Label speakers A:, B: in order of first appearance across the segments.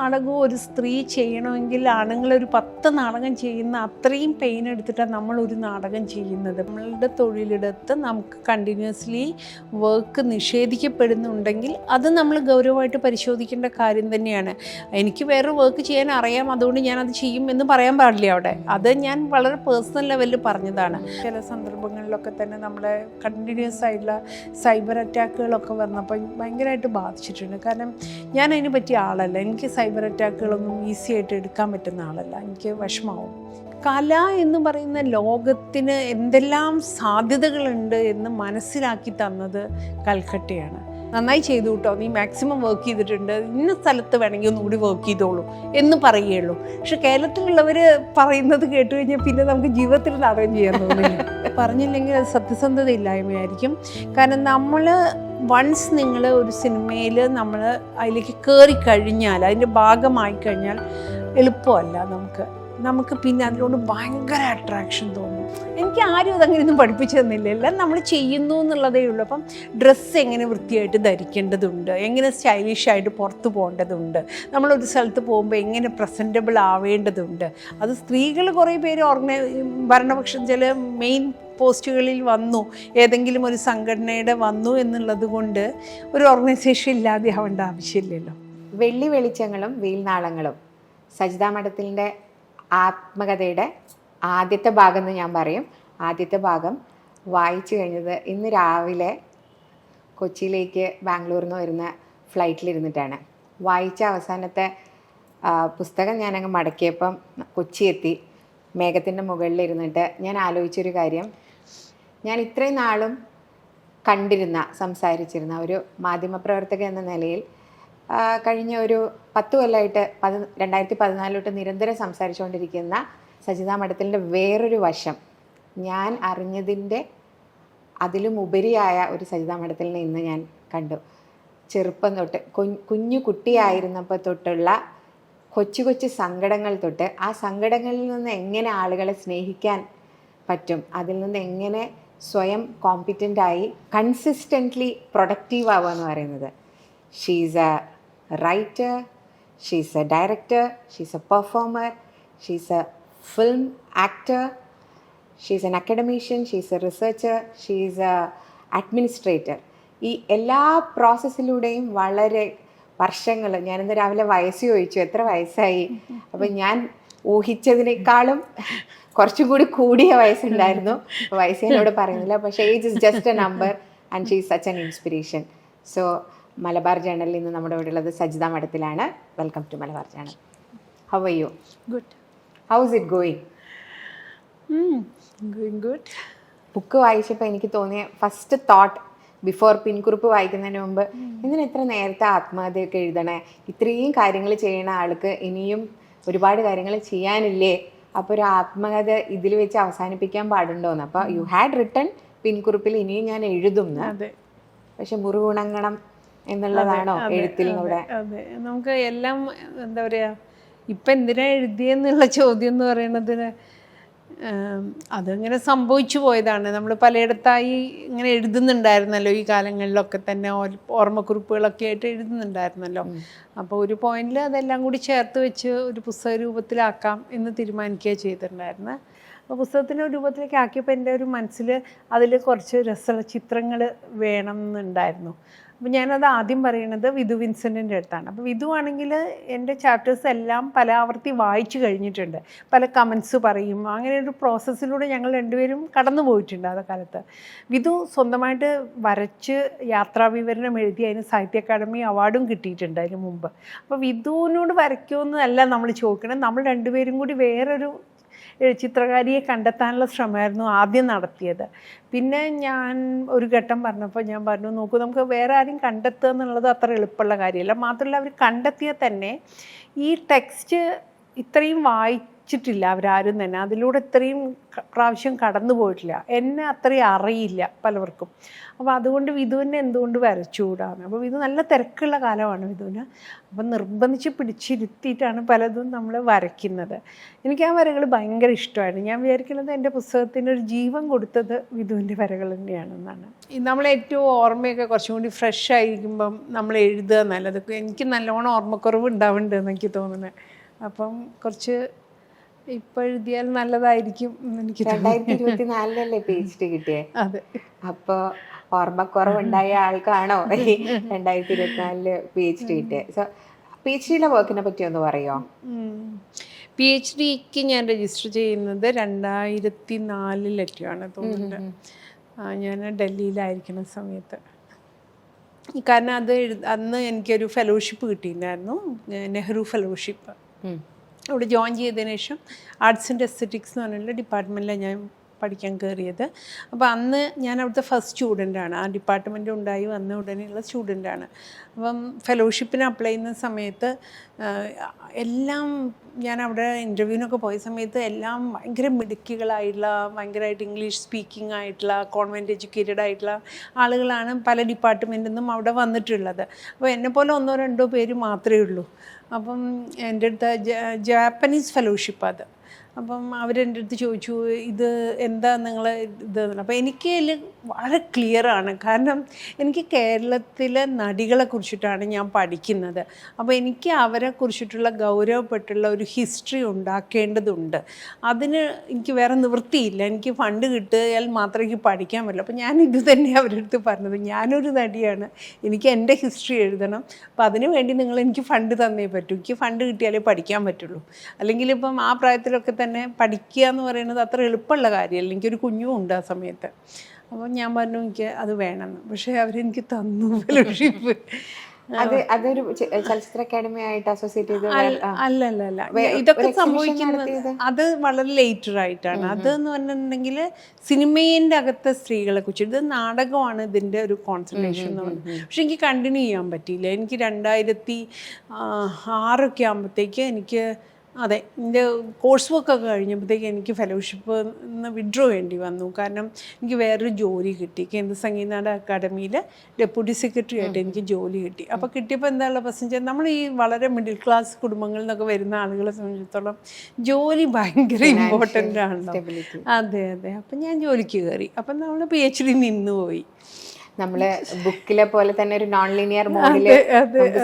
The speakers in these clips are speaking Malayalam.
A: നാടകവും ഒരു സ്ത്രീ ചെയ്യണമെങ്കിൽ ആണുങ്ങളൊരു 10 നാടകം ചെയ്യുന്ന അത്രയും പെയിൻ എടുത്തിട്ടാണ് നമ്മളൊരു നാടകം ചെയ്യുന്നത്. നമ്മളുടെ തൊഴിലിടത്ത് നമുക്ക് കണ്ടിന്യൂസ്ലി വർക്ക് നിഷേധിക്കപ്പെടുന്നുണ്ടെങ്കിൽ അത് നമ്മൾ ഗൗരവമായിട്ട് പരിശോധിക്കേണ്ട കാര്യം തന്നെയാണ്. എനിക്ക് വേറെ വർക്ക് ചെയ്യാൻ അറിയാം, അതുകൊണ്ട് ഞാനത് ചെയ്യും എന്ന് പറയാൻ പാടില്ല അവിടെ. അത് ഞാൻ വളരെ പേഴ്സണൽ ലെവലിൽ പറഞ്ഞതാണ്. ചില സന്ദർഭങ്ങളിലൊക്കെ തന്നെ നമ്മുടെ കണ്ടിന്യൂസ് ആയിട്ടുള്ള സൈബർ അറ്റാക്കുകളൊക്കെ വന്നപ്പോൾ ഭയങ്കരമായിട്ട് ബാധിച്ചിട്ടുണ്ട്. കാരണം ഞാൻ അതിന് പറ്റിയ ആളല്ല. എനിക്ക് സൈബർ അറ്റാക്കുകളൊന്നും ഈസി ആയിട്ട് എടുക്കാൻ പറ്റുന്ന ആളല്ല. എനിക്ക് വിഷമാവും. കല എന്ന് പറയുന്ന ലോകത്തിന് എന്തെല്ലാം സാധ്യതകളുണ്ട് എന്ന് മനസ്സിലാക്കി തന്നത് കൽക്കട്ടയാണ്. നന്നായി ചെയ്തു കേട്ടോ, നീ മാക്സിമം വർക്ക് ചെയ്തിട്ടുണ്ട്, ഇന്ന സ്ഥലത്ത് വേണമെങ്കിൽ ഒന്നുകൂടി വർക്ക് ചെയ്തോളൂ എന്ന് പറയുകയുള്ളൂ. പക്ഷെ കേരളത്തിലുള്ളവർ പറയുന്നത് കേട്ട് കഴിഞ്ഞാൽ പിന്നെ നമുക്ക് ജീവിതത്തിൽ നാടകം ചെയ്യാൻ തോന്നില്ല. പറഞ്ഞില്ലെങ്കിൽ അത് സത്യസന്ധത ഇല്ലായ്മയായിരിക്കും. കാരണം നമ്മൾ വൺസ് നിങ്ങൾ ഒരു സിനിമയിൽ നമ്മൾ അതിലേക്ക് കയറി കഴിഞ്ഞാൽ, അതിൻ്റെ ഭാഗമായി കഴിഞ്ഞാൽ എളുപ്പമല്ല നമുക്ക് പിന്നെ അതിനോട് ഭയങ്കര അട്രാക്ഷൻ തോന്നും. എനിക്ക് ആരും അതങ്ങനെയൊന്നും പഠിപ്പിച്ചു തന്നില്ല. എല്ലാം നമ്മൾ ചെയ്യുന്നു എന്നുള്ളതേ ഉള്ളൂ. അപ്പം ഡ്രസ്സ് എങ്ങനെ വൃത്തിയായിട്ട് ധരിക്കേണ്ടതുണ്ട്, എങ്ങനെ സ്റ്റൈലിഷായിട്ട് പുറത്ത് പോകേണ്ടതുണ്ട്, നമ്മളൊരു സ്ഥലത്ത് പോകുമ്പോൾ എങ്ങനെ പ്രസൻറ്റബിൾ ആവേണ്ടതുണ്ട്. അത് സ്ത്രീകൾ കുറേ പേര് ഭരണപക്ഷം ചില മെയിൻ പോസ്റ്റുകളിൽ വന്നു, ഏതെങ്കിലും ഒരു സംഘടനയുടെ വന്നു എന്നുള്ളത് കൊണ്ട് ഒരു ഓർഗനൈസേഷൻ ഇല്ലാതെ ആവേണ്ട ആവശ്യമില്ലല്ലോ.
B: വെള്ളി വെളിച്ചങ്ങളും വീൽനാളങ്ങളും സജിത മഠത്തിൻ്റെ ആത്മകഥയുടെ ആദ്യത്തെ ഭാഗം എന്ന് ഞാൻ പറയും. ആദ്യത്തെ ഭാഗം വായിച്ചു കഴിഞ്ഞത് ഇന്ന് രാവിലെ കൊച്ചിയിലേക്ക് ബാംഗ്ലൂരിൽ നിന്ന് വരുന്ന ഫ്ലൈറ്റിലിരുന്നിട്ടാണ്. വായിച്ച അവസാനത്തെ പുസ്തകം ഞാനങ്ങ് മടക്കിയപ്പം കൊച്ചി എത്തി. മേഘത്തിൻ്റെ മുകളിലിരുന്നിട്ട് ഞാൻ ആലോചിച്ചൊരു കാര്യം, ഞാൻ ഇത്രയും നാളും സംസാരിച്ചിരുന്ന ഒരു മാധ്യമപ്രവർത്തക എന്ന നിലയിൽ കഴിഞ്ഞ ഒരു 10 കൊല്ലമായിട്ട് 2014 തൊട്ട് നിരന്തരം സംസാരിച്ചുകൊണ്ടിരിക്കുന്ന സജിത മഠത്തിൻ്റെ വേറൊരു വശം ഞാൻ അറിഞ്ഞതിൻ്റെ അതിലും ഉപരിയായ ഒരു സജിത മഠത്തിലിനെ ഇന്ന് ഞാൻ കണ്ടു. ചെറുപ്പം തൊട്ട് കുഞ്ഞു കുട്ടിയായിരുന്നപ്പോൾ തൊട്ടുള്ള കൊച്ചു കൊച്ചു സങ്കടങ്ങൾ തൊട്ട് ആ സങ്കടങ്ങളിൽ നിന്ന് എങ്ങനെ ആളുകളെ സ്നേഹിക്കാൻ പറ്റും, അതിൽ നിന്ന് എങ്ങനെ സ്വയം കോമ്പിറ്റൻ്റായി കൺസിസ്റ്റൻ്റ്ലി പ്രൊഡക്റ്റീവ് ആവുക എന്ന് പറയുന്നത്. She's A writer, she's a director, she's a performer, she's a film actor, she's an academician, she's a researcher, she's a administrator. ഈ എല്ലാ പ്രോസസ്സിലൂടെയും വളരെ വർഷങ്ങൾ, ഞാനിന്ന് രാവിലെ വയസ്സ് ചോദിച്ചു എത്ര വയസ്സായി, അപ്പം ഞാൻ ഊഹിച്ചതിനേക്കാളും കുറച്ചും കൂടി കൂടിയ വയസ്സുണ്ടായിരുന്നു. വയസ്സ് എന്നോട് പറയുന്നില്ല, പക്ഷേ age is just a number and she is such an inspiration. So Malabar ജേണലിൽ നിന്ന് നമ്മുടെ ഇവിടെ ഉള്ളത് സജിത മഠത്തിലാണ്. Welcome to Malabar journal. How are you?
A: Good.
B: How is it going?
A: Good.
B: Book വായിച്ചപ്പോൾ എനിക്ക് തോന്നിയ ഫസ്റ്റ് തോട്ട് ബിഫോർ പിൻകുറിപ്പ് വായിക്കുന്നതിന് മുമ്പ്, എന്തിനാ ഇത്ര നേരത്തെ ആത്മകഥയൊക്കെ എഴുതണേ, ഇത്രയും കാര്യങ്ങൾ ചെയ്യണ ആൾക്ക് ഇനിയും ഒരുപാട് കാര്യങ്ങൾ ചെയ്യാനില്ലേ, അപ്പോൾ ഒരു ആത്മകഥ ഇതിൽ വെച്ച് അവസാനിപ്പിക്കാൻ പാടുണ്ടോന്ന്. അപ്പോൾ യു ഹാഡ് റിട്ടൺ പിൻകുറിപ്പിൽ ഇനിയും ഞാൻ എഴുതുന്നു, പക്ഷെ മുറിവുണങ്ങണം എന്നുള്ളതാണോ എഴുത്തിലൂടെ?
A: അതെ, നമുക്ക് എല്ലാം എന്താ പറയുക, ഇപ്പം എന്തിനാ എഴുതിയെന്നുള്ള ചോദ്യം എന്ന് പറയുന്നതിന് അതങ്ങനെ സംഭവിച്ചു പോയതാണ്. നമ്മൾ പലയിടത്തായി ഇങ്ങനെ എഴുതുന്നുണ്ടായിരുന്നല്ലോ ഈ കാലങ്ങളിലൊക്കെ തന്നെ, ഓർമ്മക്കുറിപ്പുകളൊക്കെ ആയിട്ട് എഴുതുന്നുണ്ടായിരുന്നല്ലോ. അപ്പോൾ ഒരു പോയിന്റിൽ അതെല്ലാം കൂടി ചേർത്ത് വെച്ച് ഒരു പുസ്തക രൂപത്തിലാക്കാം എന്ന് തീരുമാനിക്കുക ചെയ്തിട്ടുണ്ടായിരുന്നു. അപ്പോൾ പുസ്തകത്തിൻ്റെ രൂപത്തിലേക്ക് ആക്കിയപ്പോൾ എൻ്റെ ഒരു മനസ്സിൽ അതിൽ കുറച്ച് രസമുള്ള ചിത്രങ്ങൾ വേണം എന്നുണ്ടായിരുന്നു. അപ്പോൾ ഞാനത് ആദ്യം പറയണത് വിധു വിൻസെൻറ്റിൻ്റെ അടുത്താണ്. അപ്പോൾ വിധു ആണെങ്കിൽ എൻ്റെ ചാപ്റ്റേഴ്സ് എല്ലാം പല ആവർത്തി വായിച്ചു കഴിഞ്ഞിട്ടുണ്ട്, പല കമൻസ് പറയും, അങ്ങനെ ഒരു പ്രോസസ്സിലൂടെ ഞങ്ങൾ രണ്ടുപേരും കടന്നു പോയിട്ടുണ്ട് ആ കാലത്ത്. വിധു സ്വന്തമായിട്ട് വരച്ച് യാത്രാവിവരണം എഴുതി അതിന് സാഹിത്യ അക്കാദമി അവാർഡും കിട്ടിയിട്ടുണ്ട് അതിന് മുമ്പ്. അപ്പോൾ വിധുവിനോട് വരയ്ക്കുമെന്നല്ല നമ്മൾ ചോദിക്കണം, നമ്മൾ രണ്ടുപേരും കൂടി വേറൊരു ചിത്രകാരിയെ കണ്ടെത്താനുള്ള ശ്രമമായിരുന്നു ആദ്യം നടത്തിയത്. പിന്നെ ഞാൻ ഒരു ഘട്ടം പറഞ്ഞപ്പോൾ ഞാൻ പറഞ്ഞു, നോക്കൂ, നമുക്ക് വേറെ ആരും കണ്ടെത്തുക എന്നുള്ളത് അത്ര എളുപ്പമുള്ള കാര്യമല്ല. മാത്രമല്ല അവർ കണ്ടെത്തിയാൽ തന്നെ ഈ ടെക്സ്റ്റ് ഇത്രയും വായിച്ചിട്ടില്ല അവരാരും തന്നെ, അതിലൂടെ ഇത്രയും പ്രാവശ്യം കടന്നു പോയിട്ടില്ല, എന്നെ അത്രയും അറിയില്ല പലവർക്കും. അപ്പോൾ അതുകൊണ്ട് വിധുവിനെ എന്തുകൊണ്ട് വരച്ചുകൂടാന്ന്. അപ്പോൾ വിധു നല്ല തിരക്കുള്ള കാലമാണ് വിധുവിന്. അപ്പം നിർബന്ധിച്ച് പിടിച്ചിരുത്തിയിട്ടാണ് പലതും നമ്മൾ വരയ്ക്കുന്നത്. എനിക്ക് ആ വരകൾ ഭയങ്കര ഇഷ്ടമായിരുന്നു. ഞാൻ വിചാരിക്കുന്നത് എൻ്റെ പുസ്തകത്തിന് ഒരു ജീവൻ കൊടുത്തത് വിധുവിൻ്റെ വരകൾ തന്നെയാണെന്നാണ്. നമ്മൾ ഏറ്റവും ഓർമ്മയൊക്കെ കുറച്ചും കൂടി ഫ്രഷ് ആയിരിക്കുമ്പം നമ്മൾ എഴുതുക നല്ലത്. എനിക്ക് നല്ലോണം ഓർമ്മക്കുറവ് ഉണ്ടാവുന്നുണ്ട് എന്ന് എനിക്ക് തോന്നുന്നത്. അപ്പം കുറച്ച് ഇപ്പം എഴുതിയാൽ നല്ലതായിരിക്കും എന്ന് എനിക്ക്
B: 2024 PhD കിട്ടിയേ.
A: അതെ.
B: അപ്പോൾ ഓർമ്മക്കുറവുണ്ടായ ആൾക്കാണോ 2024 PhD കിട്ടിയത്? സോ PhDയിലെ വർക്കിനെ പറ്റി ഒന്ന് പറയുമോ?
A: PhDക്ക് ഞാൻ രജിസ്റ്റർ ചെയ്യുന്നത് 2004 തോന്നുന്നുണ്ട്. ഞാൻ ഡൽഹിയിലായിരിക്കുന്ന സമയത്ത്. കാരണം അന്ന് എനിക്കൊരു ഫെലോഷിപ്പ് കിട്ടിയിട്ടുണ്ടായിരുന്നു, നെഹ്റു ഫെലോഷിപ്പ്. അവിടെ ജോയിൻ ചെയ്തതിന് ശേഷം ആർട്സ് ആൻഡ് എസ്തറ്റിക്സ് എന്ന് പറഞ്ഞിട്ടുള്ള ഡിപ്പാർട്ട്മെൻറ്റിലാണ് ഞാൻ പഠിക്കാൻ കയറിയത്. അപ്പോൾ അന്ന് ഞാൻ അവിടുത്തെ ഫസ്റ്റ് സ്റ്റുഡൻ്റാണ്. ആ ഡിപ്പാർട്ട്മെൻറ്റ് ഉണ്ടായി വന്ന ഉടനെയുള്ള സ്റ്റുഡൻ്റാണ്. അപ്പം ഫെലോഷിപ്പിന് അപ്ലൈ ചെയ്യുന്ന സമയത്ത് എല്ലാം ഞാൻ അവിടെ ഇൻ്റർവ്യൂവിനൊക്കെ പോയ സമയത്ത് എല്ലാം ഭയങ്കര മിടുക്കികളായിട്ടുള്ള, ഭയങ്കരമായിട്ട് ഇംഗ്ലീഷ് സ്പീക്കിംഗ് ആയിട്ടുള്ള, കോൺവെൻറ്റ് എഡ്യൂക്കേറ്റഡ് ആയിട്ടുള്ള ആളുകളാണ് പല ഡിപ്പാർട്ട്മെൻറ്റിൽ നിന്നും അവിടെ വന്നിട്ടുള്ളത്. അപ്പോൾ എന്നെപ്പോലെ 1-2 പേര് മാത്രമേ ഉള്ളൂ. അപ്പം എൻ്റെ അടുത്ത് ജാപ്പനീസ് ഫെലോഷിപ്പ് അത്. അപ്പം അവരെൻ്റെ അടുത്ത് ചോദിച്ചു, ഇത് എന്താ നിങ്ങൾ ഇത്. അപ്പോൾ എനിക്ക് അതിൽ വളരെ ക്ലിയറാണ്. കാരണം എനിക്ക് കേരളത്തിലെ നടികളെ കുറിച്ചിട്ടാണ് ഞാൻ പഠിക്കുന്നത്. അപ്പോൾ എനിക്ക് അവരെ കുറിച്ചിട്ടുള്ള ഗൗരവപ്പെട്ടുള്ള ഒരു ഹിസ്റ്ററി ഉണ്ടാക്കേണ്ടതുണ്ട്. അതിന് എനിക്ക് വേറെ നിവൃത്തിയില്ല. എനിക്ക് ഫണ്ട് കിട്ടിയാൽ മാത്രമേ എനിക്ക് പഠിക്കാൻ പറ്റുള്ളൂ. അപ്പോൾ ഞാൻ ഇത് തന്നെ അവരുടെ അടുത്ത് പറഞ്ഞത്, ഞാനൊരു നടിയാണ്, എനിക്ക് എൻ്റെ ഹിസ്റ്ററി എഴുതണം. അപ്പോൾ അതിന് വേണ്ടി നിങ്ങൾ എനിക്ക് ഫണ്ട് തന്നേ പറ്റൂ. എനിക്ക് ഫണ്ട് കിട്ടിയാലേ പഠിക്കാൻ പറ്റുള്ളൂ. അല്ലെങ്കിൽ ഇപ്പം ആ പ്രായത്തിലൊക്കെ തന്നെ പഠിക്കുക എന്ന് പറയുന്നത് അത്ര എളുപ്പമുള്ള കാര്യമല്ല. എനിക്കൊരു കുഞ്ഞും ഉണ്ട് ആ സമയത്ത്. അപ്പോൾ ഞാൻ പറഞ്ഞു എനിക്ക് അത് വേണമെന്ന്. പക്ഷേ അവരെനിക്ക് തന്നു ഫെലോഷിപ്പ്.
B: അതൊരു ചലച്ചിത്ര അക്കാദമി ആയിട്ട് അസോസിയേറ്റ് ചെയ്ത്
A: അല്ല ഇതൊക്കെ സംഭവിക്കുന്നത് അത് വളരെ ലേറ്റർ ആയിട്ടാണ്. അതെന്ന് പറഞ്ഞിട്ടുണ്ടെങ്കിൽ സിനിമേൻ്റെ അകത്തെ സ്ത്രീകളെ കുറിച്ച്, ഇത് നാടകമാണ് ഇതിൻ്റെ ഒരു കോൺസെൻട്രേഷൻ എന്ന് പറഞ്ഞത്. പക്ഷെ എനിക്ക് കണ്ടിന്യൂ ചെയ്യാൻ പറ്റിയില്ല. എനിക്ക് 2006 ആകുമ്പോഴത്തേക്ക് എനിക്ക് എൻ്റെ കോഴ്സ് വർക്കൊക്കെ കഴിഞ്ഞപ്പോഴത്തേക്ക് എനിക്ക് ഫെലോഷിപ്പ് വിഡ്രോ ചെയ്യേണ്ടി വന്നു. കാരണം എനിക്ക് വേറൊരു ജോലി കിട്ടി. കേന്ദ്ര സംഗീത നാടക അക്കാദമിയിൽ ഡെപ്യൂട്ടി സെക്രട്ടറി ആയിട്ട് എനിക്ക് ജോലി കിട്ടി. അപ്പോൾ കിട്ടിയപ്പോൾ എന്താണുള്ള പ്രശ്നം വെച്ചാൽ, നമ്മൾ ഈ വളരെ മിഡിൽ ക്ലാസ് കുടുംബങ്ങളിൽ നിന്നൊക്കെ വരുന്ന ആളുകളെ സംബന്ധിച്ചിടത്തോളം ജോലി ഭയങ്കര ഇമ്പോർട്ടൻ്റ് ആണല്ലോ. അതെ. അപ്പം ഞാൻ ജോലിക്ക് കയറി. അപ്പം നമ്മൾ PhD നിന്നുപോയി.
B: നമ്മൾ ബുക്കിലെ പോലെ തന്നെ ഒരു നോൺ ലീനിയർ മോഡിൽ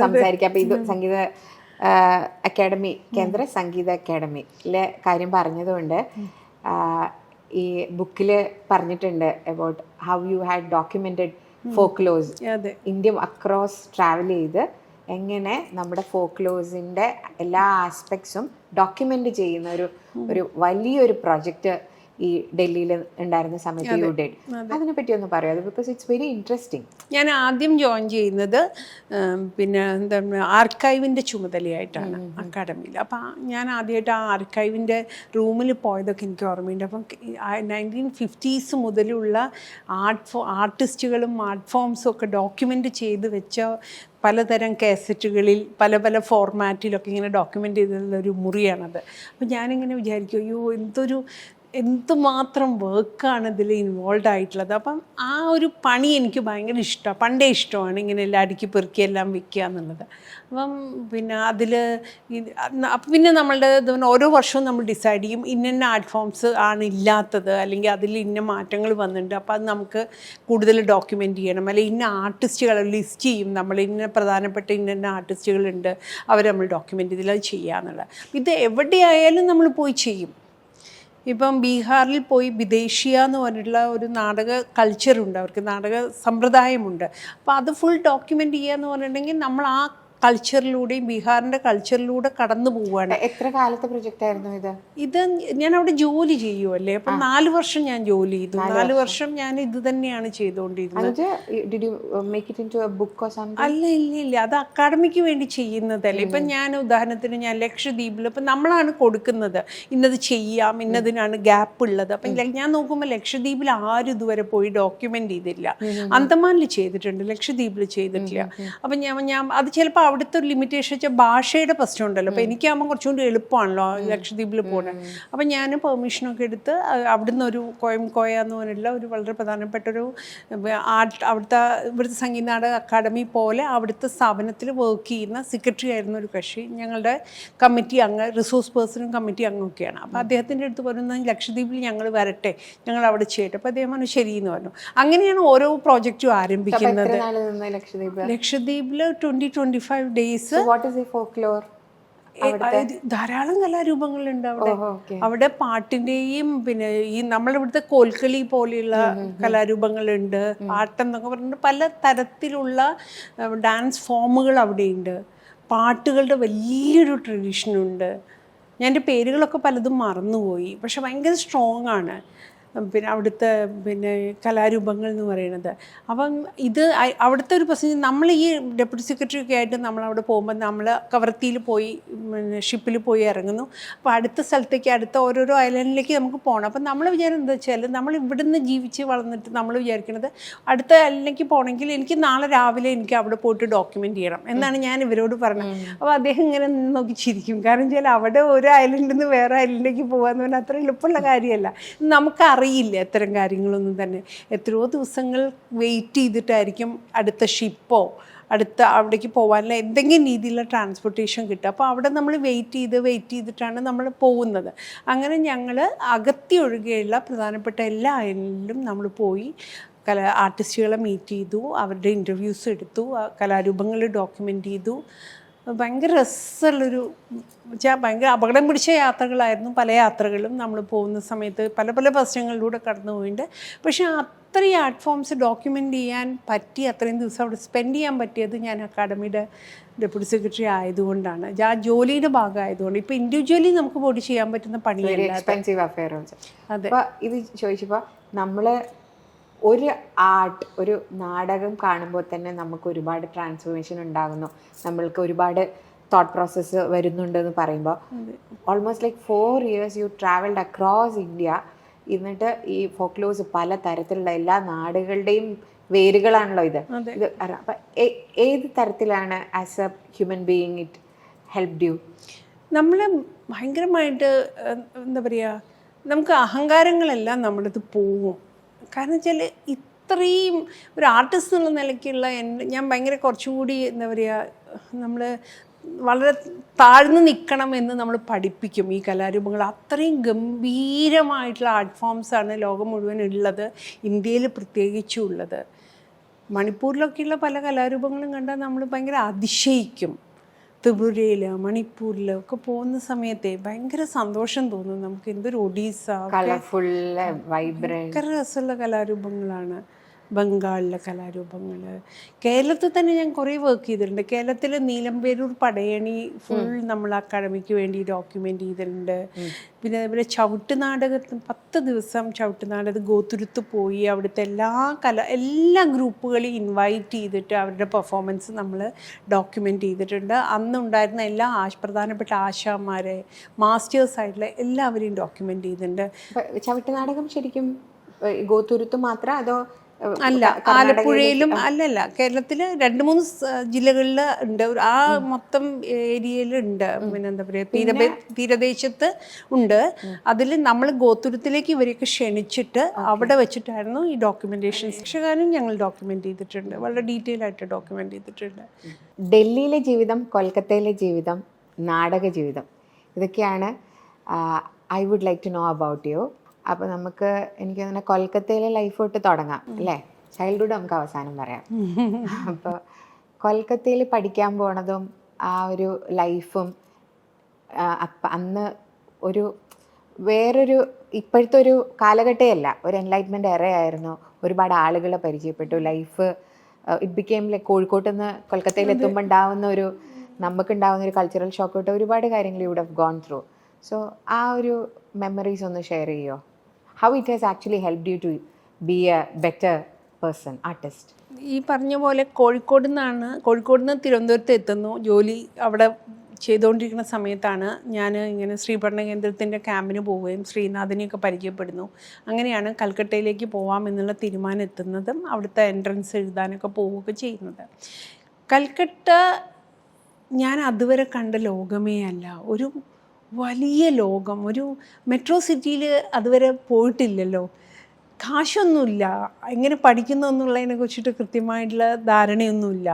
B: സംസാരിക്കാം. അപ്പോൾ ഇത് സംഗീത അക്കാഡമി, കേന്ദ്ര സംഗീത അക്കാഡമിയിലെ കാര്യം പറഞ്ഞതുകൊണ്ട് ഈ ബുക്കിൽ പറഞ്ഞിട്ടുണ്ട് about how you had documented folklores. India across travel ചെയ്ത് എങ്ങനെ നമ്മുടെ ഫോക്ലോസിൻ്റെ എല്ലാ ആസ്പെക്ട്സും ഡോക്യുമെന്റ് ചെയ്യുന്ന ഒരു വലിയൊരു പ്രൊജക്റ്റ് ഈ ഡൽഹിയിൽ ഉണ്ടായിരുന്ന സമയത്ത് യു ഡിഡ്. അതിനെ പറ്റി ഒന്ന് പറയാം, ബിക്കോസ് ഇറ്റ്സ് വെരി ഇൻട്രസ്റ്റിംഗ്.
A: ഞാൻ ആദ്യം ജോയിൻ ചെയ്യുന്നത് പിന്നെ എന്താണ് ആർക്കൈവിൻ്റെ ചുമതലയായിട്ടാണ് അക്കാഡമിയിൽ. അപ്പം ഞാൻ ആദ്യമായിട്ട് ആ ആർക്കൈവിൻ്റെ റൂമിൽ പോയതൊക്കെ എനിക്ക് ഓർമ്മയുണ്ട്. അപ്പം 1950s മുതലുള്ള ആർട്ടിസ്റ്റുകളും ആർട്ട് ഫോംസും ഒക്കെ ഡോക്യുമെൻ്റ് ചെയ്ത് വെച്ച പലതരം കാസറ്റുകളിൽ പല ഫോർമാറ്റിലൊക്കെ ഇങ്ങനെ ഡോക്യുമെൻ്റ് ചെയ്തുള്ളൊരു മുറിയാണത്. അപ്പം ഞാനിങ്ങനെ വിചാരിക്കും, അയ്യോ എന്തുമാത്രം വർക്കാണ് ഇതിൽ ഇൻവോൾവ് ആയിട്ടുള്ളത്. അപ്പം ആ ഒരു പണി എനിക്ക് ഭയങ്കര ഇഷ്ടമാണ്, പണ്ടേ ഇഷ്ടമാണ്, ഇങ്ങനെ എല്ലാം അടുക്കി പെറുക്കി എല്ലാം വെക്കുക എന്നുള്ളത്. അപ്പം പിന്നെ അതിൽ അപ്പം പിന്നെ നമ്മളുടെ ഓരോ വർഷവും നമ്മൾ ഡിസൈഡ് ചെയ്യും ഇന്ന ആർട്ട് ഫോംസ് ആണ് ഇല്ലാത്തത്, അല്ലെങ്കിൽ അതിൽ ഇന്ന മാറ്റങ്ങൾ വന്നിട്ടുണ്ട്, അപ്പോൾ അത് നമുക്ക് കൂടുതൽ ഡോക്യുമെൻ്റ് ചെയ്യണം, അല്ലെങ്കിൽ ഇന്ന ആർട്ടിസ്റ്റുകളെ ലിസ്റ്റ് ചെയ്യും നമ്മൾ, ഇന്ന പ്രധാനപ്പെട്ട ഇന്ന ആർട്ടിസ്റ്റുകളുണ്ട്, അവർ നമ്മൾ ഡോക്യുമെൻ്റ് ചെയ്തിൽ അത് ചെയ്യുക എന്നുള്ളത്. ഇത് എവിടെയായാലും നമ്മൾ പോയി ചെയ്യും. ഇപ്പം ബീഹാറിൽ പോയി വിദേശിയ എന്ന് പറഞ്ഞിട്ടുള്ള ഒരു നാടക കൾച്ചറുണ്ട്, അവർക്ക് നാടക സമ്പ്രദായമുണ്ട്. അപ്പോൾ അത് ഫുൾ ഡോക്യുമെൻ്റ് ചെയ്യുക എന്ന് പറഞ്ഞിട്ടുണ്ടെങ്കിൽ നമ്മൾ ആ കൾച്ചറിലൂടെയും ബീഹാറിൻ്റെ കൾച്ചറിലൂടെ കടന്നു പോവുകയാണ്.
B: എത്ര കാലത്തെ പ്രൊജക്റ്റ് ആയിരുന്നു ഇത്?
A: ഞാൻ അവിടെ ജോലി ചെയ്യുമല്ലേ, അപ്പം 4 വർഷം ഞാൻ ജോലി ചെയ്തു. 4 വർഷം ഞാൻ ഇത് തന്നെയാണ് ചെയ്തുകൊണ്ടിരുന്നത്. ഇല്ല, അത് അക്കാഡമിക്ക് വേണ്ടി ചെയ്യുന്നതല്ലേ. ഇപ്പം ഞാൻ ഉദാഹരണത്തിന് ഞാൻ ലക്ഷദ്വീപിൽ ഇപ്പം നമ്മളാണ് കൊടുക്കുന്നത്, ഇന്നത് ചെയ്യാം, ഇന്നതിനാണ് ഗ്യാപ്പ് ഉള്ളത്. അപ്പം ഞാൻ നോക്കുമ്പോൾ ലക്ഷദ്വീപിൽ ആരും ഇതുവരെ പോയി ഡോക്യുമെൻ്റ് ചെയ്തില്ല. അന്തമാനിൽ ചെയ്തിട്ടുണ്ട്, ലക്ഷദ്വീപിൽ ചെയ്തിട്ടില്ല. അപ്പം ഞാൻ അത് ചിലപ്പോൾ അവിടുത്തെ ഒരു ലിമിറ്റേഷൻ വെച്ചാൽ ഭാഷയുടെ പ്രശ്നമുണ്ടല്ലോ. അപ്പോൾ എനിക്കാകുമ്പോൾ കുറച്ചുകൂടി എളുപ്പമാണല്ലോ ലക്ഷദ്വീപിൽ പോകുന്നത്. അപ്പം ഞാൻ പെർമിഷനൊക്കെ എടുത്ത് അവിടുന്ന് ഒരു കോയ എന്ന് പറഞ്ഞിട്ടുള്ള ഒരു വളരെ പ്രധാനപ്പെട്ടൊരു ഇവിടുത്തെ സംഗീത നാടക അക്കാദമി പോലെ അവിടുത്തെ സ്ഥാപനത്തിൽ വർക്ക് ചെയ്യുന്ന സെക്രട്ടറി ആയിരുന്ന ഒരു കക്ഷി ഞങ്ങളുടെ കമ്മിറ്റി അംഗം, റിസോഴ്സ് പേഴ്സണും കമ്മിറ്റി അംഗമൊക്കെയാണ്. അപ്പോൾ അദ്ദേഹത്തിൻ്റെ അടുത്ത് പറയുന്നത് ലക്ഷദ്വീപിൽ ഞങ്ങൾ വരട്ടെ, ഞങ്ങൾ അവിടെ ചെയ്യട്ടെ. അപ്പോൾ അദ്ദേഹം പറഞ്ഞു ശരിയെന്ന് പറഞ്ഞു. അങ്ങനെയാണ് ഓരോ പ്രോജക്റ്റും ആരംഭിക്കുന്നത്. ലക്ഷദ്വീപിൽ 20-25 ഡേയ്സ്. ധാരാളം കലാരൂപങ്ങളുണ്ട് അവിടെ. അവിടെ പാട്ടിൻ്റെയും പിന്നെ ഈ നമ്മളിവിടുത്തെ കോൽക്കളി പോലെയുള്ള കലാരൂപങ്ങളുണ്ട്. പാട്ടം എന്നൊക്കെ പറഞ്ഞിട്ട് പല തരത്തിലുള്ള ഡാൻസ് ഫോമുകൾ അവിടെയുണ്ട്. പാട്ടുകളുടെ വലിയൊരു ട്രഡീഷനുണ്ട്. ഞാൻ എൻ്റെ പേരുകളൊക്കെ പലതും മറന്നുപോയി, പക്ഷെ ഭയങ്കര സ്ട്രോങ് ആണ് പിന്നെ അവിടുത്തെ പിന്നെ കലാരൂപങ്ങൾ എന്ന് പറയുന്നത്. അപ്പം ഇത് അവിടുത്തെ ഒരു പ്രശ്നം, നമ്മൾ ഈ ഡെപ്യൂട്ടി സെക്രട്ടറി ഒക്കെ ആയിട്ട് നമ്മളവിടെ പോകുമ്പോൾ നമ്മൾ കവർത്തിയിൽ പോയി പിന്നെ ഷിപ്പിൽ പോയി ഇറങ്ങുന്നു. അപ്പോൾ അടുത്ത സ്ഥലത്തേക്ക് അടുത്ത ഓരോരോ ഐലൻഡിലേക്ക് നമുക്ക് പോകണം. അപ്പം നമ്മൾ വിചാരം എന്താ വെച്ചാൽ നമ്മൾ ഇവിടുന്ന് ജീവിച്ച് വളർന്നിട്ട് നമ്മൾ വിചാരിക്കുന്നത് അടുത്ത ഐലൻഡിലേക്ക് പോകണമെങ്കിൽ എനിക്ക് നാളെ രാവിലെ എനിക്ക് അവിടെ പോയിട്ട് ഡോക്യുമെൻ്റ് ചെയ്യണം എന്നാണ് ഞാൻ ഇവരോട് പറഞ്ഞത്. അപ്പോൾ അദ്ദേഹം ഇങ്ങനെ നോക്കി ചിരിക്കും. കാരണം വെച്ചാൽ അവിടെ ഒരു ഐലൻഡിൽ നിന്ന് വേറെ ഐലൻഡിലേക്ക് പോകാമെന്ന് പറഞ്ഞാൽ അത്ര എളുപ്പമുള്ള കാര്യമല്ല. നമുക്കറിയില്ല അത്തരം കാര്യങ്ങളൊന്നും തന്നെ. എത്രയോ ദിവസങ്ങൾ വെയിറ്റ് ചെയ്തിട്ടായിരിക്കും അടുത്ത ഷിപ്പോ അടുത്ത അവിടേക്ക് പോകാനുള്ള എന്തെങ്കിലും രീതിയിലുള്ള ട്രാൻസ്പോർട്ടേഷൻ കിട്ടുക. അപ്പോൾ അവിടെ നമ്മൾ വെയിറ്റ് ചെയ്തിട്ടാണ് നമ്മൾ പോകുന്നത്. അങ്ങനെ ഞങ്ങൾ അഗത്തി ഒഴികെയുള്ള പ്രധാനപ്പെട്ട എല്ലാ ഐലൻഡിലും നമ്മൾ പോയി ആർട്ടിസ്റ്റുകളെ മീറ്റ് ചെയ്തു, അവരുടെ ഇൻ്റർവ്യൂസ് എടുത്തു, കലാരൂപങ്ങൾ ഡോക്യുമെൻ്റ് ചെയ്തു. ഭയങ്കര രസമുള്ളൊരു വെച്ചാൽ ഭയങ്കര അപകടം പിടിച്ച യാത്രകളായിരുന്നു പല യാത്രകളും. നമ്മൾ പോകുന്ന സമയത്ത് പല പല പ്രശ്നങ്ങളിലൂടെ കടന്നു പോയിട്ടുണ്ട്. പക്ഷേ അത്രയും ആർട്ട് ഫോംസ് ഡോക്യുമെൻ്റ് ചെയ്യാൻ പറ്റി, അത്രയും ദിവസം അവിടെ സ്പെൻഡ് ചെയ്യാൻ പറ്റിയത് ഞാൻ അക്കാഡമിയുടെ ഡെപ്യൂട്ടി സെക്രട്ടറി ആയതുകൊണ്ടാണ്, ആ ജോലിയുടെ ഭാഗമായതുകൊണ്ട്. ഇപ്പോൾ ഇൻഡിവിജ്വലി നമുക്ക് ബോഡി ചെയ്യാൻ പറ്റുന്ന പണിയല്ല.
B: അതെ. ഇത് ചോദിച്ചപ്പോൾ നമ്മൾ ഒരു ആർട്ട്, ഒരു നാടകം കാണുമ്പോൾ തന്നെ നമുക്ക് ഒരുപാട് ട്രാൻസ്ഫോർമേഷൻ ഉണ്ടാകുന്നു, നമ്മൾക്ക് ഒരുപാട് തോട്ട് പ്രോസസ്സ് വരുന്നുണ്ടെന്ന് പറയുമ്പോൾ almost like 4 years you travelled across India. എന്നിട്ട് ഈ ഫോക്ലോസ് പല തരത്തിലുള്ള എല്ലാ നാടുകളുടെയും വേരുകളാണല്ലോ ഇത്. അപ്പം ഏത് തരത്തിലാണ് as A human being it helped U?
A: നമ്മൾ ഭയങ്കരമായിട്ട് എന്താ പറയുക, നമുക്ക് അഹങ്കാരങ്ങളെല്ലാം നമ്മളിത് പോവും. കാരണം വെച്ചാൽ ഇത്രയും ഒരു ആർട്ടിസ്റ്റ് എന്നുള്ള നിലയ്ക്കുള്ള ഞാൻ ഭയങ്കര കുറച്ചുകൂടി എന്താ പറയുക, നമ്മൾ വളരെ താഴ്ന്നു നിൽക്കണം എന്ന് നമ്മൾ പഠിപ്പിക്കും ഈ കലാരൂപങ്ങൾ. അത്രയും ഗംഭീരമായിട്ടുള്ള ആർട്ട് ഫോംസാണ് ലോകം മുഴുവൻ ഉള്ളത്, ഇന്ത്യയിൽ പ്രത്യേകിച്ചും ഉള്ളത്. മണിപ്പൂരിലൊക്കെയുള്ള പല കലാരൂപങ്ങളും കണ്ടാൽ നമ്മൾ ഭയങ്കര അതിശയിക്കും. ത്രിപുരയിൽ മണിപ്പൂരിൽ ഒക്കെ പോകുന്ന സമയത്തെ ഭയങ്കര സന്തോഷം തോന്നും നമുക്ക്. എന്തൊരു ഒഡീസ, ഭയങ്കര രസമുള്ള കലാരൂപങ്ങളാണ്. ബംഗാളിലെ കലാരൂപങ്ങൾ, കേരളത്തിൽ തന്നെ ഞാൻ കുറേ വർക്ക് ചെയ്തിട്ടുണ്ട്. കേരളത്തിൽ നീലംപേരൂർ പടയണി ഫുൾ നമ്മൾ അക്കാഡമിക്ക് വേണ്ടി ഡോക്യുമെൻ്റ് ചെയ്തിട്ടുണ്ട്. പിന്നെ അതേപോലെ ചവിട്ട് നാടകത്തിന് 10 ദിവസം ചവിട്ട് നാടകം ഗോതുരുത്ത് പോയി അവിടുത്തെ എല്ലാ ഗ്രൂപ്പുകളെയും ഇൻവൈറ്റ് ചെയ്തിട്ട് അവരുടെ പെർഫോമൻസ് നമ്മൾ ഡോക്യുമെൻ്റ് ചെയ്തിട്ടുണ്ട്. അന്നുണ്ടായിരുന്ന എല്ലാ പ്രധാനപ്പെട്ട ആശാന്മാരെ, മാസ്റ്റേഴ്സായിട്ടുള്ള എല്ലാവരെയും ഡോക്യുമെൻ്റ് ചെയ്തിട്ടുണ്ട്.
B: ചവിട്ട് നാടകം ശരിക്കും ഗോതുരുത്ത് മാത്രം അതോ
A: അല്ല, ആലപ്പുഴയിലും അല്ലല്ല, കേരളത്തിൽ 2-3 ജില്ലകളിൽ ഉണ്ട്. ആ മൊത്തം ഏരിയയിലുണ്ട്. പിന്നെ എന്താ പറയുക, തീരദേശത്ത് ഉണ്ട്. അതിൽ നമ്മൾ ഗോതുരത്തിലേക്ക് ഇവരെയൊക്കെ ക്ഷണിച്ചിട്ട് അവിടെ വെച്ചിട്ടായിരുന്നു ഈ ഡോക്യുമെന്റേഷൻ. ശിക്ഷകാനും ഞങ്ങൾ ഡോക്യുമെന്റ് ചെയ്തിട്ടുണ്ട്, വളരെ ഡീറ്റെയിൽ ആയിട്ട് ഡോക്യുമെന്റ് ചെയ്തിട്ടുണ്ട്.
B: ഡൽഹിയിലെ ജീവിതം, കൊൽക്കത്തയിലെ ജീവിതം, നാടക ജീവിതം, ഇതൊക്കെയാണ് I would like to know about you. അപ്പോൾ നമുക്ക് എനിക്ക് തോന്നുന്നു കൊൽക്കത്തയിലെ ലൈഫ് തൊട്ട് തുടങ്ങാം അല്ലേ? ചൈൽഡ്ഹുഡ് നമുക്ക് അവസാനം പറയാം. അപ്പോൾ കൊൽക്കത്തയിൽ പഠിക്കാൻ പോണതും ആ ഒരു ലൈഫും അന്ന് ഒരു വേറൊരു ഇപ്പോഴത്തെ ഒരു കാലഘട്ടമല്ല, ഒരു എൻലൈറ്റ്മെൻറ്റ് എറ ആയിരുന്നു. ഒരുപാട് ആളുകളെ പരിചയപ്പെട്ടു. ലൈഫ് ഇറ്റ് ബിക്കെയിം ലൈക്ക് കോഴിക്കോട്ട് നിന്ന് കൊൽക്കത്തയിൽ എത്തുമ്പോൾ ഉണ്ടാവുന്ന ഒരു നമുക്കുണ്ടാവുന്ന ഒരു കൾച്ചറൽ ഷോക്ക് തൊട്ട് ഒരുപാട് കാര്യങ്ങൾ you would have gone through. So ആ ഒരു മെമ്മറീസ് ഒന്ന് ഷെയർ ചെയ്യുമോ? How it has actually helped you to be a better person, artist?
A: ഈ പറഞ്ഞ പോലെ കോഴിക്കോട് നിന്ന് തിരുവനന്തപുരത്ത് എത്തുന്നു. ജോലി അവിടെ ചെയ്തുകൊണ്ടിരിക്കുന്ന സമയത്താണ് ഞാൻ ഇങ്ങനെ ശ്രീ പഠന കേന്ദ്രത്തിൻ്റെ ക്യാമ്പിന് പോവുകയും ശ്രീനാഥനെയൊക്കെ പരിചയപ്പെടുന്നു. അങ്ങനെയാണ് കൽക്കട്ടയിലേക്ക് പോവാമെന്നുള്ള തീരുമാനം എത്തുന്നതും അവിടുത്തെ എൻട്രൻസ് എഴുതാനൊക്കെ പോവുകയൊക്കെ ചെയ്യുന്നത്. കൽക്കട്ട ഞാൻ അതുവരെ കണ്ട ലോകമേ അല്ല. ഒരു വലിയ ലോകം. ഒരു മെട്രോ സിറ്റിയിൽ അതുവരെ പോയിട്ടില്ലല്ലോ. കാശൊന്നുമില്ല, എങ്ങനെ പഠിക്കുന്നു എന്നുള്ളതിനെ കുറിച്ചിട്ട് കൃത്യമായിട്ടുള്ള ധാരണയൊന്നുമില്ല.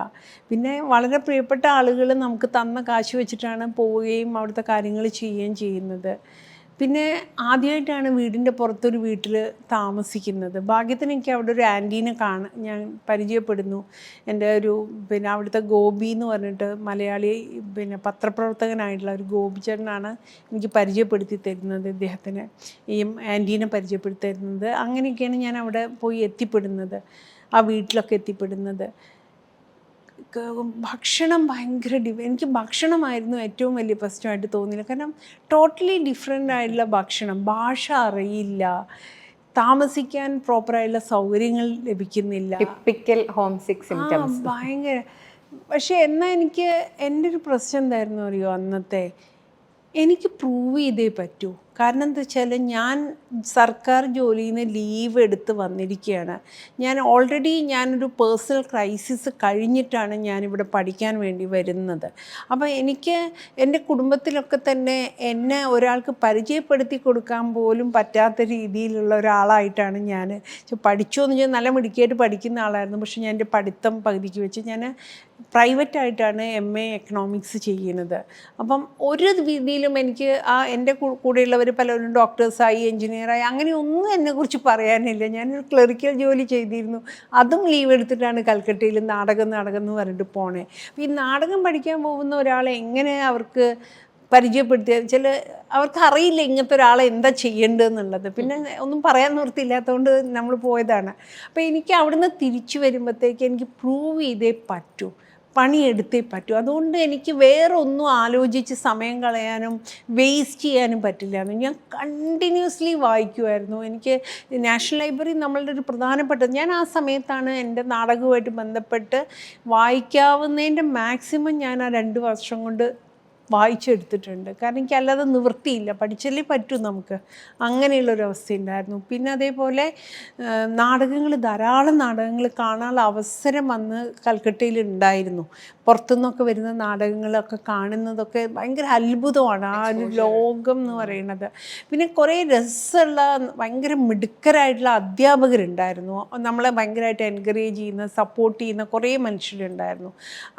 A: പിന്നെ വളരെ പ്രിയപ്പെട്ട ആളുകൾ നമുക്ക് തന്ന കാശ് വെച്ചിട്ടാണ് പോവുകയും അവിടുത്തെ കാര്യങ്ങൾ ചെയ്യുകയും ചെയ്യുന്നത്. പിന്നെ ആദ്യമായിട്ടാണ് വീടിൻ്റെ പുറത്തൊരു വീട്ടിൽ താമസിക്കുന്നത്. ഭാഗ്യത്തിന് എനിക്ക് അവിടെ ഒരു ആൻറ്റീനെ ഞാൻ പരിചയപ്പെടുന്നു. എൻ്റെ ഒരു പിന്നെ അവിടുത്തെ ഗോപി എന്ന് പറഞ്ഞിട്ട് മലയാളി പിന്നെ പത്രപ്രവർത്തകനായിട്ടുള്ള ഒരു ഗോപിച്ചേട്ടനാണ് എനിക്ക് പരിചയപ്പെടുത്തി തരുന്നത്, ഇദ്ദേഹത്തിന് ഈ ആൻറ്റീനെ പരിചയപ്പെടുത്തി തരുന്നത്. അങ്ങനെയൊക്കെയാണ് ഞാൻ അവിടെ പോയി എത്തിപ്പെടുന്നത്, ആ വീട്ടിലൊക്കെ എത്തിപ്പെടുന്നത്. ഭക്ഷണം ഭയങ്കര എനിക്ക് ഭക്ഷണമായിരുന്നു ഏറ്റവും വലിയ പ്രശ്നമായിട്ട് തോന്നിയില്ല. കാരണം ടോട്ടലി ഡിഫറെൻ്റ് ആയിട്ടുള്ള ഭക്ഷണം, ഭാഷ അറിയില്ല, താമസിക്കാൻ പ്രോപ്പറായിട്ടുള്ള സൗകര്യങ്ങൾ ലഭിക്കുന്നില്ല,
B: ടിപ്പിക്കൽ ഹോം സിക്ക് സിംപ്റ്റംസ്
A: ഭയങ്കര. പക്ഷേ എന്നാൽ എനിക്ക് എൻ്റെ ഒരു പ്രശ്നം എന്തായിരുന്നു അറിയോ, അന്നത്തെ എനിക്ക് പ്രൂവ് ചെയ്തേ പറ്റൂ. കാരണം എന്താ വെച്ചാൽ ഞാൻ സർക്കാർ ജോലിയിൽ നിന്ന് ലീവ് എടുത്ത് വന്നിരിക്കുകയാണ്. ഞാനൊരു പേഴ്സണൽ ക്രൈസിസ് കഴിഞ്ഞിട്ടാണ് ഞാനിവിടെ പഠിക്കാൻ വേണ്ടി വരുന്നത്. അപ്പോൾ എനിക്ക് എൻ്റെ കുടുംബത്തിലൊക്കെ തന്നെ എന്നെ ഒരാൾക്ക് പരിചയപ്പെടുത്തി കൊടുക്കാൻ പോലും പറ്റാത്ത രീതിയിലുള്ള ഒരാളായിട്ടാണ് ഞാൻ പഠിച്ചോന്ന് വെച്ചാൽ നല്ല മിടുക്കിയായിട്ട് പഠിക്കുന്ന ആളായിരുന്നു. പക്ഷേ ഞാൻ എൻ്റെ പഠിത്തം പകുതിക്ക് വെച്ച് ഞാൻ പ്രൈവറ്റായിട്ടാണ് MA എക്കണോമിക്സ് ചെയ്യുന്നത്. അപ്പം ഒരു രീതിയിലും എനിക്ക് എൻ്റെ കൂടെയുള്ളവർ പലരും ഡോക്ടേഴ്സായി, എൻജിനീയറായി, അങ്ങനെയൊന്നും എന്നെക്കുറിച്ച് പറയാനില്ല. ഞാനൊരു ക്ലറിക്കൽ ജോലി ചെയ്തിരുന്നു, അതും ലീവ് എടുത്തിട്ടാണ് കൽക്കട്ടയിൽ നാടകം എന്ന് പറഞ്ഞിട്ട് പോണേ. അപ്പോൾ ഈ നാടകം പഠിക്കാൻ പോകുന്ന ഒരാളെ എങ്ങനെ അവർക്ക് പരിചയപ്പെടുത്തിയ അവർക്ക് അറിയില്ല ഇങ്ങനത്തെ ഒരാളെ എന്താ ചെയ്യേണ്ടതെന്നുള്ളത്. പിന്നെ ഒന്നും പറയാൻ നിവൃത്തിയില്ലാത്തതുകൊണ്ട് നമ്മൾ പോയതാണ്. അപ്പോൾ എനിക്ക് അവിടുന്ന് തിരിച്ചു വരുമ്പോഴത്തേക്ക് എനിക്ക് പ്രൂവ് ചെയ്തേ പറ്റൂ, പണിയെടുത്തേ പറ്റൂ. അതുകൊണ്ട് എനിക്ക് വേറെ ഒന്നും ആലോചിച്ച് സമയം കളയാനും വേസ്റ്റ് ചെയ്യാനും പറ്റില്ലായിരുന്നു. ഞാൻ കണ്ടിന്യൂസ്ലി വായിക്കുമായിരുന്നു. എനിക്ക് നാഷണൽ ലൈബ്രറി നമ്മളുടെ ഒരു പ്രധാനപ്പെട്ട, ഞാൻ ആ സമയത്താണ് എൻ്റെ നാടകവുമായിട്ട് ബന്ധപ്പെട്ട് വായിക്കാവുന്നതിൻ്റെ മാക്സിമം ഞാൻ ആ 2 വർഷം കൊണ്ട് വായിച്ചെടുത്തിട്ടുണ്ട്. കാരണം എനിക്ക് അല്ലാതെ നിവൃത്തിയില്ല, പഠിച്ചല്ലേ പറ്റൂ നമുക്ക്. അങ്ങനെയുള്ളൊരവസ്ഥ ഉണ്ടായിരുന്നു. പിന്നെ അതേപോലെ ധാരാളം നാടകങ്ങൾ കാണാനുള്ള അവസരം അന്ന് കൽക്കട്ടയിൽ ഉണ്ടായിരുന്നു. പുറത്തുനിന്നൊക്കെ വരുന്ന നാടകങ്ങളൊക്കെ കാണുന്നതൊക്കെ ഭയങ്കര അത്ഭുതമാണ്, ആ ഒരു ലോകം എന്ന് പറയുന്നത്. പിന്നെ കുറേ രസമുള്ള ഭയങ്കര മിടുക്കരായിട്ടുള്ള അധ്യാപകരുണ്ടായിരുന്നു, നമ്മളെ ഭയങ്കരമായിട്ട് എൻകറേജ് ചെയ്യുന്ന, സപ്പോർട്ട് ചെയ്യുന്ന കുറേ മനുഷ്യരുണ്ടായിരുന്നു.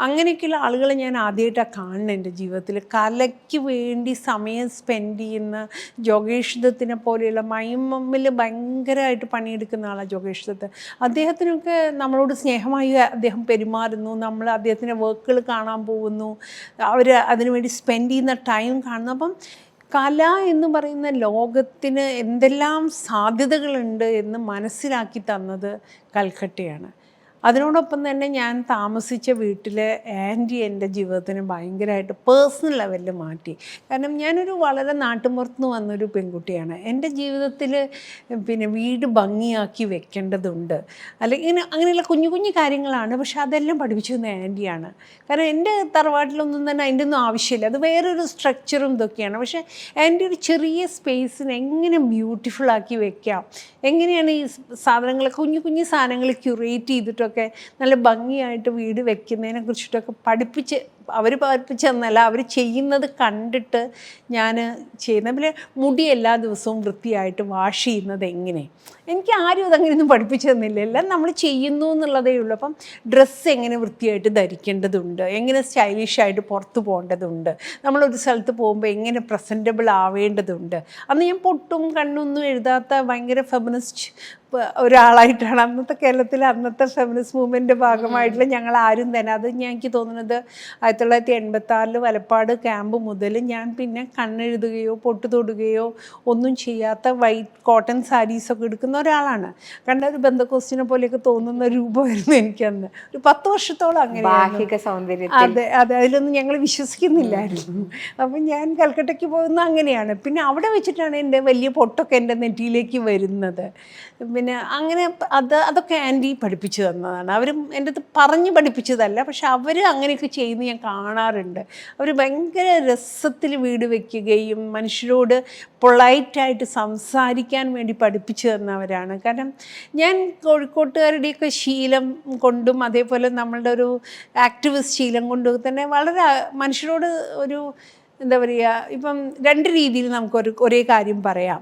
A: അങ്ങനെയൊക്കെയുള്ള ആളുകളെ ഞാൻ ആദ്യമായിട്ടാണ് കാണുന്നത് എൻ്റെ ജീവിതത്തിൽ. കലയ്ക്ക് വേണ്ടി സമയം സ്പെൻഡ് ചെയ്യുന്ന ജോഗേഷ് ദത്തിനെ പോലെയുള്ള മൈമിൽ ഭയങ്കരമായിട്ട് പണിയെടുക്കുന്ന ആളാണ് ജോഗേഷ് ദത്ത്. അദ്ദേഹത്തിനൊക്കെ നമ്മളോട് സ്നേഹമായി അദ്ദേഹം പെരുമാറുന്നു, നമ്മൾ അദ്ദേഹത്തിൻ്റെ വർക്കുകൾ കാണാൻ പോകുന്നു, അവർ അതിനുവേണ്ടി സ്പെൻഡ് ചെയ്യുന്ന ടൈം കാണുന്നു. അപ്പം കല എന്ന് പറയുന്ന ലോകത്തിന് എന്തെല്ലാം സാധ്യതകളുണ്ട് എന്ന് മനസ്സിലാക്കി തന്നത് കൽക്കട്ടയാണ്. അതിനോടൊപ്പം തന്നെ ഞാൻ താമസിച്ച വീട്ടിലെ ആൻറ്റി എൻ്റെ ജീവിതത്തിന് ഭയങ്കരമായിട്ട് പേഴ്സണൽ ലെവലിൽ മാറ്റി. കാരണം ഞാനൊരു വളരെ നാട്ടുമ്പുറത്തുനിന്ന് വന്നൊരു പെൺകുട്ടിയാണ്. എൻ്റെ ജീവിതത്തിൽ പിന്നെ വീട് ഭംഗിയാക്കി വെക്കേണ്ടതുണ്ട്, അല്ലെങ്കിൽ അങ്ങനെയുള്ള കുഞ്ഞു കുഞ്ഞു കാര്യങ്ങളാണ്. പക്ഷെ അതെല്ലാം പഠിപ്പിച്ചു തന്ന ആൻറ്റിയാണ്. കാരണം എൻ്റെ തറവാട്ടിലൊന്നും തന്നെ അതിൻ്റെ ഒന്നും ആവശ്യമില്ല, അത് വേറൊരു സ്ട്രക്ചറും ഇതൊക്കെയാണ്. പക്ഷേ ആൻറ്റി ഒരു ചെറിയ സ്പേസിന് എങ്ങനെ ബ്യൂട്ടിഫുള്ളാക്കി വെക്കാം, എങ്ങനെയാണ് ഈ സാധനങ്ങൾ, കുഞ്ഞു കുഞ്ഞു സാധനങ്ങൾ ക്യൂറേറ്റ് ചെയ്തിട്ടൊക്കെ നല്ല ഭംഗിയായിട്ട് വീട് വെക്കുന്നതിനെ കുറിച്ചിട്ടൊക്കെ അവർ പഠിപ്പിച്ച് തന്നല്ല, അവർ ചെയ്യുന്നത് കണ്ടിട്ട് ഞാൻ ചെയ്യുന്നത്. പിന്നെ മുടി എല്ലാ ദിവസവും വൃത്തിയായിട്ട് വാഷ് ചെയ്യുന്നത് എങ്ങനെ, എനിക്ക് ആരും അതങ്ങനെയൊന്നും പഠിപ്പിച്ചു തന്നില്ല, എല്ലാം നമ്മൾ ചെയ്യുന്നു എന്നുള്ളതേ ഉള്ളൂ. അപ്പം ഡ്രസ്സ് എങ്ങനെ വൃത്തിയായിട്ട് ധരിക്കേണ്ടതുണ്ട്, എങ്ങനെ സ്റ്റൈലിഷായിട്ട് പുറത്ത് പോകേണ്ടതുണ്ട്, നമ്മളൊരു സ്ഥലത്ത് പോകുമ്പോൾ എങ്ങനെ പ്രസൻറ്റബിൾ ആവേണ്ടതുണ്ട്. അന്ന് ഞാൻ പൊട്ടും കണ്ണൊന്നും എഴുതാത്ത ഭയങ്കര ഫെമിനിസ്റ്റ് ഒരാളായിട്ടാണ് അന്നത്തെ കേരളത്തിലെ അന്നത്തെ ഫെമിനിസ്റ്റ് മൂവ്മെൻറ്റിൻ്റെ ഭാഗമായിട്ടുള്ള ഞങ്ങൾ ആരും തന്നെ. അത് എനിക്ക് തോന്നുന്നത് 1986 വലപ്പാട് ക്യാമ്പ് മുതൽ ഞാൻ പിന്നെ കണ്ണെഴുതുകയോ പൊട്ട് തൊടുകയോ ഒന്നും ചെയ്യാത്ത വൈറ്റ് കോട്ടൺ സാരീസൊക്കെ എടുക്കുന്ന ഒരാളാണ്. കണ്ട ഒരു ബന്ധക്കോസ്റ്റിനെ പോലെയൊക്കെ തോന്നുന്ന രൂപമായിരുന്നു എനിക്കന്ന്. ഒരു 10 വർഷത്തോളം അങ്ങനെ. അതെ, അതിലൊന്നും ഞങ്ങൾ വിശ്വസിക്കുന്നില്ലായിരുന്നു. അപ്പം ഞാൻ കൽക്കട്ടയ്ക്ക് പോകുന്ന അങ്ങനെയാണ്. പിന്നെ അവിടെ വെച്ചിട്ടാണ് എൻ്റെ വലിയ പൊട്ടൊക്കെ എൻ്റെ നെറ്റിയിലേക്ക് വരുന്നത്. പിന്നെ അങ്ങനെ അതൊക്കെ ആൻറ്റി പഠിപ്പിച്ചു തന്നതാണ്. അവരും എൻ്റെ അടുത്ത് പറഞ്ഞ് പഠിപ്പിച്ചതല്ല, പക്ഷെ അവർ അങ്ങനെയൊക്കെ ചെയ്യുന്നത് ഞാൻ കാണാറുണ്ട്. അവർ ഭയങ്കര രസത്തിൽ വീട് വയ്ക്കുകയും മനുഷ്യരോട് പൊളൈറ്റായിട്ട് സംസാരിക്കാൻ വേണ്ടി പഠിപ്പിച്ചു തന്നവർ. ചെയ്യുന്നവരാണ്. കാരണം ഞാൻ കോഴിക്കോട്ടുകാരുടെയൊക്കെ ശീലം കൊണ്ടും അതേപോലെ നമ്മളുടെ ഒരു ആക്ടിവിസ്റ്റ് ശീലം കൊണ്ടും തന്നെ വളരെ മനുഷ്യരോട് ഒരു എന്താ പറയുക, ഇപ്പം രണ്ട് രീതിയിൽ നമുക്കൊരു ഒരേ കാര്യം പറയാം.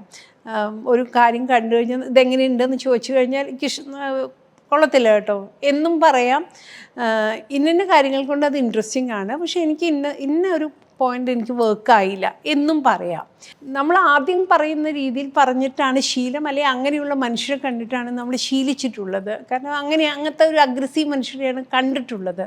A: ഒരു കാര്യം കണ്ടു കഴിഞ്ഞാൽ ഇതെങ്ങനെയുണ്ടെന്ന് ചോദിച്ചു കഴിഞ്ഞാൽ എനിക്ക് കൊള്ളത്തില്ല കേട്ടോ എന്നും പറയാം. ഇന്ന കാര്യങ്ങൾ കൊണ്ട് അത് ഇൻട്രസ്റ്റിംഗ് ആണ്, പക്ഷേ എനിക്ക് ഇന്ന ഒരു പോയിന്റ് എനിക്ക് വർക്കായില്ല എന്നും പറയാം. നമ്മൾ ആദ്യം പറയുന്ന രീതിയിൽ പറഞ്ഞിട്ടാണ് ശീലം, അല്ലെങ്കിൽ അങ്ങനെയുള്ള മനുഷ്യരെ കണ്ടിട്ടാണ് നമ്മൾ ശീലിച്ചിട്ടുള്ളത്. കാരണം അങ്ങനത്തെ ഒരു അഗ്രസീവ് മനുഷ്യരെയാണ് കണ്ടിട്ടുള്ളത്.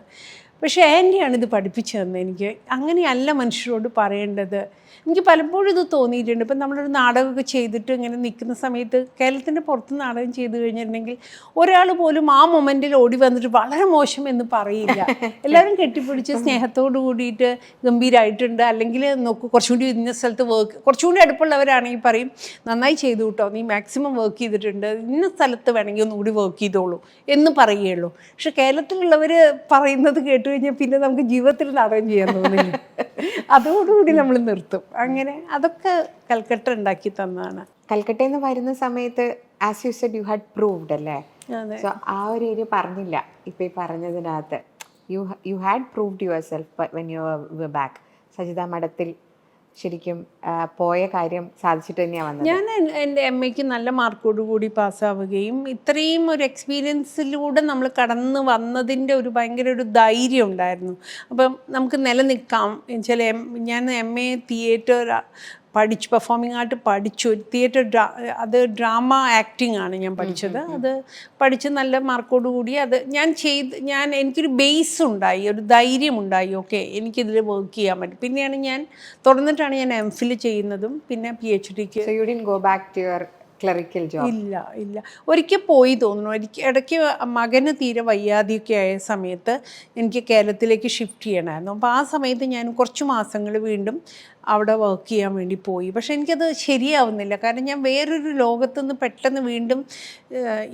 A: പക്ഷേ ആൻറ്റിയാണ് ഇത് പഠിപ്പിച്ചു തന്നെ എനിക്ക്. അങ്ങനെയല്ല മനുഷ്യരോട് പറയേണ്ടത്. എനിക്ക് പലപ്പോഴും ഇത് തോന്നിയിട്ടുണ്ട്. ഇപ്പം നമ്മളൊരു നാടകമൊക്കെ ചെയ്തിട്ട് ഇങ്ങനെ നിൽക്കുന്ന സമയത്ത്, കേരളത്തിൻ്റെ പുറത്ത് നാടകം ചെയ്ത് കഴിഞ്ഞിട്ടുണ്ടെങ്കിൽ ഒരാൾ പോലും ആ മൊമെൻറ്റിൽ ഓടി വന്നിട്ട് വളരെ മോശം എന്ന് പറയില്ല. എല്ലാവരും കെട്ടിപ്പിടിച്ച് സ്നേഹത്തോട് കൂടിയിട്ട് ഗംഭീരമായിട്ടുണ്ട്, അല്ലെങ്കിൽ നോക്കൂ കുറച്ചുകൂടി ഇന്ന സ്ഥലത്ത് വർക്ക്, കുറച്ചുകൂടി അടുപ്പുള്ളവരാണെങ്കിൽ പറയും നന്നായി ചെയ്തു കേട്ടോ, നീ മാക്സിമം വർക്ക് ചെയ്തിട്ടുണ്ട്, ഇന്ന സ്ഥലത്ത് വേണമെങ്കിൽ ഒന്നുകൂടി വർക്ക് ചെയ്തോളൂ എന്ന് പറയുകയുള്ളൂ. പക്ഷെ കേരളത്തിലുള്ളവർ പറയുന്നത് കേട്ട് കഴിഞ്ഞാൽ പിന്നെ നമുക്ക് ജീവിതത്തിൽ നാടകം ചെയ്യാൻ തോന്നില്ല. അതോടുകൂടി നമ്മൾ നിർത്തും. അങ്ങനെ അതൊക്കെ കൽക്കട്ട ഉണ്ടാക്കി തന്നതാണ്.
B: കൽക്കട്ടയിൽ നിന്ന് വരുന്ന സമയത്ത് as you said you had proved അല്ലേ? സോ ആ ഒരു ഏരിയ പറഞ്ഞില്ല ഇപ്പം ഈ പറഞ്ഞതിനകത്ത്. You had proved yourself when you were back. Sajitha മഠത്തിൽ ശരിക്കും പോയ കാര്യം സാധിച്ചിട്ട് തന്നെയാണ് വന്നത്.
A: ഞാൻ എൻ്റെ MA നല്ല മാർക്കോടുകൂടി പാസ്സാവുകയും ഇത്രയും ഒരു എക്സ്പീരിയൻസിലൂടെ നമ്മൾ കടന്ന് വന്നതിൻ്റെ ഒരു ഭയങ്കര ഒരു ധൈര്യം ഉണ്ടായിരുന്നു. അപ്പം നമുക്ക് നിലനിൽക്കാം. ഞാൻ MA തിയേറ്റർ പഠിച്ചു, പെർഫോമിംഗ് ആർട്ട് പഠിച്ചു. തിയേറ്റർ അത് ഡ്രാമ ആക്ടിങ് ആണ് ഞാൻ പഠിച്ചത്. അത് പഠിച്ച് നല്ല മാർക്കോട് കൂടി അത് എനിക്കൊരു ബേസ് ഉണ്ടായി, ഒരു ധൈര്യം ഉണ്ടായി. ഓക്കെ, എനിക്കിതിൽ വർക്ക് ചെയ്യാൻ പറ്റും. പിന്നെയാണ് ഞാൻ തുടർന്നിട്ടാണ് ഞാൻ MPhil ചെയ്യുന്നതും പിന്നെ PhDക്ക്.
B: So you didn't go back to your clerical job?
A: ഇല്ല ഒരിക്കൽ പോയി തോന്നുന്നു. ഇടയ്ക്ക് മകന് തീരെ വയ്യാതെയൊക്കെ ആയ സമയത്ത് എനിക്ക് കേരളത്തിലേക്ക് ഷിഫ്റ്റ് ചെയ്യണമായിരുന്നു. അപ്പോൾ ആ സമയത്ത് ഞാൻ കുറച്ച് മാസങ്ങൾ വീണ്ടും അവിടെ വർക്ക് ചെയ്യാൻ വേണ്ടി പോയി. പക്ഷെ എനിക്കത് ശരിയാവുന്നില്ല. കാരണം ഞാൻ വേറൊരു ലോകത്തുനിന്ന് പെട്ടെന്ന് വീണ്ടും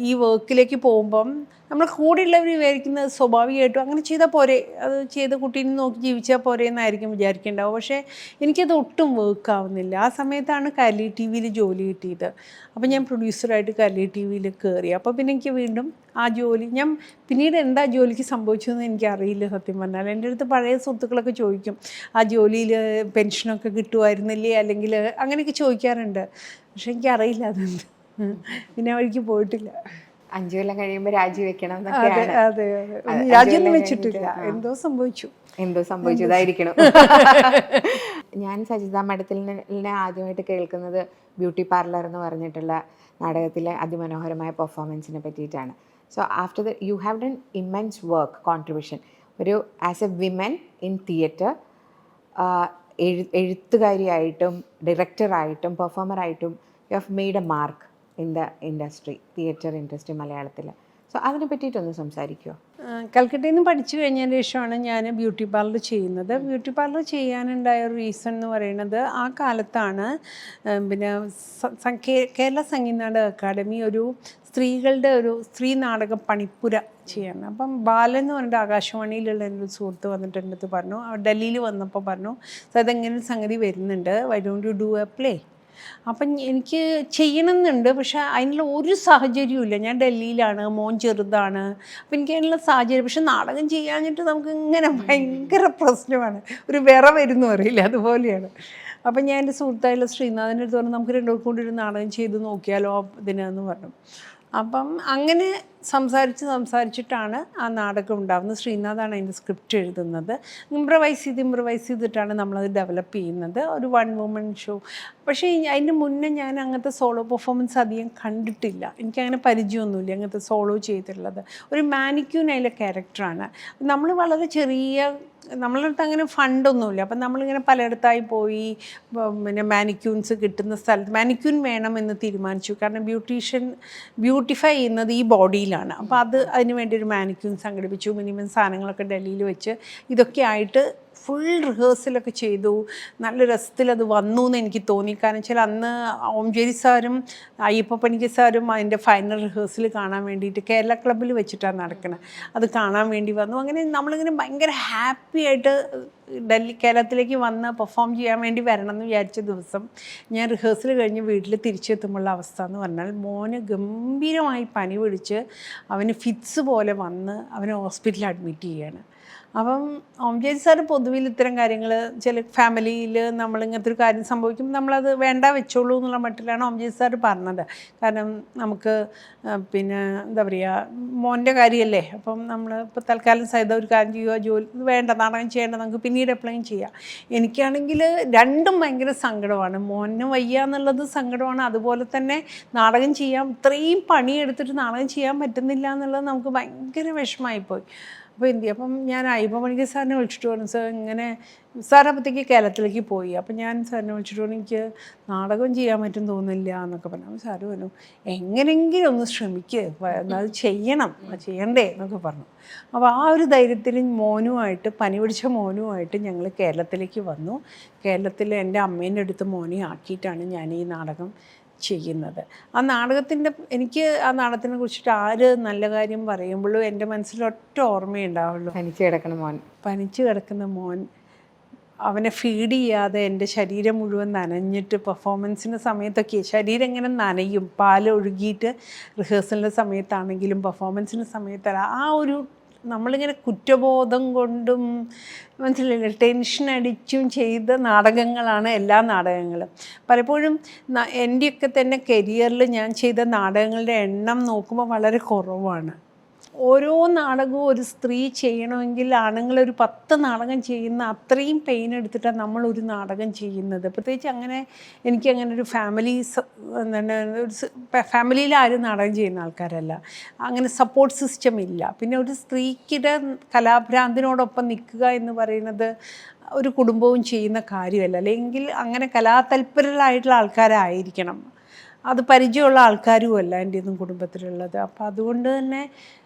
A: ഈ വർക്കിലേക്ക് പോകുമ്പം നമ്മൾ കൂടെയുള്ളവർ വിചാരിക്കുന്നത് സ്വാഭാവികമായിട്ടും അങ്ങനെ ചെയ്താൽ പോരെ, അത് ചെയ്ത കുട്ടീനെ നോക്കി ജീവിച്ചാൽ പോരെ എന്നായിരിക്കും വിചാരിക്കേണ്ടാവും. പക്ഷേ എനിക്കത് ഒട്ടും വർക്കാവുന്നില്ല. ആ സമയത്താണ് കലി TV ജോലി കിട്ടിയത്. അപ്പോൾ ഞാൻ പ്രൊഡ്യൂസറായിട്ട് കലി TV കയറി. അപ്പോൾ പിന്നെ എനിക്ക് വീണ്ടും ആ ജോലി, ഞാൻ പിന്നീട് എന്താ ജോലിക്ക് സംഭവിച്ചതെന്ന് എനിക്കറിയില്ല സത്യം പറഞ്ഞാൽ. എൻ്റെ അടുത്ത് പഴയ സുഹൃത്തുക്കളൊക്കെ ചോദിക്കും ആ ജോലിയിൽ പെൻഷനൊക്കെ കിട്ടുമായിരുന്നില്ലേ, അല്ലെങ്കിൽ അങ്ങനെയൊക്കെ ചോദിക്കാറുണ്ട്. പക്ഷെ എനിക്കറിയില്ല അതെന്ത്. പിന്നെ വഴിക്ക് പോയിട്ടില്ല.
B: 5 കൊല്ലം കഴിയുമ്പോൾ രാജിവെക്കണം.
A: അതെ രാജിയൊന്നും വെച്ചിട്ടില്ല. എന്തോ
B: സംഭവിച്ചതായിരിക്കണം. ഞാൻ സജിത മഠത്തിലിനെ ആദ്യമായിട്ട് കേൾക്കുന്നത് ബ്യൂട്ടി പാർലർ എന്ന് പറഞ്ഞിട്ടുള്ള നാടകത്തിലെ അതിമനോഹരമായ പെർഫോമൻസിനെ പറ്റിയിട്ടാണ്. So after the you have done immense work contribution. ഒരു as a women in theatre, എഴുത്തുകാരിയായിട്ടും ഡയറക്ടറായിട്ടും പെർഫോമറായിട്ടും you have made a mark in the industry, theatre industry മലയാളത്തിൽ. സോ അതിനെ പറ്റിയിട്ടൊന്ന് സംസാരിക്കുമോ?
A: കൽക്കട്ടയിൽ നിന്ന് പഠിച്ചു കഴിഞ്ഞതിന് ശേഷമാണ് ഞാൻ ബ്യൂട്ടി പാർലർ ചെയ്യുന്നത്. ബ്യൂട്ടി പാർലർ ചെയ്യാനുണ്ടായ ഒരു റീസൺ എന്ന് പറയുന്നത്, ആ കാലത്താണ് പിന്നെ കേരള സംഗീത നാടക അക്കാദമി ഒരു സ്ത്രീകളുടെ ഒരു സ്ത്രീ നാടക പണിപ്പുര ചെയ്യണം. അപ്പം ബാലൻ എന്ന് പറഞ്ഞിട്ട് ആകാശവാണിയിലുള്ള എൻ്റെ ഒരു സുഹൃത്ത് വന്നിട്ട് എൻ്റെ അടുത്ത് പറഞ്ഞു, ഡൽഹിയിൽ വന്നപ്പോൾ പറഞ്ഞു, അതെങ്ങനെ ഒരു സംഗതി വരുന്നുണ്ട്, why don't you do A play. അപ്പം എനിക്ക് ചെയ്യണമെന്നുണ്ട്, പക്ഷെ അതിനുള്ള ഒരു സാഹചര്യവും ഇല്ല. ഞാൻ ഡൽഹിയിലാണ്, മോൻ ചെറുതാണ്. അപ്പം എനിക്ക് അതിനുള്ള സാഹചര്യം, പക്ഷെ നാടകം ചെയ്യാഞ്ഞിട്ട് നമുക്ക് ഇങ്ങനെ ഭയങ്കര പ്രശ്നമാണ്, ഒരു വരുന്നു അറിയില്ല, അതുപോലെയാണ്. അപ്പം ഞാൻ എൻ്റെ സുഹൃത്തായുള്ള ശ്രീനാഥൻ്റെ അടുത്ത് പറഞ്ഞു, നമുക്ക് രണ്ടുപേർക്കും കൂടി ഒരു നാടകം ചെയ്ത് നോക്കിയാലോ ഇതിനെന്ന് പറഞ്ഞു. അപ്പം അങ്ങനെ സംസാരിച്ചിട്ടാണ് ആ നാടകം ഉണ്ടാകുന്നത്. ശ്രീനാഥാണ് അതിൻ്റെ സ്ക്രിപ്റ്റ് എഴുതുന്നത്. ഇമ്പ്രവൈസ് ചെയ്തിട്ടാണ് നമ്മളത് ഡെവലപ്പ് ചെയ്യുന്നത്, ഒരു 1 woman ഷോ. പക്ഷേ അതിന് മുന്നേ ഞാൻ അങ്ങനത്തെ സോളോ പെർഫോമൻസ് അധികം കണ്ടിട്ടില്ല. എനിക്കങ്ങനെ പരിചയമൊന്നുമില്ല അങ്ങനത്തെ സോളോ ചെയ്തിട്ടുള്ളത്. ഒരു മാനിക്യൂൻ അതിലെ ക്യാരക്ടറാണ്. നമ്മൾ വളരെ നമ്മളടുത്ത് അങ്ങനെ ഫണ്ടൊന്നുമില്ല. അപ്പം നമ്മളിങ്ങനെ പലയിടത്തായി പോയി പിന്നെ മാനിക്യൂൻസ് കിട്ടുന്ന സ്ഥലത്ത് മാനിക്യൂൻ വേണമെന്ന് തീരുമാനിച്ചു. കാരണം ബ്യൂട്ടിഫൈ ചെയ്യുന്നത് ഈ ബോഡിയിലാണ്. അപ്പോൾ അതിന് വേണ്ടി ഒരു മാനിക്യൂൻ സംഘടിപ്പിച്ചു. മിനിമം സാധനങ്ങളൊക്കെ ഡൽഹിയിൽ വെച്ച് ഇതൊക്കെ ആയിട്ട് ഫുൾ റിഹേഴ്സലൊക്കെ ചെയ്തു. നല്ല രസത്തിൽ അത് വന്നു എന്ന് എനിക്ക് തോന്നി. കാരണം വെച്ചാൽ അന്ന് ഓംജേരി സാറും അയ്യപ്പ പണിക്കർ സാറും അതിൻ്റെ ഫൈനൽ റിഹേഴ്സൽ കാണാൻ വേണ്ടിയിട്ട് കേരള ക്ലബ്ബിൽ വെച്ചിട്ടാണ് നടക്കുന്നത്. അത് കാണാൻ വേണ്ടി വന്നു. അങ്ങനെ നമ്മളിങ്ങനെ ഭയങ്കര ഹാപ്പി ആയിട്ട് കേരളത്തിലേക്ക് വന്ന് പെർഫോം ചെയ്യാൻ വേണ്ടി വരണം എന്ന് വിചാരിച്ച ദിവസം ഞാൻ റിഹേഴ്സൽ കഴിഞ്ഞ് വീട്ടിൽ തിരിച്ചെത്തുമ്പോഴുള്ള അവസ്ഥ എന്ന് പറഞ്ഞാൽ മോന് ഗംഭീരമായി പനി പിടിച്ച് അവന് ഫിറ്റ്സ് പോലെ വന്ന് അവനെ ഹോസ്പിറ്റലിൽ അഡ്മിറ്റ് ചെയ്യുകയാണ്. അപ്പം ഓംജേരി സാറ് പൊതുവിൽ ഇത്തരം കാര്യങ്ങൾ ചില ഫാമിലിയിൽ നമ്മളിങ്ങനത്തെ ഒരു കാര്യം സംഭവിക്കുമ്പോൾ നമ്മളത് വേണ്ട വെച്ചോളൂ എന്നുള്ള മട്ടിലാണ് ഓംജേരി സാറ് പറഞ്ഞത്. കാരണം നമുക്ക് പിന്നെ എന്താ പറയുക, മോൻ്റെ കാര്യമല്ലേ, അപ്പം നമ്മൾ ഇപ്പോൾ തൽക്കാലം സഹിതം ഒരു കാര്യം ചെയ്യുക, ജോലി വേണ്ട, നാടകം ചെയ്യേണ്ട, നമുക്ക് പിന്നീട് എപ്പോഴും ചെയ്യാം. എനിക്കാണെങ്കിൽ രണ്ടും ഭയങ്കര സങ്കടമാണ്. മോന് വയ്യ എന്നുള്ളത് സങ്കടമാണ്, അതുപോലെ തന്നെ നാടകം ചെയ്യാൻ ഇത്രയും പണിയെടുത്തിട്ട് നാടകം ചെയ്യാൻ പറ്റുന്നില്ല എന്നുള്ളത് നമുക്ക് ഭയങ്കര വിഷമമായിപ്പോയി. അപ്പോൾ എന്ത് ചെയ്യും? അപ്പം ഞാൻ അയ്യപ്പ പണിക്കർ സാറിനെ വിളിച്ചിട്ട് പറഞ്ഞു, സാർ ഇങ്ങനെ സാർ അപ്പോഴത്തേക്ക് കേരളത്തിലേക്ക് പോയി. അപ്പം ഞാൻ സാറിനെ വിളിച്ചിട്ട് പറഞ്ഞു, എനിക്ക് നാടകം ചെയ്യാൻ പറ്റും തോന്നില്ല എന്നൊക്കെ പറഞ്ഞു. അപ്പോൾ സാറ് പറഞ്ഞു, എങ്ങനെയെങ്കിലും ഒന്ന് ശ്രമിക്കുക, അത് ചെയ്യണം, ചെയ്യണ്ടേ എന്നൊക്കെ പറഞ്ഞു. അപ്പോൾ ആ ഒരു ധൈര്യത്തിൽ മോനുമായിട്ട്, പനി പിടിച്ച മോനുമായിട്ട് ഞങ്ങൾ കേരളത്തിലേക്ക് വന്നു. കേരളത്തിൽ എൻ്റെ അമ്മേൻ്റെ അടുത്ത് മോനെ ആക്കിയിട്ടാണ് ഞാൻ ഈ നാടകം ചെയ്യുന്നത്. ആ നാടകത്തിൻ്റെ എനിക്ക് ആ നാടകത്തിനെ കുറിച്ചിട്ട് ആര് നല്ല കാര്യം പറയുമ്പോഴും എൻ്റെ മനസ്സിൽ ഒറ്റ ഓർമ്മയുണ്ടാവുള്ളൂ, പനിച്ച് കിടക്കുന്ന മോൻ അവനെ ഫീഡ് ചെയ്യാതെ എൻ്റെ ശരീരം മുഴുവൻ നനഞ്ഞിട്ട് പെർഫോമൻസിൻ്റെ സമയത്തൊക്കെ ശരീരം ഇങ്ങനെ നനയും, പാൽ ഒഴുകിയിട്ട് റിഹേഴ്സലിൻ്റെ സമയത്താണെങ്കിലും പെർഫോമൻസിൻ്റെ സമയത്തല്ല, ആ ഒരു നമ്മളിങ്ങനെ കുറ്റബോധം കൊണ്ടും മനസ്സിലായില്ലേ ടെൻഷൻ അടിച്ചും ചെയ്ത നാടകങ്ങളാണ് എല്ലാ നാടകങ്ങളും. പലപ്പോഴും എൻ്റെയൊക്കെ തന്നെ കരിയറിൽ ഞാൻ ചെയ്ത നാടകങ്ങളുടെ എണ്ണം നോക്കുമ്പോൾ വളരെ കുറവാണ്. ഓരോ നാടകവും ഒരു സ്ത്രീ ചെയ്യണമെങ്കിൽ ആണുങ്ങളൊരു 10 നാടകം ചെയ്യുന്ന അത്രയും പെയിൻ എടുത്തിട്ടാണ് നമ്മളൊരു നാടകം ചെയ്യുന്നത്. പ്രത്യേകിച്ച് അങ്ങനെ എനിക്കങ്ങനെ ഒരു എന്താണ് ഒരു ഫാമിലിയിൽ ആരും നാടകം ചെയ്യുന്ന ആൾക്കാരല്ല, അങ്ങനെ സപ്പോർട്ട് സിസ്റ്റം ഇല്ല. പിന്നെ ഒരു സ്ത്രീക്കിടെ കലാഭ്രാന്തിനോടൊപ്പം നിൽക്കുക എന്ന് പറയുന്നത് ഒരു കുടുംബവും ചെയ്യുന്ന കാര്യമല്ല. അല്ലെങ്കിൽ അങ്ങനെ കലാതൽപരരായിട്ടുള്ള ആൾക്കാരായിരിക്കണം, അത് പരിചയമുള്ള ആൾക്കാരുമല്ല എൻ്റെ ഒന്നും കുടുംബത്തിലുള്ളത്. അപ്പോൾ അതുകൊണ്ട് തന്നെ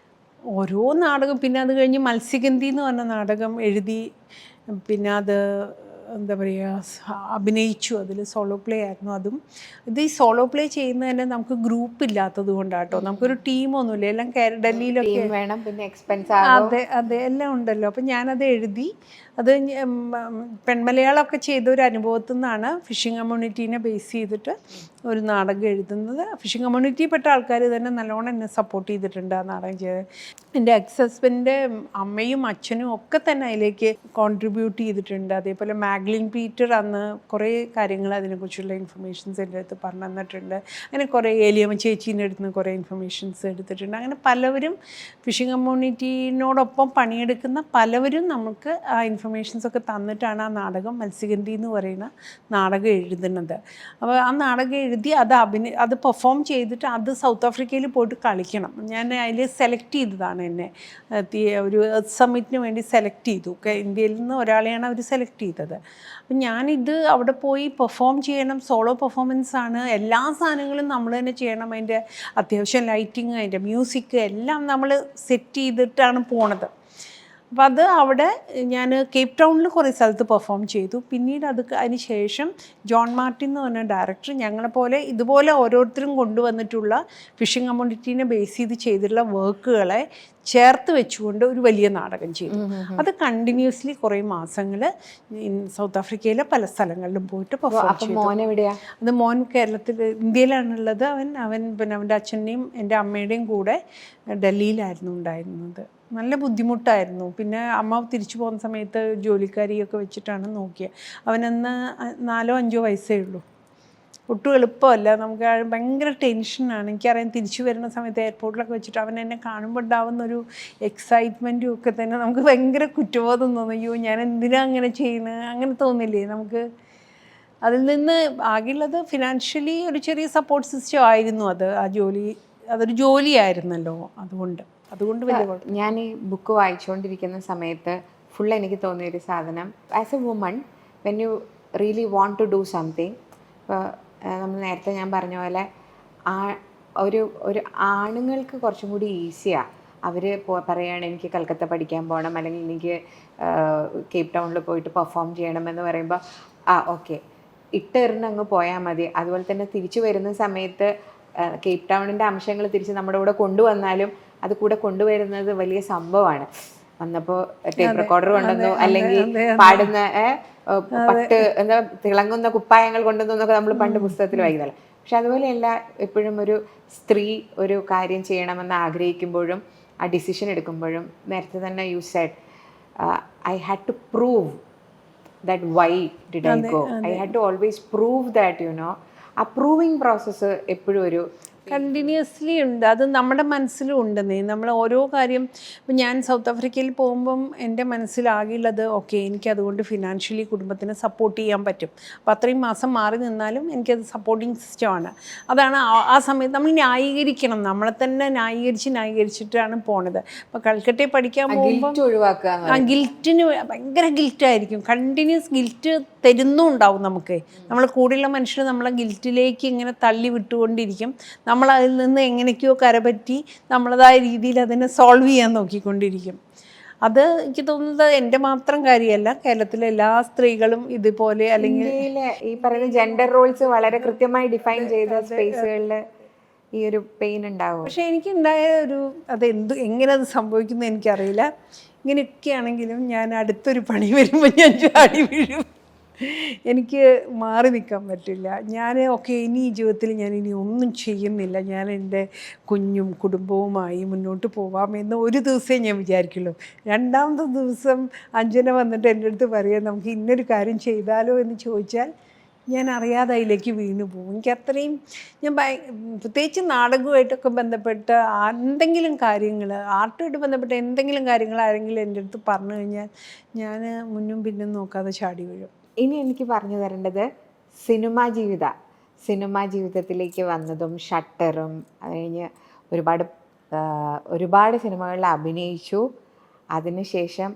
A: ഓരോ നാടകം, പിന്നെ അത് കഴിഞ്ഞ് മത്സ്യഗന്ധി എന്ന് പറഞ്ഞ നാടകം എഴുതി, പിന്നെ അത് എന്താ പറയുക അഭിനയിച്ചു, അതിൽ സോളോ പ്ലേ ആയിരുന്നു. അതും ഇത് ഈ സോളോ പ്ലേ ചെയ്യുന്നത് തന്നെ നമുക്ക് ഗ്രൂപ്പ് ഇല്ലാത്തത് കൊണ്ടാട്ടോ, നമുക്കൊരു ടീമൊന്നുമില്ല, എല്ലാം ഡൽഹിയിലൊക്കെ
B: വേണം, പിന്നെ എക്സ്പെൻസ്.
A: അതെ അതെ എല്ലാം ഉണ്ടല്ലോ. അപ്പം ഞാനത് എഴുതി, അത് പെൺമലയാളമൊക്കെ ചെയ്ത ഒരു അനുഭവത്തിൽ നിന്നാണ് ഫിഷിംഗ് കമ്മ്യൂണിറ്റീനെ ബേസ് ചെയ്തിട്ട് ഒരു നാടകം എഴുതുന്നത്. ഫിഷിംഗ് കമ്മ്യൂണിറ്റിയിൽപ്പെട്ട ആൾക്കാർ തന്നെ നല്ലോണം എന്നെ സപ്പോർട്ട് ചെയ്തിട്ടുണ്ട് ആ നാടകം ചെയ്ത്. എൻ്റെ എക്സ് ഹസ്ബൻഡിൻ്റെ അമ്മയും അച്ഛനും ഒക്കെ തന്നെ അതിലേക്ക് കോൺട്രിബ്യൂട്ട് ചെയ്തിട്ടുണ്ട്. അതേപോലെ മാഗ്ലിൻ പീറ്റർ അന്ന് കുറേ കാര്യങ്ങൾ അതിനെക്കുറിച്ചുള്ള ഇൻഫർമേഷൻസ് എൻ്റെ അടുത്ത് പറഞ്ഞു തന്നിട്ടുണ്ട്. അങ്ങനെ കുറേ ഏലിയമ്മ ചേച്ചീൻ്റെ അടുത്ത് നിന്ന് കുറേ ഇൻഫർമേഷൻസ് എടുത്തിട്ടുണ്ട്. അങ്ങനെ പലവരും ഫിഷിംഗ് കമ്മ്യൂണിറ്റീനോടൊപ്പം പണിയെടുക്കുന്ന പലവരും നമുക്ക് ആ ഇൻഫർമേഷൻസൊക്കെ തന്നിട്ടാണ് ആ നാടകം മത്സ്യഗന്ധി എന്ന് പറയുന്ന നാടകം എഴുതുന്നത്. അപ്പോൾ ആ നാടകം എഴുതി അത് പെർഫോം ചെയ്തിട്ട് അത് സൗത്ത് ആഫ്രിക്കയിൽ പോയിട്ട് കളിക്കണം. ഞാൻ അതിൽ സെലക്ട് ചെയ്തതാണ്, എന്നെ ഒരു സമ്മിറ്റിന് വേണ്ടി സെലക്ട് ചെയ്തു. ഇന്ത്യയിൽ നിന്ന് ഒരാളെയാണ് അവർ സെലക്ട് ചെയ്തത്. അപ്പം ഞാനിത് അവിടെ പോയി പെർഫോം ചെയ്യണം, സോളോ പെർഫോമൻസ് ആണ്, എല്ലാ സാധനങ്ങളും നമ്മൾ തന്നെ ചെയ്യണം. അതിൻ്റെ അത്യാവശ്യം ലൈറ്റിങ്, അതിൻ്റെ മ്യൂസിക് എല്ലാം നമ്മൾ സെറ്റ് ചെയ്തിട്ടാണ് പോണത്. അപ്പം അത് അവിടെ ഞാൻ കേപ്പ് ടൗണിൽ കുറേ സ്ഥലത്ത് പെർഫോം ചെയ്തു. പിന്നീട് അതിന് ശേഷം ജോൺ മാർട്ടിൻ എന്ന് പറഞ്ഞ ഡയറക്ടർ ഞങ്ങളെപ്പോലെ ഇതുപോലെ ഓരോരുത്തരും കൊണ്ടുവന്നിട്ടുള്ള ഫിഷിംഗ് കമ്മ്യൂണിറ്റീനെ ബേസ് ചെയ്ത് ചെയ്തിട്ടുള്ള വർക്കുകളെ ചേർത്ത് വെച്ചുകൊണ്ട് ഒരു വലിയ നാടകം ചെയ്തു. അത് കണ്ടിന്യൂസ്ലി കുറേ മാസങ്ങൾ സൗത്ത് ആഫ്രിക്കയിലെ പല സ്ഥലങ്ങളിലും പോയിട്ട് പെർഫോം ചെയ്തു. അത് മോൻ കേരളത്തിൽ ഇന്ത്യയിലാണുള്ളത്. അവൻ പിന്നെ അവൻ്റെ അച്ഛൻ്റെയും എൻ്റെ അമ്മയുടെയും കൂടെ ഡൽഹിയിലായിരുന്നു ഉണ്ടായിരുന്നത്. നല്ല ബുദ്ധിമുട്ടായിരുന്നു. പിന്നെ അമ്മ തിരിച്ചു പോകുന്ന സമയത്ത് ജോലിക്കാരിയൊക്കെ വെച്ചിട്ടാണ് നോക്കിയത്. അവനന്ന് 4-5 വയസ്സേ ഉള്ളൂ. ഒട്ടും എളുപ്പമല്ല, നമുക്ക് ഭയങ്കര ടെൻഷനാണ്. എനിക്കറിയാം, തിരിച്ചു വരുന്ന സമയത്ത് എയർപോർട്ടിലൊക്കെ വെച്ചിട്ട് അവൻ എന്നെ കാണുമ്പോൾ ഉണ്ടാവുന്നൊരു എക്സൈറ്റ്മെൻറ്റും ഒക്കെ തന്നെ നമുക്ക് ഭയങ്കര കുറ്റബോധം തോന്നും. അയ്യോ ഞാൻ എന്തിനാ അങ്ങനെ ചെയ്യുന്നത്, അങ്ങനെ തോന്നില്ലേ നമുക്ക്. അതിൽ നിന്ന് ആകെയുള്ളത് ഫിനാൻഷ്യലി ഒരു ചെറിയ സപ്പോർട്ട് സിസ്റ്റം ആയിരുന്നു. അതൊരു ജോലിയായിരുന്നല്ലോ. അതുകൊണ്ട് വലിയ
B: ഞാൻ ഈ ബുക്ക് വായിച്ചുകൊണ്ടിരിക്കുന്ന സമയത്ത് ഫുൾ എനിക്ക് തോന്നിയൊരു സാധനം, as a woman when you really want to do something, ഇപ്പോൾ നമ്മൾ നേരത്തെ ഞാൻ പറഞ്ഞ പോലെ ഒരു ആണുങ്ങൾക്ക് കുറച്ചും കൂടി ഈസിയാണ് അവർ പറയുകയാണ് എനിക്ക് കൽക്കത്ത പഠിക്കാൻ പോകണം, അല്ലെങ്കിൽ എനിക്ക് കേപ്പ് ടൗണിൽ പോയിട്ട് പെർഫോം ചെയ്യണമെന്ന് പറയുമ്പോൾ ഓക്കെ ഇട്ടെറിഞ്ഞ് അങ്ങ് പോയാൽ മതി. അതുപോലെ തന്നെ തിരിച്ചു വരുന്ന സമയത്ത് കേപ്പ് ടൗണിൻ്റെ അംശങ്ങൾ തിരിച്ച് നമ്മുടെ കൂടെ കൊണ്ടുവന്നാലും അത് കൂടെ കൊണ്ടുവരുന്നത് വലിയ സംഭവമാണ്. വന്നപ്പോൾ ടേപ്പ് റെക്കോർഡർ കൊണ്ടുവന്നു, അല്ലെങ്കിൽ പാടുന്ന 10 എന്താ തിളങ്ങുന്ന കുപ്പായങ്ങൾ കൊണ്ടുവന്നു എന്നൊക്കെ നമ്മൾ പണ്ട് പുസ്തകത്തിൽ വായിക്കുന്നതല്ല. പക്ഷെ അതുപോലെയല്ല, എപ്പോഴും ഒരു സ്ത്രീ ഒരു കാര്യം ചെയ്യണമെന്ന് ആഗ്രഹിക്കുമ്പോഴും ആ ഡിസിഷൻ എടുക്കുമ്പോഴും നേരത്തെ തന്നെ you said I had to prove that why did I go. I had to always prove that ആ പ്രൂവിങ് പ്രോസസ്സ് എപ്പോഴും ഒരു
A: കണ്ടിന്യൂസ്ലി ഉണ്ട്. അത് നമ്മുടെ മനസ്സിലും ഉണ്ടെന്നേ. നമ്മൾ ഓരോ കാര്യം, ഇപ്പം ഞാൻ സൗത്ത് ആഫ്രിക്കയിൽ പോകുമ്പം എൻ്റെ മനസ്സിലാകിയുള്ളത് ഓക്കെ എനിക്കതുകൊണ്ട് ഫിനാൻഷ്യലി കുടുംബത്തിന് സപ്പോർട്ട് ചെയ്യാൻ പറ്റും. അപ്പോൾ അത്രയും മാസം മാറി നിന്നാലും എനിക്കത് സപ്പോർട്ടിങ് സിസ്റ്റമാണ്. അതാണ് ആ സമയത്ത് നമ്മൾ ന്യായീകരിക്കണം, നമ്മളെ തന്നെ ന്യായീകരിച്ചിട്ടാണ് പോണത്. അപ്പോൾ കൽക്കട്ടയിൽ പഠിക്കാൻ പോകുമ്പോൾ
B: ഒഴിവാക്കുക,
A: ഗിൽറ്റിന് ഭയങ്കര ഗിൽറ്റായിരിക്കും, കണ്ടിന്യൂസ് ഗിൽറ്റ് തരുന്നുണ്ടാവും നമുക്ക്. നമ്മൾ കൂടെയുള്ള മനുഷ്യർ നമ്മളെ ഗിൽറ്റിലേക്ക് ഇങ്ങനെ തള്ളി വിട്ടുകൊണ്ടിരിക്കും. നമ്മൾ അതിൽ നിന്ന് എങ്ങനെയൊക്കെയോ കരപറ്റി നമ്മളതായ രീതിയിൽ അതിനെ സോൾവ് ചെയ്യാൻ നോക്കിക്കൊണ്ടിരിക്കും. അത് എനിക്ക് തോന്നുന്നത് എൻ്റെ മാത്രം കാര്യമല്ല, കേരളത്തിലെ എല്ലാ സ്ത്രീകളും ഇതുപോലെ, അല്ലെങ്കിൽ
B: ഈ പറയുന്ന ജെൻഡർ റോൾസ് വളരെ കൃത്യമായി ഡിഫൈൻ ചെയ്ത സ്പേസുകളിൽ ഈ ഒരു പെയിൻ ഉണ്ടാവും.
A: പക്ഷെ എനിക്കുണ്ടായ എങ്ങനെ അത് സംഭവിക്കുന്നത് എനിക്കറിയില്ല. ഇങ്ങനെയൊക്കെ ആണെങ്കിലും ഞാൻ അടുത്തൊരു പണി വരുമ്പോൾ ഞാൻ ചാടി വീഴും. എനിക്ക് മാറി നിൽക്കാൻ പറ്റില്ല. ഞാൻ ഇനി ഈ ജീവിതത്തിൽ ഞാൻ ഇനി ഒന്നും ചെയ്യുന്നില്ല, ഞാൻ എൻ്റെ കുഞ്ഞും കുടുംബവുമായി മുന്നോട്ട് പോവാമെന്ന് ഒരു ദിവസമേ ഞാൻ വിചാരിക്കുള്ളൂ. രണ്ടാമത്തെ ദിവസം അഞ്ജന വന്നിട്ട് എൻ്റെ അടുത്ത് പറയാം നമുക്ക് ഇന്നൊരു കാര്യം ചെയ്താലോ എന്ന് ചോദിച്ചാൽ ഞാൻ അറിയാതെ അതിലേക്ക് വീണു പോകും. എനിക്ക് അത്രയും പ്രത്യേകിച്ച് നാടകവുമായിട്ടൊക്കെ ബന്ധപ്പെട്ട എന്തെങ്കിലും കാര്യങ്ങൾ, ആർട്ടുമായിട്ട് ബന്ധപ്പെട്ട എന്തെങ്കിലും കാര്യങ്ങൾ ആരെങ്കിലും എൻ്റെ അടുത്ത് പറഞ്ഞു കഴിഞ്ഞാൽ ഞാൻ മുന്നും പിന്നും നോക്കാതെ ചാടി വീഴും.
B: ഇനി എനിക്ക് പറഞ്ഞു തരേണ്ടത് സിനിമാ ജീവിതത്തിലേക്ക് വന്നതും ഷട്ടറും അത് കഴിഞ്ഞ് ഒരുപാട് സിനിമകളിൽ അഭിനയിച്ചു. അതിനുശേഷം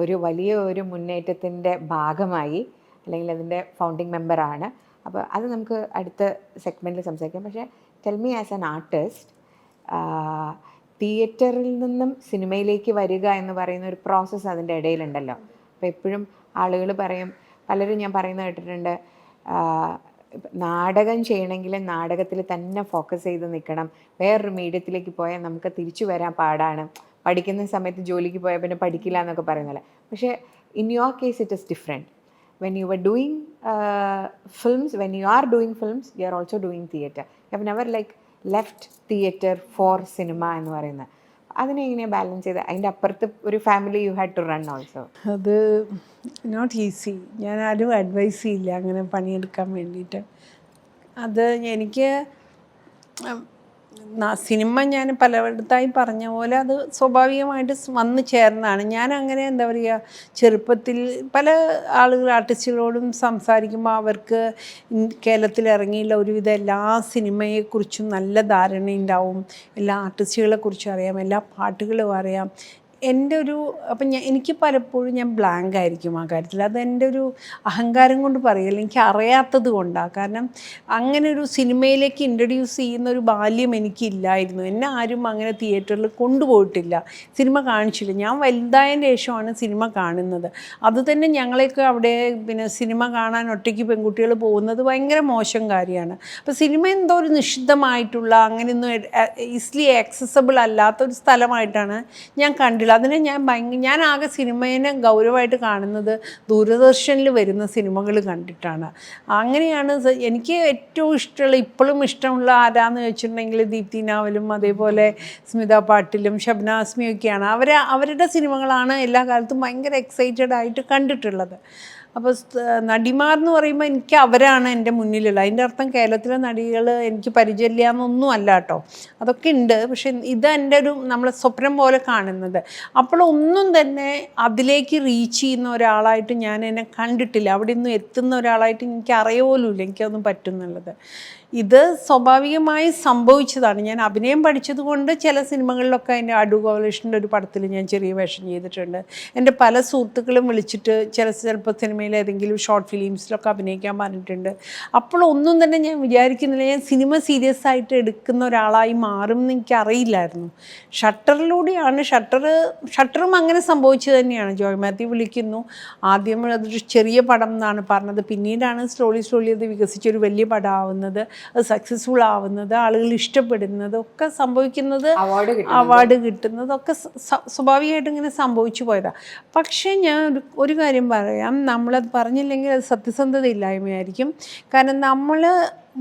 B: ഒരു വലിയ മുന്നേറ്റത്തിൻ്റെ ഭാഗമായി, അല്ലെങ്കിൽ അതിൻ്റെ ഫൗണ്ടിങ് മെമ്പറാണ്. അപ്പോൾ അത് നമുക്ക് അടുത്ത സെഗ്മെൻറ്റിൽ സംസാരിക്കാം. പക്ഷേ tell me as an artist, തിയേറ്ററിൽ നിന്നും സിനിമയിലേക്ക് വരിക എന്ന് പറയുന്ന ഒരു പ്രോസസ്സ് അതിൻ്റെ ഇടയിലുണ്ടല്ലോ. അപ്പോൾ എപ്പോഴും ആളുകൾ പറയും, പലരും ഞാൻ പറയുന്നത് കേട്ടിട്ടുണ്ട്, നാടകം ചെയ്യണമെങ്കിൽ നാടകത്തിൽ തന്നെ ഫോക്കസ് ചെയ്ത് നിൽക്കണം, വേറൊരു മീഡിയത്തിലേക്ക് പോയാൽ നമുക്ക് തിരിച്ചു വരാൻ പാടാണ്, പഠിക്കുന്ന സമയത്ത് ജോലിക്ക് പോയാൽ പിന്നെ പഠിക്കില്ല എന്നൊക്കെ പറയുന്നില്ല. പക്ഷേ in your case it is different. When you were doing films, when you are doing films, you are also doing theatre. You have never left theatre for cinema എന്ന് പറയുന്നത്. അതിനെ എങ്ങനെയാണ് ബാലൻസ് ചെയ്ത്? അതിൻ്റെ അപ്പുറത്ത് ഒരു family you had to run also.
A: അത് നോട്ട് ഈസി. ഞാൻ ആരും അഡ്വൈസ് ചെയ്യില്ല അങ്ങനെ പണിയെടുക്കാൻ വേണ്ടിയിട്ട്. അത് എനിക്ക് സിനിമ ഞാൻ പലയിടത്തായി പറഞ്ഞ പോലെ അത് സ്വാഭാവികമായിട്ട് വന്നു ചേർന്നതാണ്. ഞാൻ അങ്ങനെ ചെറുപ്പത്തിൽ പല ആർട്ടിസ്റ്റുകളോടും സംസാരിക്കുമ്പോൾ അവർക്ക് കേരളത്തിൽ ഇറങ്ങിയുള്ള ഒരുവിധം എല്ലാ സിനിമയെക്കുറിച്ചും നല്ല ധാരണയുണ്ടാവും, എല്ലാ ആർട്ടിസ്റ്റുകളെക്കുറിച്ചും അറിയാം, എല്ലാ പാട്ടുകളും അറിയാം. എനിക്ക് പലപ്പോഴും ഞാൻ ബ്ലാങ്ക് ആയിരിക്കും ആ കാര്യത്തിൽ. അതെൻ്റെ ഒരു അഹങ്കാരം കൊണ്ട് പറയില്ല, എനിക്ക് അറിയാത്തത് കൊണ്ടാണ്. കാരണം അങ്ങനെ ഒരു സിനിമയിലേക്ക് ഇൻട്രൊഡ്യൂസ് ചെയ്യുന്ന ഒരു ബാല്യം എനിക്കില്ലായിരുന്നു. എന്നെ ആരും അങ്ങനെ തിയേറ്ററിൽ കൊണ്ടുപോയിട്ടില്ല, സിനിമ കാണിച്ചില്ല. ഞാൻ വലുതായതിന് ശേഷമാണ് സിനിമ കാണുന്നത്. അതുതന്നെ ഞങ്ങളെയൊക്കെ അവിടെ സിനിമ കാണാൻ ഒറ്റയ്ക്ക് പെൺകുട്ടികൾ പോകുന്നത് ഭയങ്കര മോശം കാര്യമാണ്. അപ്പോൾ സിനിമ എന്തോ ഒരു നിഷിദ്ധമായിട്ടുള്ള, അങ്ങനെയൊന്നും ഈസിലി ആക്സസബിൾ അല്ലാത്തൊരു സ്ഥലമായിട്ടാണ് ഞാൻ കണ്ടിട്ടുള്ളത്. അതിനെ ഞാൻ ആകെ സിനിമേനെ ഗൗരവമായിട്ട് കാണുന്നത് ദൂരദർശനിൽ വരുന്ന സിനിമകൾ കണ്ടിട്ടാണ്. അങ്ങനെയാണ് എനിക്ക് ഏറ്റവും ഇഷ്ടമുള്ള, ഇപ്പോഴും ഇഷ്ടമുള്ള ആരാന്ന് വെച്ചിട്ടുണ്ടെങ്കിൽ ദീപ്തി നാവലും അതേപോലെ സ്മിത പാട്ടിലും ഷബ്നാസ്മിയൊക്കെയാണ്. അവരുടെ സിനിമകളാണ് എല്ലാ കാലത്തും ഭയങ്കര എക്സൈറ്റഡ് ആയിട്ട് കണ്ടിട്ടുള്ളത്. അപ്പോൾ നടിമാർ എന്ന് പറയുമ്പോൾ എനിക്ക് അവരാണ് എൻ്റെ മുന്നിലുള്ളത്. അതിൻ്റെ അർത്ഥം കേരളത്തിലെ നടികൾ എനിക്ക് പരിചയമില്ല എന്നൊന്നും അല്ല കേട്ടോ, അതൊക്കെ ഉണ്ട്. പക്ഷെ ഇത് എൻ്റെ നമ്മളെ സ്വപ്നം പോലെ കാണുന്നത്. അപ്പോഴൊന്നും തന്നെ അതിലേക്ക് റീച്ച് ചെയ്യുന്ന ഒരാളായിട്ട് ഞാൻ എന്നെ കണ്ടിട്ടില്ല, അവിടെ ഒന്നും എത്തുന്ന ഒരാളായിട്ട് എനിക്ക് അറിയുമല്ലോ എനിക്കതൊന്നും പറ്റുന്നുള്ളത്. ഇത് സ്വാഭാവികമായി സംഭവിച്ചതാണ്. ഞാൻ അഭിനയം പഠിച്ചത് കൊണ്ട് ചില സിനിമകളിലൊക്കെ അതിൻ്റെ അടു ഗോപാലകൃഷ്ണൻ്റെ ഒരു പടത്തിൽ ഞാൻ ചെറിയ വേഷം ചെയ്തിട്ടുണ്ട്. എൻ്റെ പല സുഹൃത്തുക്കളും വിളിച്ചിട്ട് ചിലപ്പോൾ സിനിമയിൽ ഏതെങ്കിലും ഷോർട്ട് ഫിലിംസിലൊക്കെ അഭിനയിക്കാൻ പറഞ്ഞിട്ടുണ്ട്. അപ്പോഴൊന്നും തന്നെ ഞാൻ വിചാരിക്കുന്നില്ല ഞാൻ സിനിമ സീരിയസ് ആയിട്ട് എടുക്കുന്ന ഒരാളായി മാറും എന്ന് എനിക്കറിയില്ലായിരുന്നു. ഷട്ടറിലൂടെയാണ് ഷട്ടറും അങ്ങനെ സംഭവിച്ചത് തന്നെയാണ്. ജോയ് മാത്യു വിളിക്കുന്നു, ആദ്യം അതൊരു ചെറിയ പടം എന്നാണ് പറഞ്ഞത്, പിന്നീടാണ് സ്ലോലി അത് വികസിച്ചൊരു വലിയ പടമാവുന്നത്, അത് സക്സസ്ഫുൾ ആവുന്നത്, ആളുകൾ ഇഷ്ടപ്പെടുന്നത് ഒക്കെ സംഭവിക്കുന്നത്, അവാർഡ് കിട്ടുന്നതൊക്കെ സ്വാഭാവികമായിട്ട് ഇങ്ങനെ സംഭവിച്ചു പോയതാണ്. പക്ഷേ ഞാൻ ഒരു കാര്യം പറയാം, നമ്മളത് പറഞ്ഞില്ലെങ്കിൽ അത് സത്യസന്ധത ഇല്ലായ്മയായിരിക്കും. കാരണം നമ്മൾ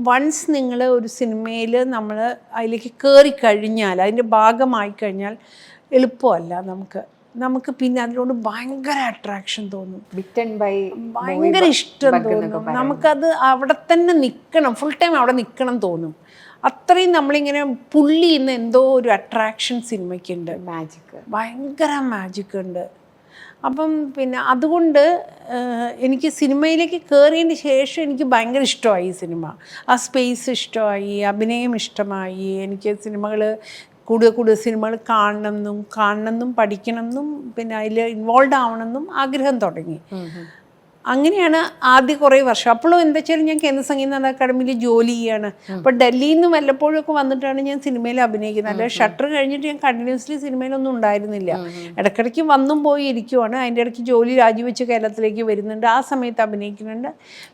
A: വൺസ് നിങ്ങൾ ഒരു സിനിമയിൽ നമ്മൾ അതിലേക്ക് കയറി കഴിഞ്ഞാൽ, അതിൻ്റെ ഭാഗമായി കഴിഞ്ഞാൽ എളുപ്പമല്ല നമുക്ക് പിന്നെ അതിനോട് ഭയങ്കര അട്രാക്ഷൻ തോന്നും, ഭയങ്കര ഇഷ്ടം തോന്നും. നമുക്കത് അവിടെ തന്നെ നിൽക്കണം, ഫുൾ ടൈം അവിടെ നിൽക്കണം തോന്നും. അത്രയും നമ്മളിങ്ങനെ പുള്ളി ചെയ്യുന്ന എന്തോ ഒരു അട്രാക്ഷൻ സിനിമയ്ക്കുണ്ട്, ഭയങ്കര മാജിക് ഉണ്ട്. അപ്പം പിന്നെ അതുകൊണ്ട് എനിക്ക് സിനിമയിലേക്ക് കയറിയതിന് ശേഷം എനിക്ക് ഭയങ്കര ഇഷ്ടമായി ഈ സിനിമ. ആ സ്പേസ് ഇഷ്ടമായി, അഭിനയം ഇഷ്ടമായി. എനിക്ക് സിനിമകൾ കൂടുതൽ സിനിമകൾ കാണണമെന്നും പഠിക്കണമെന്നും പിന്നെ അതിൽ ഇൻവോൾവ് ആവണമെന്നും ആഗ്രഹം തുടങ്ങി. അങ്ങനെയാണ് ആദ്യ കുറേ വർഷം. അപ്പോഴും എന്താ വെച്ചാൽ ഞാൻ കേന്ദ്ര സംഗീത നാടക അക്കാദമിയിൽ ജോലി ചെയ്യാണ്. അപ്പോൾ ഡൽഹിയിൽ നിന്ന് വല്ലപ്പോഴൊക്കെ വന്നിട്ടാണ് ഞാൻ സിനിമയിൽ അഭിനയിക്കുന്നത്. അല്ല ഷട്ടർ കഴിഞ്ഞിട്ട് ഞാൻ കണ്ടിന്യൂസ്ലി സിനിമയിലൊന്നും ഉണ്ടായിരുന്നില്ല. ഇടയ്ക്കിടയ്ക്ക് വന്നും പോയി ഇരിക്കുവാണ്. അതിൻ്റെ ഇടയ്ക്ക് ജോലി രാജിവെച്ച് കേരളത്തിലേക്ക് വരുന്നുണ്ട്, ആ സമയത്ത് അഭിനയിക്കുന്നുണ്ട്.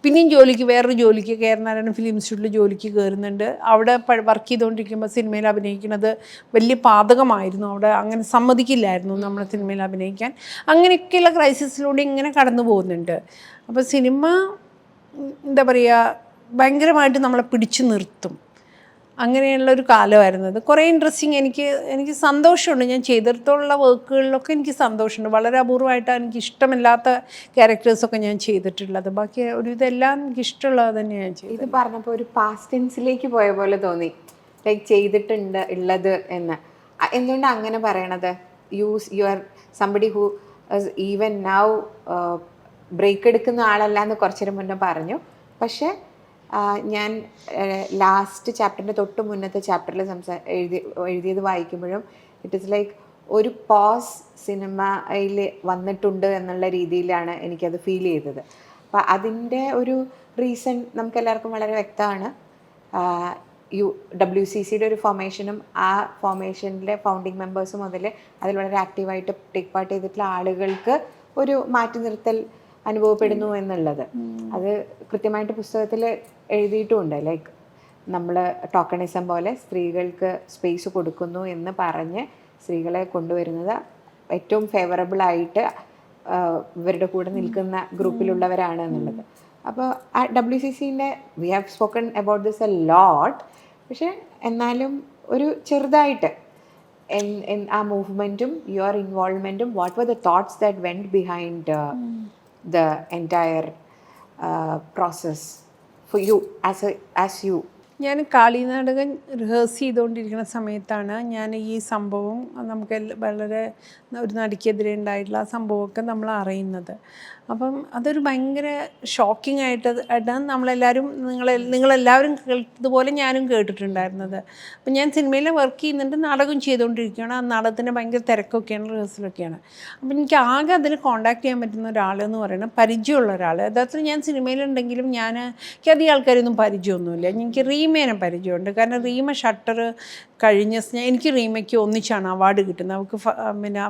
A: പിന്നെയും വേറൊരു ജോലിക്ക് കേരളനാരായണ ഫിലിം ഇൻസ്റ്റിറ്റ്യൂട്ടിൽ ജോലിക്ക് കയറുന്നുണ്ട്. അവിടെ വർക്ക് ചെയ്തുകൊണ്ടിരിക്കുമ്പോൾ സിനിമയിൽ അഭിനയിക്കുന്നത് വലിയ പാതകമായിരുന്നു. അവിടെ അങ്ങനെ സമ്മതിക്കില്ലായിരുന്നു നമ്മളെ സിനിമയിൽ അഭിനയിക്കാൻ. അങ്ങനെയൊക്കെയുള്ള ക്രൈസിസിലൂടെ ഇങ്ങനെ കടന്നു പോകുന്നുണ്ട്. അപ്പോൾ സിനിമ എന്താ പറയുക, ഭയങ്കരമായിട്ട് നമ്മളെ പിടിച്ചു നിർത്തും. അങ്ങനെയുള്ളൊരു കാലമായിരുന്നത്. കുറേ ഇൻട്രസ്റ്റിങ്, എനിക്ക് സന്തോഷമുണ്ട്. ഞാൻ ചെയ്തിടത്തോളം വർക്കുകളിലൊക്കെ എനിക്ക് സന്തോഷമുണ്ട്. വളരെ അപൂർവമായിട്ടാണ് എനിക്ക് ഇഷ്ടമില്ലാത്ത ക്യാരക്ടേഴ്സൊക്കെ ഞാൻ ചെയ്തിട്ടുള്ളത്. ബാക്കി ഒരു ഇതെല്ലാം എനിക്ക് ഇഷ്ടമുള്ളത് തന്നെയാണ് ഞാൻ ചെയ്തത്.
B: ഇത് പറഞ്ഞപ്പോൾ ഒരു പാസ്റ്റ് ടെൻസിലേക്ക് പോയ പോലെ തോന്നി, ലൈക്ക് ചെയ്തിട്ടുണ്ട് ഉള്ളത് എന്ന്. എന്തുകൊണ്ടാണ് അങ്ങനെ പറയണത്? You are somebody who even now break എടുക്കുന്ന ആളല്ല എന്ന് കുറച്ചേരം മുന്നേ പറഞ്ഞു. പക്ഷേ ഞാൻ ലാസ്റ്റ് ചാപ്റ്ററിൻ്റെ തൊട്ട് മുന്നത്തെ ചാപ്റ്ററിൽ എഴുതിയത് വായിക്കുമ്പോഴും ഇറ്റ് ഈസ് ലൈക്ക് ഒരു പോസ് സിനിമയിൽ വന്നിട്ടുണ്ട് എന്നുള്ള രീതിയിലാണ് എനിക്കത് ഫീൽ ചെയ്തത്. അപ്പോൾ അതിൻ്റെ ഒരു റീസൺ നമുക്കെല്ലാവർക്കും വളരെ വ്യക്തമാണ്. WCCയുടെ ഒരു ഫോർമേഷനും ആ ഫോർമേഷനിലെ ഫൗണ്ടിങ് മെമ്പേഴ്സ് മുതൽ അതിൽ വളരെ ആക്റ്റീവായിട്ട് ടേക്ക് പാർട്ട് ചെയ്തിട്ടുള്ള ആളുകൾക്ക് ഒരു മാറ്റി നിർത്തൽ അനുഭവപ്പെടുന്നു എന്നുള്ളത് അത് കൃത്യമായിട്ട് പുസ്തകത്തിൽ എഴുതിയിട്ടുമുണ്ട്. ലൈക്ക് നമ്മൾ ടോക്കണിസം പോലെ സ്ത്രീകൾക്ക് സ്പേസ് കൊടുക്കുന്നു എന്ന് പറഞ്ഞ് സ്ത്രീകളെ കൊണ്ടുവരുന്നത് ഏറ്റവും ഫേവറബിളായിട്ട് ഇവരുടെ കൂടെ നിൽക്കുന്ന ഗ്രൂപ്പിലുള്ളവരാണ് എന്നുള്ളത്. അപ്പോൾ ആ WCCൻ്റെ we have spoken about this a lot. പക്ഷെ എന്നാലും ഒരു ചെറുതായിട്ട് ആ മൂവ്മെൻറ്റും യുവർ ഇൻവോൾവ്മെൻറ്റും what were the thoughts that went behind the entire process for you as you?
A: ഞാൻ കാളിനാടകം റിഹേഴ്സ് ചെയ്തുകൊണ്ടിരിക്കുന്ന സമയത്താണ് ഞാൻ ഈ സംഭവം നമുക്ക് വളരെ ഒരു നടിക്കെതിരെ ഉണ്ടായിട്ടുള്ള ആ സംഭവമൊക്കെ നമ്മൾ അറിയുന്നത്. അപ്പം അതൊരു ഭയങ്കര ഷോക്കിംഗ് ആയിട്ടാണ് നമ്മളെല്ലാവരും നിങ്ങളെല്ലാവരും കേട്ടതുപോലെ ഞാനും കേട്ടിട്ടുണ്ടായിരുന്നത്. അപ്പം ഞാൻ സിനിമയിൽ വർക്ക് ചെയ്യുന്നുണ്ട്, നാടകം ചെയ്തുകൊണ്ടിരിക്കുകയാണ്. ആ നാടകത്തിൻ്റെ ഭയങ്കര തിരക്കൊക്കെയാണ്, റിഹേഴ്സലൊക്കെയാണ്. അപ്പം എനിക്ക് ആകെ അതിന് കോൺടാക്ട് ചെയ്യാൻ പറ്റുന്ന ഒരാളെന്ന് പറയുന്നത് പരിചയമുള്ള ഒരാൾ. യഥാർത്ഥത്തിൽ ഞാൻ സിനിമയിലുണ്ടെങ്കിലും എനിക്ക് അധികം ആൾക്കാരൊന്നും പരിചയമൊന്നുമില്ല. എനിക്ക് റീമേനെ പരിചയമുണ്ട്. കാരണം റീമ ഷട്ടർ കഴിഞ്ഞ എനിക്ക് റീമയ്ക്ക് ഒന്നിച്ചാണ് അവാർഡ് കിട്ടുന്നത്. അവൾക്ക് പിന്നെ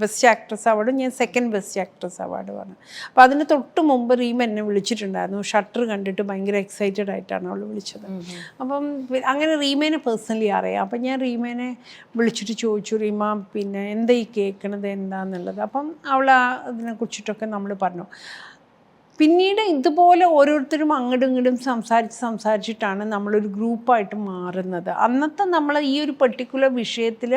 A: ബെസ്റ്റ് ആക്ട്രസ് അവാർഡും ഞാൻ സെക്കൻഡ് ബെസ്റ്റ് ആക്ട്രസ് അവാർഡുമാണ്. അപ്പോൾ അതിന് തൊട്ട് മുമ്പ് റീമ എന്നെ വിളിച്ചിട്ടുണ്ടായിരുന്നു. ഷട്ടർ കണ്ടിട്ട് ഭയങ്കര എക്സൈറ്റഡ് ആയിട്ടാണ് അവൾ വിളിച്ചത്. അപ്പം അങ്ങനെ റീമേനെ പേഴ്സണലി അറിയാം. അപ്പം ഞാൻ റീമേനെ വിളിച്ചിട്ട് ചോദിച്ചു, റീമ പിന്നെ എന്താ ഈ കേൾക്കണത് എന്താണെന്നുള്ളത്. അപ്പം അവൾ അതിനെക്കുറിച്ചിട്ടൊക്കെ നമ്മൾ പറഞ്ഞു. പിന്നീട് ഇതുപോലെ ഓരോരുത്തരും അങ്ങോട്ടും ഇങ്ങോട്ടും സംസാരിച്ചിട്ടാണ് നമ്മളൊരു ഗ്രൂപ്പായിട്ട് മാറുന്നത്. അന്നത്തെ നമ്മൾ ഈ ഒരു പെർട്ടിക്കുലർ വിഷയത്തിൽ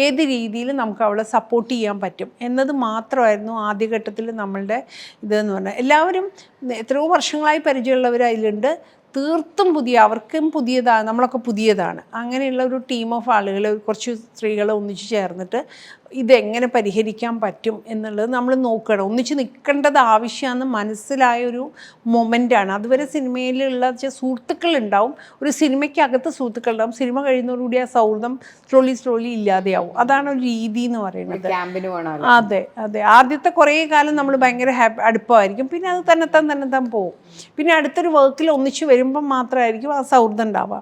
A: ഏത് രീതിയിൽ നമുക്ക് അവളെ സപ്പോർട്ട് ചെയ്യാൻ പറ്റും എന്നത് മാത്രമായിരുന്നു ആദ്യഘട്ടത്തിൽ നമ്മളുടെ ഇതെന്ന് പറഞ്ഞാൽ. എല്ലാവരും എത്രയോ വർഷങ്ങളായി പരിചയമുള്ളവർ അതിലുണ്ട്, തീർത്തും അവർക്കും പുതിയതാണ്, നമ്മളൊക്കെ പുതിയതാണ്. അങ്ങനെയുള്ള ഒരു ടീം ഓഫ് ആളുകൾ, കുറച്ച് സ്ത്രീകൾ ഒന്നിച്ച് ചേർന്നിട്ട് ഇതെങ്ങനെ പരിഹരിക്കാൻ പറ്റും എന്നുള്ളത് നമ്മൾ നോക്കണം. ഒന്നിച്ച് നിൽക്കേണ്ടത് ആവശ്യമാണെന്ന് മനസ്സിലായൊരു മൊമെൻ്റാണ്. അതുവരെ സിനിമയിലുള്ള സുഹൃത്തുക്കളുണ്ടാവും, ഒരു സിനിമയ്ക്കകത്ത് സുഹൃത്തുക്കളുണ്ടാവും, സിനിമ കഴിയുന്നതോടുകൂടി ആ സൗഹൃദം സ്ലോലി ഇല്ലാതെയാവും. അതാണ് ഒരു രീതി എന്ന് പറയുന്നത്. അതെ അതെ, ആദ്യത്തെ കുറേ കാലം നമ്മൾ ഭയങ്കര അടുപ്പമായിരിക്കും, പിന്നെ അത് തന്നെത്താൻ പോകും. പിന്നെ അടുത്തൊരു വർക്കിൽ ഒന്നിച്ച് വരുമ്പം മാത്രമായിരിക്കും ആ സൗഹൃദം ഉണ്ടാവുക.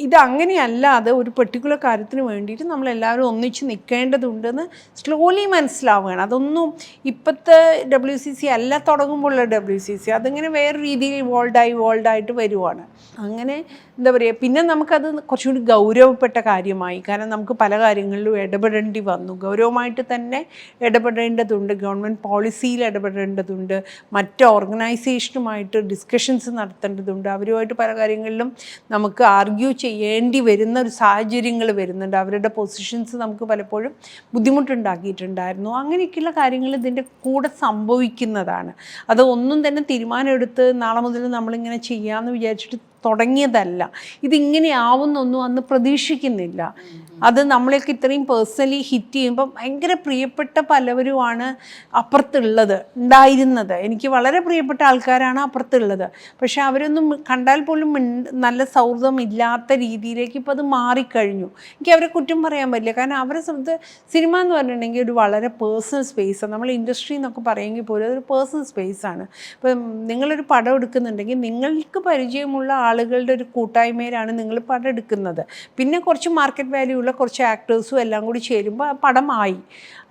A: ഇതങ്ങനെയല്ലാതെ ഒരു പെർട്ടിക്കുലർ കാര്യത്തിന് വേണ്ടിയിട്ട് നമ്മളെല്ലാവരും ഒന്നിച്ച് നിൽക്കേണ്ടതുണ്ടെന്ന് സ്ലോലി മനസ്സിലാവുകയാണ്. അതൊന്നും ഇപ്പോഴത്തെ WCC അല്ല തുടങ്ങുമ്പോഴുള്ള WCC, അതിങ്ങനെ വേറെ രീതിയിൽ ഇവോൾഡായിട്ട് വരുവാണ്. അങ്ങനെ എന്താ പറയുക, പിന്നെ നമുക്കത് കുറച്ചുകൂടി ഗൗരവപ്പെട്ട കാര്യമായി. കാരണം നമുക്ക് പല കാര്യങ്ങളിലും ഇടപെടേണ്ടി വന്നു, ഗൗരവമായിട്ട് തന്നെ ഇടപെടേണ്ടതുണ്ട്, ഗവൺമെൻറ് പോളിസിയിൽ ഇടപെടേണ്ടതുണ്ട്, മറ്റ് ഓർഗനൈസേഷനുമായിട്ട് ഡിസ്കഷൻസ് നടത്തേണ്ടതുണ്ട്, അവരുമായിട്ട് പല കാര്യങ്ങളിലും നമുക്ക് ആർഗ്യൂ ചെയ്യേണ്ടി വരുന്ന ഒരു സാഹചര്യങ്ങൾ വരുന്നുണ്ട്. അവരുടെ പൊസിഷൻസ് നമുക്ക് പലപ്പോഴും ബുദ്ധിമുട്ടുണ്ടാക്കിയിട്ടുണ്ടായിരുന്നു. അങ്ങനെയൊക്കെയുള്ള കാര്യങ്ങൾ ഇതിൻ്റെ കൂടെ സംഭവിക്കുന്നതാണ്. അത് ഒന്നും തന്നെ തീരുമാനമെടുത്ത് നാളെ മുതൽ നമ്മളിങ്ങനെ ചെയ്യാമെന്ന് വിചാരിച്ചിട്ട് തുടങ്ങിയതല്ല. ഇതിങ്ങനെ ആവുന്നൊന്നും അന്ന് പ്രതീക്ഷിക്കുന്നില്ല. അത് നമ്മളെയൊക്കെ ഇത്രയും പേഴ്സണലി ഹിറ്റ് ചെയ്യുമ്പോൾ ഭയങ്കര പ്രിയപ്പെട്ട പലവരുമാണ് ഉണ്ടായിരുന്നത്. എനിക്ക് വളരെ പ്രിയപ്പെട്ട ആൾക്കാരാണ് അപ്പുറത്തുള്ളത്. പക്ഷെ അവരൊന്നും കണ്ടാൽ പോലും നല്ല സൗഹൃദം ഇല്ലാത്ത രീതിയിലേക്ക് ഇപ്പോൾ അത് മാറിക്കഴിഞ്ഞു. എനിക്ക് അവരെ കുറ്റം പറയാൻ പറ്റില്ല. കാരണം അവരെ സംബന്ധിച്ച് സിനിമ എന്ന് പറഞ്ഞിട്ടുണ്ടെങ്കിൽ ഒരു വളരെ പേഴ്സണൽ സ്പേസാണ്. നമ്മൾ ഇൻഡസ്ട്രി എന്നൊക്കെ പറയുമെങ്കിൽ പോലും അതൊരു പേഴ്സണൽ സ്പേസാണ്. ഇപ്പം നിങ്ങളൊരു പടം എടുക്കുന്നുണ്ടെങ്കിൽ നിങ്ങൾക്ക് പരിചയമുള്ള ആളുകളുടെ ഒരു കൂട്ടായ്മയിലാണ് നിങ്ങൾ പടം എടുക്കുന്നത്. പിന്നെ കുറച്ച് മാർക്കറ്റ് വാല്യൂ ഉള്ള കുറച്ച് ആക്ടേഴ്സും എല്ലാം കൂടി ചേരുമ്പോൾ ആ പടമായി.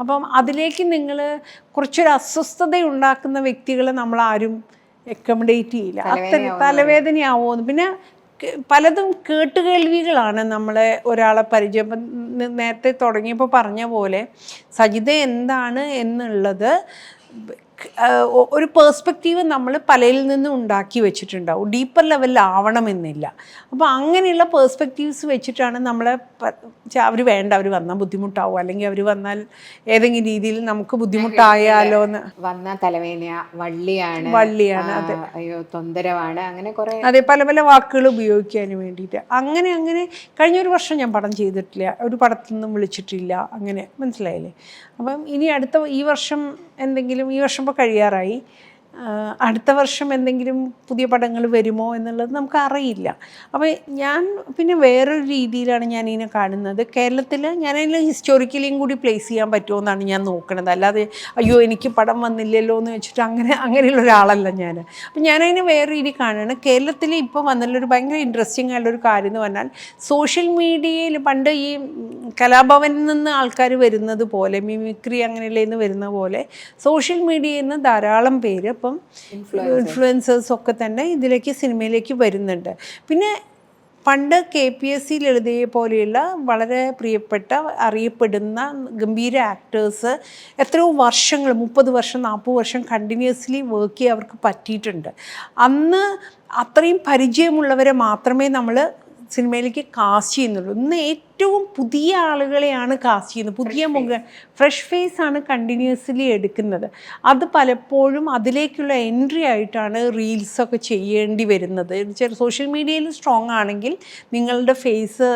A: അപ്പം അതിലേക്ക് നിങ്ങൾ കുറച്ചൊരു അസ്വസ്ഥത ഉണ്ടാക്കുന്ന വ്യക്തികളെ നമ്മളാരും അക്കോമഡേറ്റ് ചെയ്യില്ല. തലവേദനയാവുമെന്ന്. പിന്നെ പലതും കേട്ടുകേൾവികളാണ് നമ്മളെ ഒരാളെ പരിചയം. നേരത്തെ തുടങ്ങിയപ്പോൾ പറഞ്ഞ പോലെ സജിത എന്താണ് എന്നുള്ളത് ഒരു പേഴ്സ്പെക്റ്റീവ് നമ്മൾ പലയിൽ നിന്നും ഉണ്ടാക്കി വെച്ചിട്ടുണ്ടാവും. ഡീപ്പർ ലെവലിലാവണമെന്നില്ല. അപ്പോൾ അങ്ങനെയുള്ള പേഴ്സ്പെക്റ്റീവ്സ് വെച്ചിട്ടാണ് നമ്മളെ അവർ വേണ്ട, അവർ വന്നാൽ ബുദ്ധിമുട്ടാവും, അല്ലെങ്കിൽ അവർ വന്നാൽ ഏതെങ്കിലും രീതിയിൽ നമുക്ക് ബുദ്ധിമുട്ടായാലോ എന്ന്.
B: വന്ന തലവേദന, വള്ളിയാണ്,
A: അതെ,
B: അയ്യോ തൊന്തരവാണ്, അങ്ങനെ കുറേ
A: അതെ പല പല വാക്കുകൾ ഉപയോഗിക്കാൻ വേണ്ടിയിട്ട്. അങ്ങനെ കഴിഞ്ഞൊരു വർഷം ഞാൻ പടം ചെയ്തിട്ടില്ല, ഒരു പടത്തിൽ നിന്നും വിളിച്ചിട്ടില്ല, അങ്ങനെ മനസ്സിലായില്ലേ. അപ്പം ഇനി ഈ വർഷം ഇപ്പോൾ കഴിയാറായി, അടുത്ത വർഷം എന്തെങ്കിലും പുതിയ പടങ്ങൾ വരുമോ എന്നുള്ളത് നമുക്കറിയില്ല. അപ്പോൾ ഞാൻ പിന്നെ വേറൊരു രീതിയിലാണ് ഞാനിതിനെ കാണുന്നത്. കേരളത്തിൽ ഞാനതിൽ ഹിസ്റ്റോറിക്കലിയും കൂടി പ്ലേസ് ചെയ്യാൻ പറ്റുമോ എന്നാണ് ഞാൻ നോക്കണത്. അല്ലാതെ അയ്യോ എനിക്ക് പടം വന്നില്ലല്ലോ എന്ന് വെച്ചിട്ട് അങ്ങനെയുള്ള ഒരാളല്ല ഞാൻ. അപ്പം ഞാനതിനെ വേറെ രീതി കാണുകയാണ്. കേരളത്തിൽ ഇപ്പോൾ വന്നുള്ളൊരു ഭയങ്കര ഇൻട്രസ്റ്റിംഗ് ആയിട്ടുള്ളൊരു കാര്യം എന്ന് പറഞ്ഞാൽ സോഷ്യൽ മീഡിയയിൽ പണ്ട് ഈ കലാഭവനിൽ നിന്ന് ആൾക്കാർ വരുന്നത് പോലെ, മിമിക്രി അങ്ങനെയുള്ളതിൽ വരുന്ന പോലെ സോഷ്യൽ മീഡിയയിൽ നിന്ന് ധാരാളം പേര് ഇപ്പം ഇൻഫ്ലുവൻസേഴ്സൊക്കെ തന്നെ ഇതിലേക്ക് സിനിമയിലേക്ക് വരുന്നുണ്ട്. പിന്നെ പണ്ട് KPSC ലളിതയെ പോലെയുള്ള വളരെ പ്രിയപ്പെട്ട അറിയപ്പെടുന്ന ഗംഭീര ആക്ടേഴ്സ് എത്രയോ വർഷങ്ങൾ 30 വർഷം 40 വർഷം കണ്ടിന്യൂസ്ലി വർക്ക് ചെയ്യാൻ അവർക്ക് പറ്റിയിട്ടുണ്ട്. അന്ന് അത്രയും പരിചയമുള്ളവരെ മാത്രമേ നമ്മൾ സിനിമയിലേക്ക് കാസ്റ്റ് ചെയ്യുന്നുള്ളൂ. ഇന്ന് ഏറ്റവും പുതിയ ആളുകളെയാണ് കാസ്റ്റ് ചെയ്യുന്നത്. പുതിയ ഫ്രഷ് ഫേസ് ആണ് കണ്ടിന്യൂസ്ലി എടുക്കുന്നത്. അത് പലപ്പോഴും അതിലേക്കുള്ള എൻട്രി ആയിട്ടാണ് റീൽസൊക്കെ ചെയ്യേണ്ടി വരുന്നത്. സോഷ്യൽ മീഡിയയിൽ സ്ട്രോങ് ആണെങ്കിൽ നിങ്ങളുടെ ഫേസ്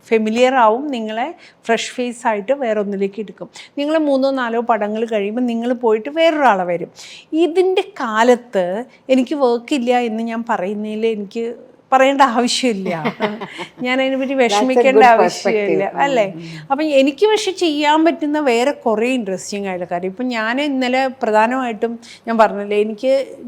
A: ഫെമിലിയർ ആവും, നിങ്ങളെ ഫ്രഷ് ഫേസ് ആയിട്ട് വേറൊന്നിലേക്ക് എടുക്കും. നിങ്ങൾ 3-4 പടങ്ങൾ കഴിയുമ്പോൾ നിങ്ങൾ പോയിട്ട് വേറൊരാളെ വരും. ഇതിൻ്റെ കാലത്ത് എനിക്ക് വർക്കില്ല എന്ന് ഞാൻ പറയുന്നതിൽ എനിക്ക് പറയേണ്ട ആവശ്യമില്ല, ഞാൻ അതിനെപ്പറ്റി വിഷമിക്കേണ്ട ആവശ്യമില്ല, അല്ലേ? അപ്പം എനിക്ക് പക്ഷെ ചെയ്യാൻ പറ്റുന്ന വേറെ കുറേ ഇൻട്രസ്റ്റിംഗ് ആയിട്ടുള്ള കാര്യം. ഇപ്പം ഞാൻ ഇന്നലെ പ്രധാനമായിട്ടും ഞാൻ പറഞ്ഞില്ലേ,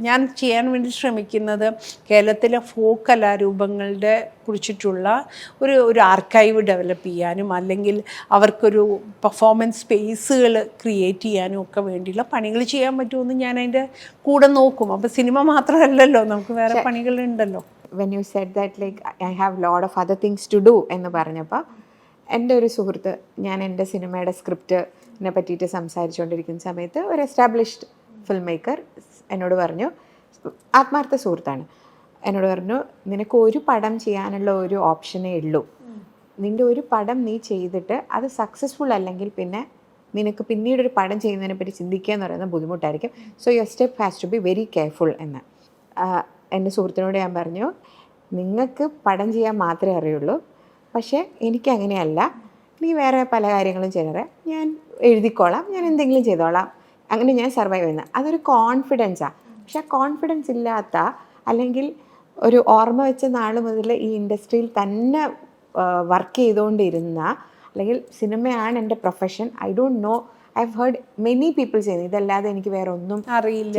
A: ഞാൻ ചെയ്യാൻ വേണ്ടി ശ്രമിക്കുന്നത് കേരളത്തിലെ ഫോക്ക് കലാരൂപങ്ങളുടെ കുറിച്ചിട്ടുള്ള ഒരു ആർക്കൈവ് ഡെവലപ്പ് ചെയ്യാനും അല്ലെങ്കിൽ അവർക്കൊരു പെർഫോമൻസ് സ്പേസുകൾ ക്രിയേറ്റ് ചെയ്യാനും ഒക്കെ വേണ്ടിയുള്ള പണികൾ ചെയ്യാൻ പറ്റുമെന്ന് ഞാൻ അതിൻ്റെ കൂടെ നോക്കും. അപ്പോൾ സിനിമ മാത്രമല്ലല്ലോ, നമുക്ക് വേറെ പണികളുണ്ടല്ലോ.
B: when you said that like I have lot of other things to do എന്ന് പറഞ്ഞപ്പോൾ എൻ്റെ ഒരു സുഹൃത്ത്, ഞാൻ എൻ്റെ സിനിമയുടെ സ്ക്രിപ്റ്റിനെ പറ്റിയിട്ട് സംസാരിച്ചുകൊണ്ടിരിക്കുന്ന സമയത്ത് ഒരു എസ്റ്റാബ്ലിഷ്ഡ് ഫിലിം മേക്കർ എന്നോട് പറഞ്ഞു, ആത്മാർത്ഥ സുഹൃത്താണ്, എന്നോട് പറഞ്ഞു, നിനക്ക് ഒരു പടം ചെയ്യാനുള്ള ഒരു ഓപ്ഷനേ ഉള്ളൂ. നിൻ്റെ ഒരു പടം നീ ചെയ്തിട്ട് അത് സക്സസ്ഫുൾ അല്ലെങ്കിൽ പിന്നെ നിനക്ക് പിന്നീടൊരു പടം ചെയ്യുന്നതിനെ പറ്റി ചിന്തിക്കുക എന്ന് പറയുന്നത് ബുദ്ധിമുട്ടായിരിക്കും. So your step has to be very careful എന്ന്. എൻ്റെ സുഹൃത്തിനോട് ഞാൻ പറഞ്ഞു, നിങ്ങൾക്ക് പടം ചെയ്യാൻ മാത്രമേ അറിയുള്ളൂ, പക്ഷേ എനിക്കങ്ങനെയല്ല, നീ വേറെ പല കാര്യങ്ങളും ചെയ്യാറ്, ഞാൻ എഴുതിക്കോളാം, ഞാൻ എന്തെങ്കിലും ചെയ്തോളാം, അങ്ങനെ ഞാൻ സർവൈവ് ചെയ്യുന്നത്. അതൊരു കോൺഫിഡൻസാണ്. പക്ഷെ ആ കോൺഫിഡൻസ് ഇല്ലാത്ത, അല്ലെങ്കിൽ ഒരു ഓർമ്മ വെച്ച നാൾ മുതൽ ഈ ഇൻഡസ്ട്രിയിൽ തന്നെ വർക്ക് ചെയ്തുകൊണ്ടിരുന്ന, അല്ലെങ്കിൽ സിനിമയാണ് എൻ്റെ profession, I don't know, I have heard many people ചെയ്യുന്നത്, ഇതല്ലാതെ എനിക്ക് വേറെ ഒന്നും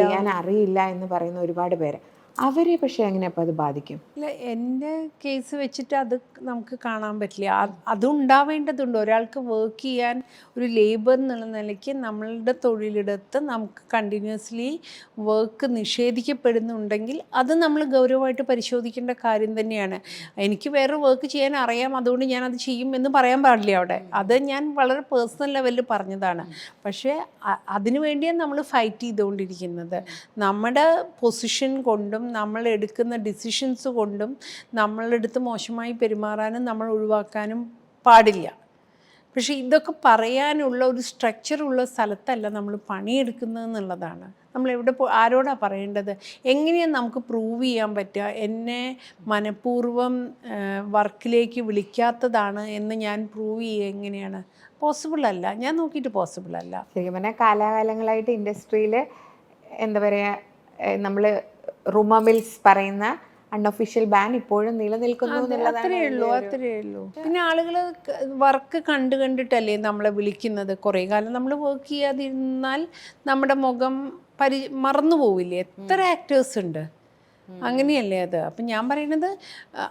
B: ചെയ്യാൻ അറിയില്ല എന്ന് പറയുന്ന ഒരുപാട് പേര്. അവരെ പക്ഷേ എങ്ങനെ അപ്പോൾ അത് ബാധിക്കും?
A: ഇല്ല, എൻ്റെ കേസ് വെച്ചിട്ട് അത് നമുക്ക് കാണാൻ പറ്റില്ല. അതുണ്ടാവേണ്ടതുണ്ട്. ഒരാൾക്ക് വർക്ക് ചെയ്യാൻ ഒരു ലേബർ എന്നുള്ള നിലയ്ക്ക് നമ്മളുടെ തൊഴിലിടത്ത് നമുക്ക് കണ്ടിന്യൂസ്ലി വർക്ക് നിഷേധിക്കപ്പെടുന്നുണ്ടെങ്കിൽ അത് നമ്മൾ ഗൗരവമായിട്ട് പരിശോധിക്കേണ്ട കാര്യം തന്നെയാണ്. എനിക്ക് വേറെ വർക്ക് ചെയ്യാൻ അറിയാം, അതുകൊണ്ട് ഞാനത് ചെയ്യും എന്ന് പറയാൻ പാടില്ല അവിടെ. അത് ഞാൻ വളരെ പേഴ്സണൽ ലെവലിൽ പറഞ്ഞതാണ്. പക്ഷേ അതിനു വേണ്ടിയാണ് നമ്മൾ ഫൈറ്റ് ചെയ്തുകൊണ്ടിരിക്കുന്നത്. നമ്മുടെ പൊസിഷൻ കൊണ്ടും നമ്മൾ എടുക്കുന്ന ഡിസിഷൻസ് കൊണ്ടും നമ്മളെടുത്ത് മോശമായി പെരുമാറാനും നമ്മൾ ഒഴിവാക്കാനും പാടില്ല. പക്ഷേ ഇതൊക്കെ പറയാനുള്ള ഒരു സ്ട്രക്ചറുള്ള സ്ഥലത്തല്ല നമ്മൾ പണിയെടുക്കുന്നത് എന്നുള്ളതാണ്. നമ്മളെവിടെ ആരോടാണ് പറയേണ്ടത്? എങ്ങനെയാണ് നമുക്ക് പ്രൂവ് ചെയ്യാൻ പറ്റുക എന്നെ മനഃപൂർവ്വം വർക്കിലേക്ക് വിളിക്കാത്തതാണ് എന്ന് ഞാൻ പ്രൂവ് ചെയ്യുക എങ്ങനെയാണ്? പോസിബിൾ അല്ല. ഞാൻ നോക്കിയിട്ട് പോസിബിൾ അല്ല.
B: ശരിക്കും പറഞ്ഞാൽ കാലാകാലങ്ങളായിട്ട് ഇൻഡസ്ട്രിയിൽ എന്താ പറയുക, നമ്മൾ റൂമർ മിൽസ് പറയുന്ന അൺഒഫീഷ്യൽ ബാൻ ഇപ്പോഴും നിലനിൽക്കുന്നു എന്നുള്ളതാണ്.
A: അത്രയേ ഉള്ളൂ. പിന്നെ ആളുകൾ വർക്ക് കണ്ടിട്ടല്ലേ നമ്മളെ വിളിക്കുന്നത്. കുറേ കാലം നമ്മൾ വർക്ക് ചെയ്യാതിരുന്നാൽ നമ്മുടെ മുഖം മറന്നു പോവില്ലേ? എത്ര ആക്ടേഴ്സ് ഉണ്ട്, അങ്ങനെയല്ലേ അത്. അപ്പം ഞാൻ പറയുന്നത്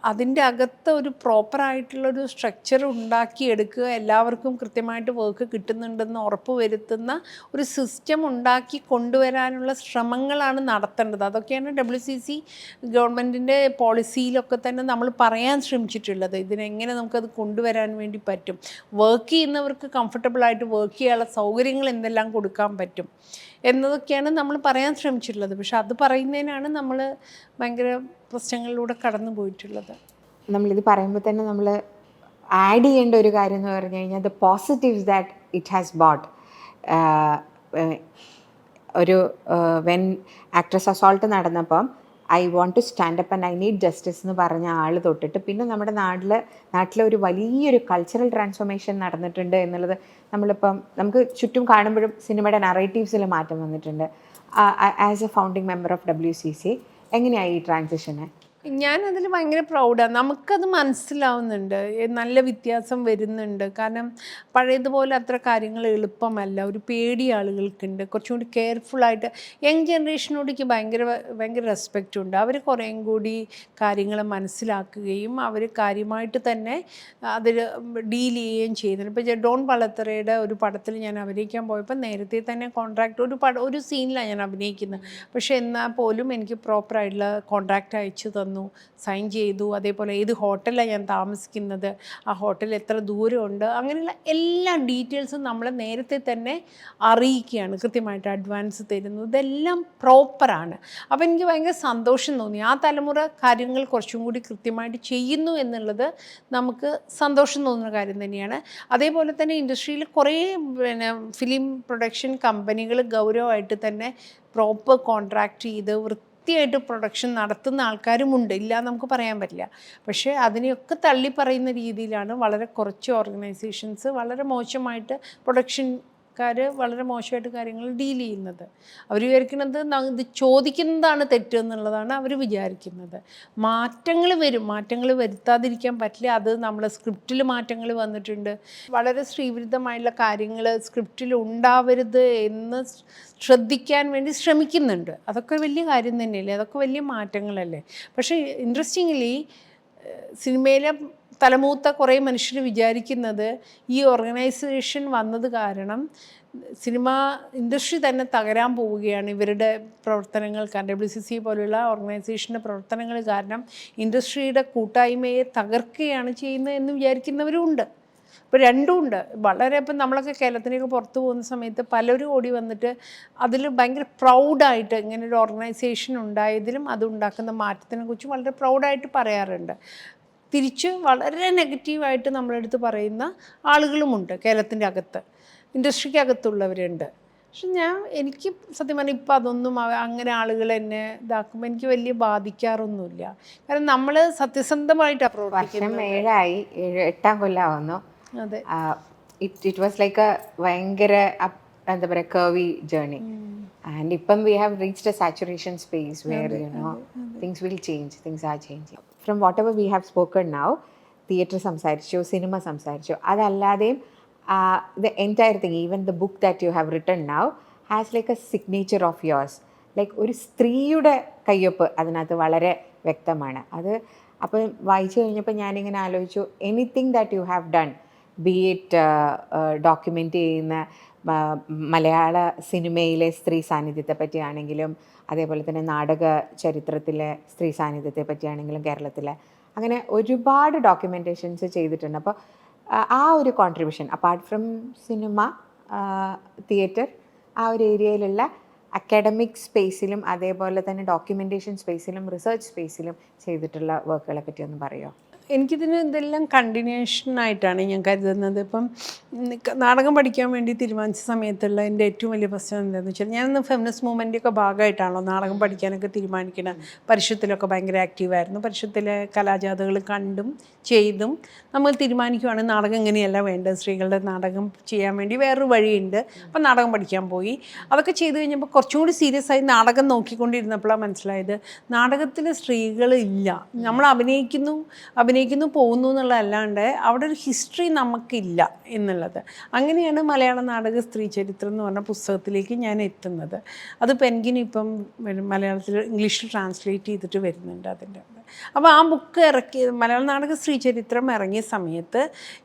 A: അതിൻ്റെ അകത്ത് ഒരു പ്രോപ്പറായിട്ടുള്ളൊരു സ്ട്രക്ചർ ഉണ്ടാക്കിയെടുക്കുക, എല്ലാവർക്കും കൃത്യമായിട്ട് വർക്ക് കിട്ടുന്നുണ്ടെന്ന് ഉറപ്പ് വരുത്തുന്ന ഒരു സിസ്റ്റം ഉണ്ടാക്കി കൊണ്ടുവരാനുള്ള ശ്രമങ്ങളാണ് നടത്തേണ്ടത്. അതൊക്കെയാണ് WCC ഗവൺമെൻറ്റിൻ്റെ പോളിസിയിലൊക്കെ തന്നെ നമ്മൾ പറയാൻ ശ്രമിച്ചിട്ടുള്ളത്. ഇതിനെങ്ങനെ നമുക്കത് കൊണ്ടുവരാൻ വേണ്ടി പറ്റും, വർക്ക് ചെയ്യുന്നവർക്ക് കംഫർട്ടബിളായിട്ട് വർക്ക് ചെയ്യാനുള്ള സൗകര്യങ്ങൾ എന്തെല്ലാം കൊടുക്കാൻ പറ്റും എന്നതൊക്കെയാണ് നമ്മൾ പറയാൻ ശ്രമിച്ചിട്ടുള്ളത്. പക്ഷെ അത് പറയുന്നതിനാണ് നമ്മൾ ഭയങ്കര പ്രശ്നങ്ങളിലൂടെ കടന്നു പോയിട്ടുള്ളത്.
B: നമ്മളിത് പറയുമ്പോൾ തന്നെ നമ്മൾ ആഡ് ചെയ്യേണ്ട ഒരു കാര്യം എന്ന് പറഞ്ഞു കഴിഞ്ഞാൽ the positives that it has bought. ഒരു വെൻ ആക്ട്രസ് അസോൾട്ട് നടന്നപ്പം I want to stand up and I need justice എന്ന് പറഞ്ഞ ആൾ തൊട്ടിട്ട് പിന്നെ നമ്മുടെ നാട്ടിലെ ഒരു വലിയൊരു കൾച്ചറൽ ട്രാൻസ്ഫോർമേഷൻ നടന്നിട്ടുണ്ട് എന്നുള്ളത് നമ്മളിപ്പം നമുക്ക് ചുറ്റും കാണുമ്പോഴും സിനിമയുടെ നറേറ്റീവ്സിൽ മാറ്റം വന്നിട്ടുണ്ട്. As A founding member of WCC എങ്ങനെയായി ഈ ട്രാൻസിഷന്?
A: ഞാനതിൽ ഭയങ്കര പ്രൗഡാണ്. നമുക്കത് മനസ്സിലാവുന്നുണ്ട്, നല്ല വ്യത്യാസം വരുന്നുണ്ട്. കാരണം പഴയതുപോലെ അത്ര കാര്യങ്ങൾ എളുപ്പമല്ല. ഒരു പേടി ആളുകൾക്കുണ്ട്. കുറച്ചും കൂടി കെയർഫുള്ളായിട്ട് യങ് ജനറേഷനോടേക്ക് ഭയങ്കര റെസ്പെക്റ്റ് ഉണ്ട്. അവർ കുറേയും കൂടി കാര്യങ്ങൾ മനസ്സിലാക്കുകയും അവർ കാര്യമായിട്ട് തന്നെ അതിൽ ഡീൽ ചെയ്യുകയും ചെയ്യുന്നുണ്ട്. ഇപ്പോൾ ഡോൺ വളത്തറയുടെ ഒരു പടത്തിൽ ഞാൻ അഭിനയിക്കാൻ പോയപ്പോൾ നേരത്തെ തന്നെ കോൺട്രാക്റ്റ് ഒരു സീനിലാണ് ഞാൻ അഭിനയിക്കുന്നത്. പക്ഷേ എന്നാൽ പോലും എനിക്ക് പ്രോപ്പറായിട്ടുള്ള കോൺട്രാക്റ്റ് അയച്ചു തന്നു, സൈൻ ചെയ്തു. അതേപോലെ ഏത് ഹോട്ടലിലാണ് ഞാൻ താമസിക്കുന്നത്, ആ ഹോട്ടൽ എത്ര ദൂരമുണ്ട്, അങ്ങനെയുള്ള എല്ലാ ഡീറ്റെയിൽസും നമ്മളെ നേരത്തെ തന്നെ അറിയിക്കുകയാണ്, കൃത്യമായിട്ട് അഡ്വാൻസ് തരുന്നു. ഇതെല്ലാം പ്രോപ്പറാണ്. അപ്പോൾ എനിക്ക് ഭയങ്കര സന്തോഷം തോന്നി. ആ തലമുറ കാര്യങ്ങൾ കുറച്ചും കൂടി കൃത്യമായിട്ട് ചെയ്യുന്നു എന്നുള്ളത് നമുക്ക് സന്തോഷം തോന്നുന്ന കാര്യം തന്നെയാണ്. അതേപോലെ തന്നെ ഇൻഡസ്ട്രിയിൽ കുറേ ഫിലിം പ്രൊഡക്ഷൻ കമ്പനികൾ ഗൗരവമായിട്ട് തന്നെ പ്രോപ്പർ കോൺട്രാക്റ്റ് ചെയ്ത് വൃത്തിയായിട്ട് പ്രൊഡക്ഷൻ നടത്തുന്ന ആൾക്കാരുമുണ്ട്, ഇല്ല നമുക്ക് പറയാൻ പറ്റില്ല. പക്ഷേ അതിനെയൊക്കെ തള്ളി പറയുന്ന രീതിയിലാണ് വളരെ കുറച്ച് ഓർഗനൈസേഷൻസ് വളരെ മോശമായിട്ട് വളരെ മോശമായിട്ട് കാര്യങ്ങൾ ഡീൽ ചെയ്യുന്നത്. അവർ വിചാരിക്കുന്നത് ഇത് ചോദിക്കുന്നതാണ് തെറ്റ് എന്നുള്ളതാണ് അവർ വിചാരിക്കുന്നത്. മാറ്റങ്ങൾ വരുത്താതിരിക്കാൻ പറ്റില്ല. അത് നമ്മളെ സ്ക്രിപ്റ്റിൽ മാറ്റങ്ങൾ വന്നിട്ടുണ്ട്. വളരെ സ്ത്രീവിരുദ്ധമായിട്ടുള്ള കാര്യങ്ങൾ സ്ക്രിപ്റ്റിൽ ഉണ്ടാവരുത് എന്ന് ശ്രദ്ധിക്കാൻ വേണ്ടി ശ്രമിക്കുന്നുണ്ട്. അതൊക്കെ വലിയ കാര്യം തന്നെയല്ലേ, അതൊക്കെ വലിയ മാറ്റങ്ങളല്ലേ. പക്ഷേ ഇൻട്രസ്റ്റിംഗ്ലി സിനിമയിലെ തലമൂത്ത കുറേ മനുഷ്യർ വിചാരിക്കുന്നത് ഈ ഓർഗനൈസേഷൻ വന്നത് കാരണം സിനിമ ഇൻഡസ്ട്രി തന്നെ തകരാൻ പോവുകയാണ്. ഇവരുടെ പ്രവർത്തനങ്ങൾ WCC പോലുള്ള ഓർഗനൈസേഷൻ്റെ പ്രവർത്തനങ്ങൾ കാരണം ഇൻഡസ്ട്രിയുടെ കൂട്ടായ്മയെ തകർക്കുകയാണ് ചെയ്യുന്നത് എന്ന് വിചാരിക്കുന്നവരുമുണ്ട്. ഇപ്പോൾ രണ്ടുമുണ്ട്. വളരെ ഇപ്പം നമ്മളൊക്കെ കേരളത്തിലേക്ക് പുറത്തു പോകുന്ന സമയത്ത് പലരും ഓടി വന്നിട്ട് അതിൽ ഭയങ്കര പ്രൗഡായിട്ട് ഇങ്ങനൊരു ഓർഗനൈസേഷൻ ഉണ്ടായതിലും അതുണ്ടാക്കുന്ന മാറ്റത്തിനെക്കുറിച്ച് വളരെ പ്രൗഡായിട്ട് പറയാറുണ്ട്. തിരിച്ച് വളരെ നെഗറ്റീവായിട്ട് നമ്മളെടുത്ത് പറയുന്ന ആളുകളുമുണ്ട് കേരളത്തിൻ്റെ അകത്ത്, ഇൻഡസ്ട്രിക്കകത്തുള്ളവരുണ്ട്. പക്ഷെ എനിക്ക് സത്യം പറഞ്ഞാൽ ഇപ്പം അതൊന്നും അങ്ങനെ ആളുകൾ എന്നെ ഇതാക്കുമ്പോൾ എനിക്ക് വലിയ ബാധിക്കാറൊന്നുമില്ല. കാരണം നമ്മൾ സത്യസന്ധമായിട്ടാണ് പ്രവർത്തിക്കുന്നത്.
B: വർഷം 7ആയി, 8-ാം കൊല്ലമാവുന്നു.
A: അതെ,
B: ഇറ്റ് വാസ് ലൈക്ക് എ ഭയങ്കര എന്താ പറയുക കർവി ജേർണി. ആൻഡ് ഇപ്പം we have reached a saturation space where things will change, things are changing. From whatever we have spoken now, theatre സംസാരിച്ചു, സിനിമ സംസാരിച്ചു, അതല്ലാതെയും the entire thing, even the book that you have written now has like a signature of yours. Like ഒരു സ്ത്രീയുടെ കയ്യൊപ്പ് അതിനകത്ത് വളരെ വ്യക്തമാണ്. അത് അപ്പോൾ വായിച്ചു കഴിഞ്ഞപ്പോൾ ഞാനിങ്ങനെ ആലോചിച്ചു, anything that you have done, B it document ചെയ്യുന്ന മലയാള സിനിമയിലെ സ്ത്രീ സാന്നിധ്യത്തെ പറ്റിയാണെങ്കിലും, അതേപോലെ തന്നെ നാടക ചരിത്രത്തിലെ സ്ത്രീ സാന്നിധ്യത്തെ പറ്റിയാണെങ്കിലും കേരളത്തിലെ, അങ്ങനെ ഒരുപാട് ഡോക്യുമെൻറ്റേഷൻസ് ചെയ്തിട്ടുണ്ട്. അപ്പോൾ ആ ഒരു contribution apart from cinema, theatre, ആ ഒരു ഏരിയയിലുള്ള അക്കാഡമിക് സ്പേസിലും അതേപോലെ തന്നെ ഡോക്യുമെൻറ്റേഷൻ സ്പേസിലും റിസർച്ച് സ്പേസിലും ചെയ്തിട്ടുള്ള വർക്കുകളെ പറ്റി ഒന്ന് പറയുമോ?
A: എനിക്കിതിന് ഇതെല്ലാം കണ്ടിന്യൂഷനായിട്ടാണ് ഞാൻ കരുതുന്നത്. ഇപ്പം നാടകം പഠിക്കാൻ വേണ്ടി തീരുമാനിച്ച സമയത്തുള്ള എൻ്റെ ഏറ്റവും വലിയ പ്രശ്നം എന്താണെന്ന് വെച്ചാൽ, ഞാനൊന്ന് ഫെമിനിസ്റ്റ് മൂവ്മെൻറ്റൊക്കെ ഭാഗമായിട്ടാണല്ലോ നാടകം പഠിക്കാനൊക്കെ തീരുമാനിക്കണം. പരിഷത്തിലൊക്കെ ഭയങ്കര ആക്റ്റീവായിരുന്നു. പരിഷത്തിലെ കലാജാഥകൾ കണ്ടും ചെയ്തും നമ്മൾ തീരുമാനിക്കുവാണ് നാടകം ഇങ്ങനെയല്ല വേണ്ടത്, സ്ത്രീകളുടെ നാടകം ചെയ്യാൻ വേണ്ടി വേറൊരു വഴിയുണ്ട്. അപ്പം നാടകം പഠിക്കാൻ പോയി. അതൊക്കെ ചെയ്ത് കഴിഞ്ഞപ്പോൾ കുറച്ചും കൂടി സീരിയസ് ആയി നാടകം നോക്കിക്കൊണ്ടിരുന്നപ്പോഴാണ് മനസ്സിലായത്, നാടകത്തിൽ സ്ത്രീകളില്ല. നമ്മൾ അഭിനയിക്കുന്നു പോകുന്നു എന്നുള്ളതല്ലാണ്ട് അവിടെ ഒരു ഹിസ്റ്ററി നമുക്കില്ല എന്നുള്ളത്. അങ്ങനെയാണ് മലയാള നാടക സ്ത്രീ ചരിത്രം എന്ന് പറഞ്ഞ പുസ്തകത്തിലേക്ക് ഞാൻ എത്തുന്നത്. അത് പെൻഗിൻ ഇപ്പം മലയാളത്തിൽ ഇംഗ്ലീഷിൽ ട്രാൻസ്ലേറ്റ് ചെയ്തിട്ട് വരുന്നുണ്ട് അതിൻ്റെ. അപ്പോൾ ആ ബുക്ക് മലയാള നാടക സ്ത്രീ ചരിത്രം ഇറങ്ങിയ സമയത്ത്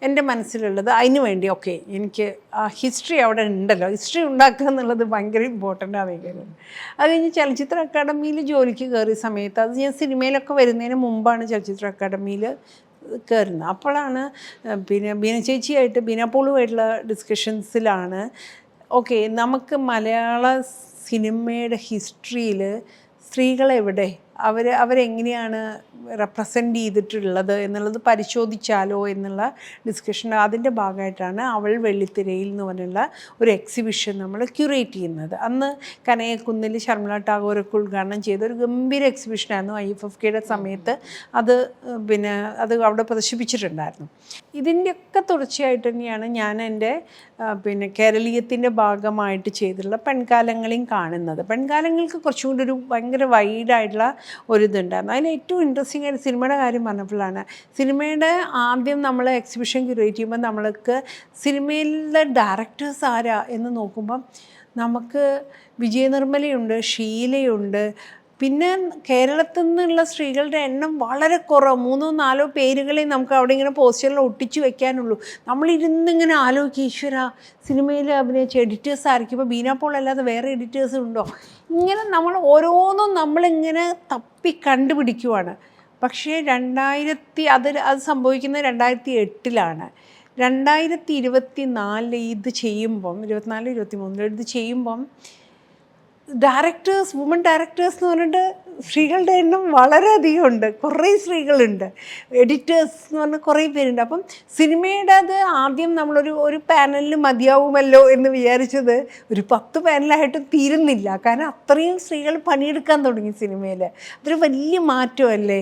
A: എൻ്റെ മനസ്സിലുള്ളത് അതിന് വേണ്ടി എനിക്ക് ആ ഹിസ്റ്ററി അവിടെ ഉണ്ടല്ലോ, ഹിസ്റ്ററി ഉണ്ടാക്കുക എന്നുള്ളത് ഭയങ്കര ഇമ്പോർട്ടൻ്റ് ആവുകയാണ്. അത് കഴിഞ്ഞ് ചലച്ചിത്ര അക്കാദമിയിൽ ജോലിക്ക് കയറിയ സമയത്ത്, അത് ഞാൻ സിനിമയിലൊക്കെ വരുന്നതിന് മുമ്പാണ് ചലച്ചിത്ര അക്കാദമിയിൽ കയറുന്നത്. അപ്പോഴാണ് ബീന ചേച്ചിയായിട്ട്, ബീന പോളുമായിട്ടുള്ള ഡിസ്കഷൻസിലാണ് നമുക്ക് മലയാള സിനിമയുടെ ഹിസ്റ്ററിയിൽ സ്ത്രീകളെവിടെ, അവരെങ്ങനെയാണ് റെപ്രസെൻ്റ് ചെയ്തിട്ടുള്ളത് എന്നുള്ളത് പരിശോധിച്ചാലോ എന്നുള്ള ഡിസ്കഷൻ. അതിൻ്റെ ഭാഗമായിട്ടാണ് അവൾ വെള്ളിത്തിരയിൽ എന്ന് പറഞ്ഞുള്ള ഒരു എക്സിബിഷൻ നമ്മൾ ക്യൂറേറ്റ് ചെയ്യുന്നത്. അന്ന് കനകക്കുന്നിൽ ശർമിള ടാഗോറൊക്കെ ഉദ്ഘാടനം ചെയ്ത ഒരു ഗംഭീര എക്സിബിഷനായിരുന്നു. IFFKയുടെ സമയത്ത് അത് അവിടെ പ്രദർശിപ്പിച്ചിട്ടുണ്ടായിരുന്നു. ഇതിൻ്റെയൊക്കെ തുടർച്ചയായിട്ട് തന്നെയാണ് ഞാൻ എൻ്റെ കേരളീയത്തിൻ്റെ ഭാഗമായിട്ട് ചെയ്തിട്ടുള്ള പെൺകാലങ്ങളെയും കാണുന്നത്. പെൺകാലങ്ങൾക്ക് കുറച്ചും കൂടി ഒരു ഭയങ്കര വൈഡായിട്ടുള്ള ഒരിതുണ്ടായിരുന്നു. അതിന് ഏറ്റവും ഇൻട്രസ്റ്റിംഗ് ആയിട്ട് സിനിമയുടെ കാര്യം പറഞ്ഞപ്പോഴാണ്, സിനിമയുടെ ആദ്യം നമ്മൾ എക്സിബിഷൻ ക്യൂറേറ്റ് ചെയ്യുമ്പോൾ നമ്മൾക്ക് സിനിമയിലെ ഡയറക്ടേഴ്സ് ആരാ എന്ന് നോക്കുമ്പം നമുക്ക് വിജയനിർമ്മലയുണ്ട്, ഷീലയുണ്ട്, പിന്നെ കേരളത്തിൽ നിന്നുള്ള സ്ത്രീകളുടെ എണ്ണം വളരെ കുറവ്, 3-4 പേരുകളെ നമുക്ക് അവിടെ ഇങ്ങനെ പോസ്റ്ററിൽ ഒട്ടിച്ചു വെക്കാനുള്ളൂ. നമ്മളിരുന്നിങ്ങനെ ആലോചിക്കുക, ഈശ്വര സിനിമയിൽ അഭിനയിച്ച എഡിറ്റേഴ്സ് ആയിരിക്കും, ഇപ്പോൾ ബീന പോൾ അല്ലാതെ വേറെ എഡിറ്റേഴ്സ് ഉണ്ടോ, ഇങ്ങനെ നമ്മൾ ഓരോന്നും നമ്മളിങ്ങനെ തപ്പി കണ്ടുപിടിക്കുവാണ്. പക്ഷേ അത് സംഭവിക്കുന്നത് 2008-ലാണ്. 2024 ഇത് ചെയ്യുമ്പം, 24-23 ഇത് ചെയ്യുമ്പം ഡയറക്ടേഴ്സ്, വുമൺ ഡയറക്ടേഴ്സ് എന്ന് പറഞ്ഞിട്ട് സ്ത്രീകളുടെ എണ്ണം വളരെയധികം ഉണ്ട്. കുറേ സ്ത്രീകളുണ്ട്. എഡിറ്റേഴ്സ് എന്ന് പറഞ്ഞാൽ കുറേ പേരുണ്ട്. അപ്പം സിനിമയുടെ അത് ആദ്യം നമ്മളൊരു പാനലിൽ മതിയാവുമല്ലോ എന്ന് വിചാരിച്ചത് ഒരു 10 പാനലായിട്ടും തീരുന്നില്ല. കാരണം അത്രയും സ്ത്രീകൾ പണിയെടുക്കാൻ തുടങ്ങി സിനിമയിൽ. അതൊരു വലിയ മാറ്റമല്ലേ.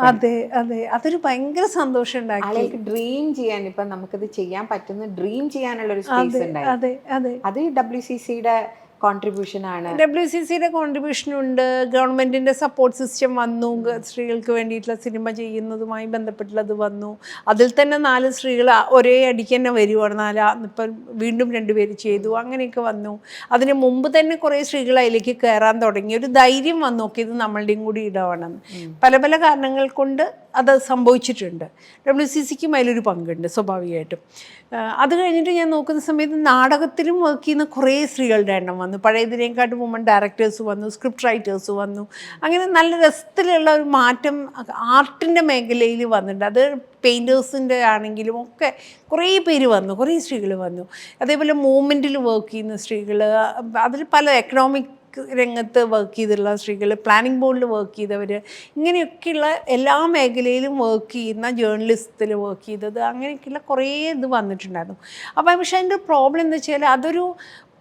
A: അതെ അതെ, അതൊരു ഭയങ്കര സന്തോഷം ഉണ്ടാക്കി.
B: ഡ്രീം ചെയ്യാൻ, ഇപ്പം നമുക്കത് ചെയ്യാൻ പറ്റുന്ന ഡ്രീം ചെയ്യാനുള്ള ഒരു സ്പേസ് ഉണ്ടായി.
A: അതെ അതെ,
B: അത് WCCയുടെ കോൺട്രിബ്യൂഷൻ ആണ്.
A: WCCയുടെ കോൺട്രിബ്യൂഷനുണ്ട്. ഗവൺമെൻറ്റിൻ്റെ സപ്പോർട്ട് സിസ്റ്റം വന്നു. സ്ത്രീകൾക്ക് വേണ്ടിയിട്ടുള്ള സിനിമ ചെയ്യുന്നതുമായി ബന്ധപ്പെട്ടുള്ളത് വന്നു. അതിൽ തന്നെ 4 സ്ത്രീകൾ ഒരേ അടിക്ക് തന്നെ വരുവാണ്. ഇപ്പം വീണ്ടും 2 പേര് ചെയ്തു. അങ്ങനെയൊക്കെ വന്നു. അതിന് മുമ്പ് തന്നെ കുറേ സ്ത്രീകൾ അതിലേക്ക് കയറാൻ തുടങ്ങി. ഒരു ധൈര്യം വന്നു, ഇത് നമ്മളുടെയും കൂടി ഇടവണം. പല പല കാരണങ്ങൾ കൊണ്ട് അത് സംഭവിച്ചിട്ടുണ്ട്. WCCക്കും അതിലൊരു പങ്കുണ്ട് സ്വാഭാവികമായിട്ടും. അത് കഴിഞ്ഞിട്ട് ഞാൻ നോക്കുന്ന സമയത്ത് നാടകത്തിലും വർക്ക് ചെയ്യുന്ന കുറേ സ്ത്രീകളുടെ എണ്ണം വന്നു. പഴയതിനേക്കാട്ടും വുമൺ ഡയറക്ടേഴ്സ് വന്നു, സ്ക്രിപ്റ്റ് റൈറ്റേഴ്സ് വന്നു. അങ്ങനെ നല്ല രസത്തിലുള്ള ഒരു മാറ്റം ആർട്ടിൻ്റെ മേഖലയിൽ വന്നിട്ടുണ്ട്. അത് പെയിൻറ്റേഴ്സിൻ്റെ ആണെങ്കിലും ഒക്കെ കുറേ പേര് വന്നു, കുറേ സ്ത്രീകൾ വന്നു. അതേപോലെ മൂവ്മെൻറ്റിൽ വർക്ക് ചെയ്യുന്ന സ്ത്രീകൾ, അതിൽ പല എക്കണോമിക് രംഗത്ത് വർക്ക് ചെയ്തിട്ടുള്ള സ്ത്രീകൾ, പ്ലാനിംഗ് ബോർഡിൽ വർക്ക് ചെയ്തവർ, ഇങ്ങനെയൊക്കെയുള്ള എല്ലാ മേഖലയിലും വർക്ക് ചെയ്യുന്ന ജേർണലിസത്തിൽ വർക്ക് ചെയ്തത്, അങ്ങനെയൊക്കെയുള്ള കുറേ ഇത് വന്നിട്ടുണ്ടായിരുന്നു. അപ്പോൾ പക്ഷേ അതിൻ്റെ പ്രോബ്ലം എന്താ വെച്ചാൽ അതൊരു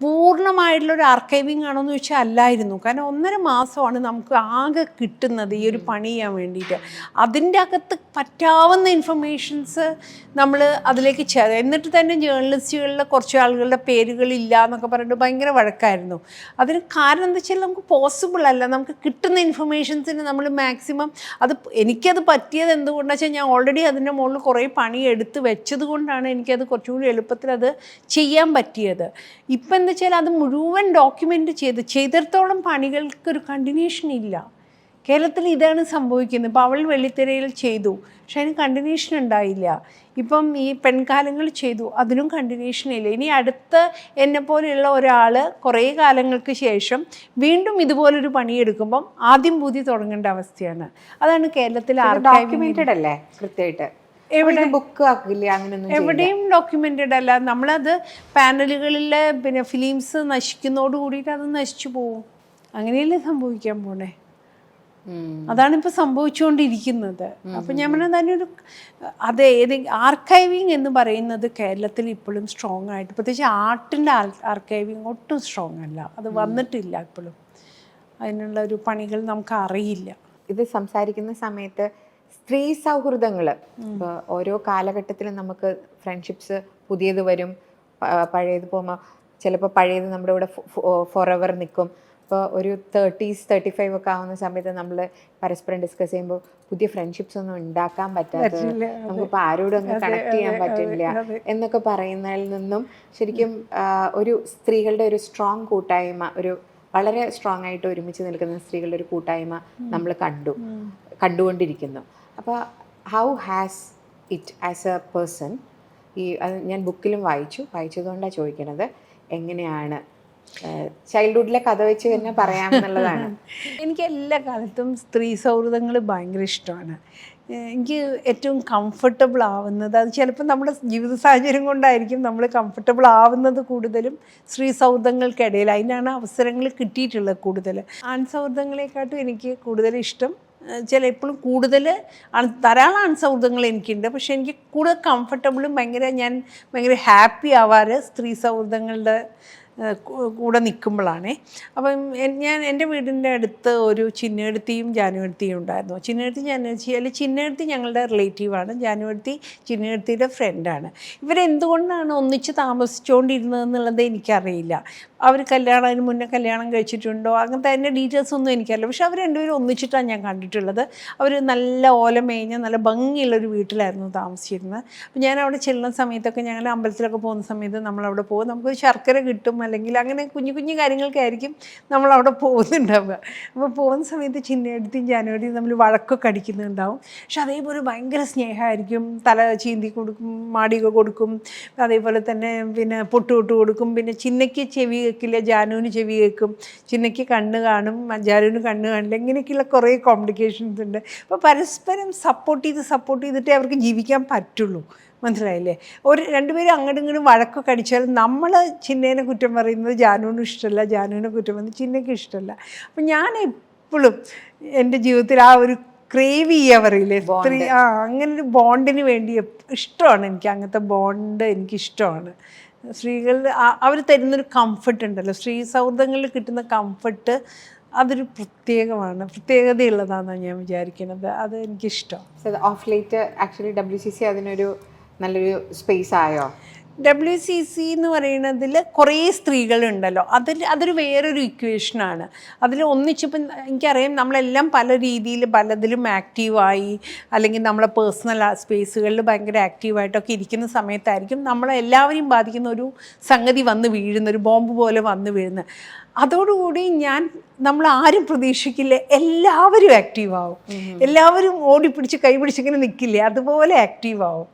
A: പൂർണ്ണമായിട്ടുള്ളൊരു ആർക്കൈവിങ് ആണോ എന്ന് ചോദിച്ചാൽ അല്ലായിരുന്നു. കാരണം 1.5 മാസമാണ് നമുക്ക് ആകെ കിട്ടുന്നത് ഈ ഒരു പണി ചെയ്യാൻ വേണ്ടിയിട്ട്. അതിൻ്റെ അകത്ത് പറ്റാവുന്ന ഇൻഫർമേഷൻസ് നമ്മൾ അതിലേക്ക് എന്നിട്ട് തന്നെ ജേർണലിസ്റ്റുകളിലെ കുറച്ച് ആളുകളുടെ പേരുകളില്ല എന്നൊക്കെ പറഞ്ഞിട്ട് ഭയങ്കര വഴക്കായിരുന്നു. അതിന് കാരണം എന്താ വെച്ചാൽ നമുക്ക് പോസിബിൾ അല്ല. നമുക്ക് കിട്ടുന്ന ഇൻഫർമേഷൻസിന് നമ്മൾ മാക്സിമം എനിക്കത് പറ്റിയത് എന്തുകൊണ്ടാണെന്ന് വെച്ചാൽ ഞാൻ ഓൾറെഡി അതിൻ്റെ മുകളിൽ കുറേ പണി എടുത്ത് വെച്ചത് കൊണ്ടാണ് എനിക്കത് കുറച്ചുകൂടി എളുപ്പത്തിൽ അത് ചെയ്യാൻ പറ്റിയത്. ഇപ്പം എന്താ വെച്ചാൽ അത് മുഴുവൻ ഡോക്യുമെൻ്റ് ചെയ്തിടത്തോളം പണികൾക്കൊരു കണ്ടിന്യൂഷൻ ഇല്ല. കേരളത്തിൽ ഇതാണ് സംഭവിക്കുന്നത്. ഇപ്പോൾ അവൾ വെള്ളിത്തിരയിൽ ചെയ്തു, പക്ഷെ അതിന് കണ്ടിന്യൂഷൻ ഉണ്ടായില്ല. ഇപ്പം ഈ പെൺകാലങ്ങൾ ചെയ്തു, അതിനും കണ്ടിന്യൂഷൻ ഇല്ല. ഇനി അടുത്ത എന്നെപ്പോലെയുള്ള ഒരാൾ കുറേ കാലങ്ങൾക്ക് ശേഷം വീണ്ടും ഇതുപോലൊരു പണിയെടുക്കുമ്പം ആദ്യം പുതിയ തുടങ്ങേണ്ട അവസ്ഥയാണ്. അതാണ് കേരളത്തിൽ
B: ഡോക്യുമെന്റഡ് അല്ലേ കൃത്യമായിട്ട്? എവിടെ ബുക്ക് ആക്കില്ല, അങ്ങനെയൊന്നും
A: എവിടെയും ഡോക്യുമെന്റഡ് അല്ല. നമ്മളത് പാനലുകളിലെ പിന്നെ ഫിലിംസ് നശിക്കുന്നതോട് കൂടിയിട്ട് അത് നശിച്ചു പോവും. അങ്ങനെയല്ലേ സംഭവിക്കാൻ പോണേ. അതാണ് ഇപ്പോൾ സംഭവിച്ചുകൊണ്ടിരിക്കുന്നത്. അപ്പം ഞാൻ പറഞ്ഞാൽ തന്നെ ആർക്കൈവിങ് എന്ന് പറയുന്നത് കേരളത്തിൽ ഇപ്പോഴും സ്ട്രോങ് ആയിട്ട്, പ്രത്യേകിച്ച് ആർട്ടിൻ്റെ ആർക്കൈവിങ് ഒട്ടും സ്ട്രോങ് അല്ല. അത് വന്നിട്ടില്ല ഇപ്പോഴും. അതിനുള്ള ഒരു പണികൾ നമുക്ക് അറിയില്ല.
B: ഇത് സംസാരിക്കുന്ന സമയത്ത് സ്ത്രീ സൗഹൃദങ്ങൾ ഇപ്പോൾ ഓരോ കാലഘട്ടത്തിലും നമുക്ക് ഫ്രണ്ട്ഷിപ്സ് പുതിയത് വരും, പഴയത് പോകുമ്പോൾ ചിലപ്പോൾ പഴയത് നമ്മുടെ ഇവിടെ ഫോർ എവർ നിൽക്കും. ഇപ്പോൾ ഒരു 30s 35 ഒക്കെ ആവുന്ന സമയത്ത് നമ്മൾ പരസ്പരം ഡിസ്കസ് ചെയ്യുമ്പോൾ പുതിയ ഫ്രണ്ട്ഷിപ്സ് ഒന്നും ഉണ്ടാക്കാൻ പറ്റാത്തത്, നമുക്കിപ്പോൾ ആരോടും അങ്ങ് കണക്ട് ചെയ്യാൻ പറ്റില്ല എന്നൊക്കെ പറയുന്നതിൽ നിന്നും ശരിക്കും ഒരു സ്ത്രീകളുടെ ഒരു സ്ട്രോങ് കൂട്ടായ്മ, ഒരു വളരെ സ്ട്രോങ് ആയിട്ട് ഒരുമിച്ച് നിൽക്കുന്ന സ്ത്രീകളുടെ ഒരു കൂട്ടായ്മ നമ്മൾ കണ്ടുകൊണ്ടിരിക്കുന്നു. അപ്പോൾ how has it as A person, അത് ഞാൻ ബുക്കിലും വായിച്ചതുകൊണ്ടാണ് ചോദിക്കണത്, എങ്ങനെയാണ് ചൈൽഡ്ഹുഡിലെ കഥ വെച്ച് തന്നെ പറയാമെന്നുള്ളതാണ്.
A: എനിക്ക് എല്ലാ കാലത്തും സ്ത്രീ സൗഹൃദങ്ങൾ ഭയങ്കര ഇഷ്ടമാണ്. എനിക്ക് ഏറ്റവും കംഫർട്ടബിൾ ആവുന്നത്, അത് ചിലപ്പോൾ നമ്മുടെ ജീവിത സാഹചര്യം കൊണ്ടായിരിക്കും നമ്മൾ കംഫർട്ടബിൾ ആവുന്നത് കൂടുതലും സ്ത്രീ സൗഹൃദങ്ങൾക്കിടയിൽ. അതിനാണ് അവസരങ്ങൾ കിട്ടിയിട്ടുള്ളത് കൂടുതൽ. ആൺ സൗഹൃദങ്ങളെക്കാട്ടും എനിക്ക് കൂടുതൽ ഇഷ്ടം എപ്പോഴും കൂടുതൽ ധാരാളം ആൺസൗഹൃദങ്ങൾ എനിക്കുണ്ട്. പക്ഷേ എനിക്ക് കൂടുതൽ കംഫർട്ടബിളും ഞാൻ ഭയങ്കര ഹാപ്പി ആവാറ് സ്ത്രീ സൗഹൃദങ്ങളുടെ കൂടെ നിൽക്കുമ്പോഴാണേ. അപ്പം എൻ്റെ വീടിൻ്റെ അടുത്ത് ഒരു ചിന്നയെടുത്തിയും ജാനുവെടുത്തിയും ഉണ്ടായിരുന്നു. ചിന്നയെടുത്തി ഞങ്ങളുടെ റിലേറ്റീവാണ്, ജാനുവെടുത്തി ചിന്നയെടുത്തിയുടെ ഫ്രണ്ടാണ്. ഇവരെന്തുകൊണ്ടാണ് ഒന്നിച്ച് താമസിച്ചുകൊണ്ടിരുന്നതെന്നുള്ളത് എനിക്കറിയില്ല. അവർ അതിന് മുന്നേ കല്യാണം കഴിച്ചിട്ടുണ്ടോ അങ്ങനത്തെ അതിൻ്റെ ഡീറ്റെയിൽസ് ഒന്നും എനിക്കറിയില്ല. പക്ഷെ അവർ രണ്ടുപേരും ഒന്നിച്ചിട്ടാണ് ഞാൻ കണ്ടിട്ടുള്ളത്. അവർ നല്ല ഓല മേഞ്ഞ നല്ല ഭംഗിയുള്ളൊരു വീട്ടിലായിരുന്നു താമസിച്ചിരുന്നത്. അപ്പം ഞാൻ അവിടെ ചെല്ലുന്ന സമയത്തൊക്കെ ഞങ്ങൾ അമ്പലത്തിലൊക്കെ പോകുന്ന സമയത്ത് നമ്മളവിടെ പോകും. നമുക്കൊരു ശർക്കര കിട്ടും, അല്ലെങ്കിൽ അങ്ങനെ കുഞ്ഞു കുഞ്ഞു കാര്യങ്ങൾക്കായിരിക്കും നമ്മളവിടെ പോകുന്നുണ്ടാവുക. അപ്പോൾ പോകുന്ന സമയത്ത് ചിന്നയെടുത്തിയും ജാനുവരിയും നമ്മൾ വഴക്കൊക്കെ അടിക്കുന്നുണ്ടാവും. പക്ഷെ അതേപോലെ ഭയങ്കര സ്നേഹമായിരിക്കും. തല ചീന്തി കൊടുക്കും, മാടിക കൊടുക്കും, അതേപോലെ തന്നെ പിന്നെ പൊട്ട് കൊടുക്കും. പിന്നെ ചിന്നയ്ക്ക് ചെവി കേൾക്കില്ല, ജാനുവിന് ചെവി കേൾക്കും. ചിന്നയ്ക്ക് കണ്ണ് കാണും, ജാനുവിന് കണ്ണ് കാണില്ല. ഇങ്ങനെയൊക്കെയുള്ള കുറേ കോംപ്ലിക്കേഷൻസ് ഉണ്ട്. അപ്പോൾ പരസ്പരം സപ്പോർട്ട് ചെയ്തിട്ടേ അവർക്ക് ജീവിക്കാൻ പറ്റുള്ളൂ. മനസ്സിലായില്ലേ? രണ്ടുപേരും അങ്ങോട്ടും ഇങ്ങോട്ടും വഴക്കൊക്കെ അടിച്ചാൽ നമ്മൾ ചിന്നേനെ കുറ്റം പറയുന്നത് ജാനുവിനും ഇഷ്ടമല്ല, ജാനുവിനെ കുറ്റം പറയുന്നത് ചിന്നയ്ക്ക് ഇഷ്ടമല്ല. അപ്പം ഞാൻ എപ്പോഴും എൻ്റെ ജീവിതത്തിൽ ആ ഒരു ക്രേവ് ചെയ്യുക പറയില്ലേ, അങ്ങനെ ഒരു ബോണ്ടിന് വേണ്ടി ഇഷ്ടമാണ് എനിക്ക്. അങ്ങനത്തെ ബോണ്ട് എനിക്കിഷ്ടമാണ്. സ്ത്രീകൾ അവർ തരുന്നൊരു കംഫർട്ട് ഉണ്ടല്ലോ, സ്ത്രീ സൗഹൃദങ്ങളിൽ കിട്ടുന്ന കംഫർട്ട്, അതൊരു പ്രത്യേകതയുള്ളതാണെന്നാണ് ഞാൻ വിചാരിക്കുന്നത്. അത് എനിക്കിഷ്ടം.
B: ഓഫ് ലേറ്റ് ആക്ച്വലി WCC അതിനൊരു നല്ലൊരു സ്പേസ് ആയോ?
A: WCC എന്ന് പറയുന്നതിൽ കുറേ സ്ത്രീകളുണ്ടല്ലോ, അതൊരു വേറൊരു ഇക്വേഷനാണ്. അതിൽ ഒന്നിച്ചിപ്പം എനിക്കറിയാം നമ്മളെല്ലാം പല രീതിയിൽ പലതിലും ആക്റ്റീവായി, അല്ലെങ്കിൽ നമ്മളെ പേഴ്സണൽ സ്പേസുകളിൽ ഭയങ്കര ആക്റ്റീവായിട്ടൊക്കെ ഇരിക്കുന്ന സമയത്തായിരിക്കും നമ്മളെല്ലാവരെയും ബാധിക്കുന്ന ഒരു സംഗതി വന്ന് വീഴുന്ന, ഒരു ബോംബ് പോലെ വന്ന് വീഴുന്ന. അതോടുകൂടി നമ്മൾ ആരും പ്രതീക്ഷിക്കില്ല, എല്ലാവരും ആക്റ്റീവാകും. എല്ലാവരും ഓടിപ്പിടിച്ച് കൈ പിടിച്ചിങ്ങനെ നിൽക്കില്ലേ, അതുപോലെ ആക്റ്റീവാകും.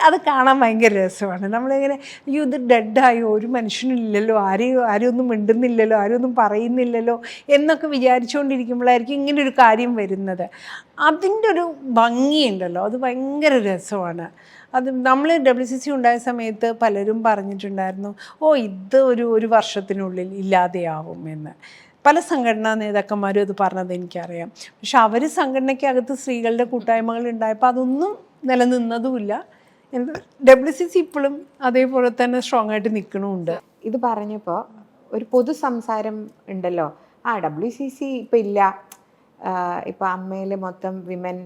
A: അത് കാണാൻ ഭയങ്കര രസമാണ്. നമ്മളിങ്ങനെ ഇത് ഡെഡായോ, ഒരു മനുഷ്യനില്ലല്ലോ, ആരും ഒന്നും മിണ്ടുന്നില്ലല്ലോ, ആരും ഒന്നും പറയുന്നില്ലല്ലോ എന്നൊക്കെ വിചാരിച്ചുകൊണ്ടിരിക്കുമ്പോഴായിരിക്കും ഇങ്ങനൊരു കാര്യം വരുന്നത്. അതിൻ്റെ ഒരു ഭംഗിയുണ്ടല്ലോ, അത് ഭയങ്കര രസമാണ്. അത് നമ്മൾ WCC ഉണ്ടായ സമയത്ത് പലരും പറഞ്ഞിട്ടുണ്ടായിരുന്നു, ഇത് ഒരു വർഷത്തിനുള്ളിൽ ഇല്ലാതെയാവും എന്ന്. പല സംഘടനാ നേതാക്കന്മാരും അത് പറഞ്ഞത് എനിക്കറിയാം. പക്ഷെ അവർ സംഘടനയ്ക്കകത്ത് സ്ത്രീകളുടെ കൂട്ടായ്മകൾ ഉണ്ടായപ്പോൾ അതൊന്നും നിലനിന്നതുമില്ല. WCC ഇപ്പോഴും അതേപോലെ തന്നെ സ്ട്രോങ് ആയിട്ട് നിൽക്കണമുണ്ട്.
B: ഇത് പറഞ്ഞപ്പോൾ ഒരു പൊതു സംസാരം ഉണ്ടല്ലോ, WCC ഇപ്പം ഇല്ല, ഇപ്പോൾ അമ്മയിൽ മൊത്തം വിമൻ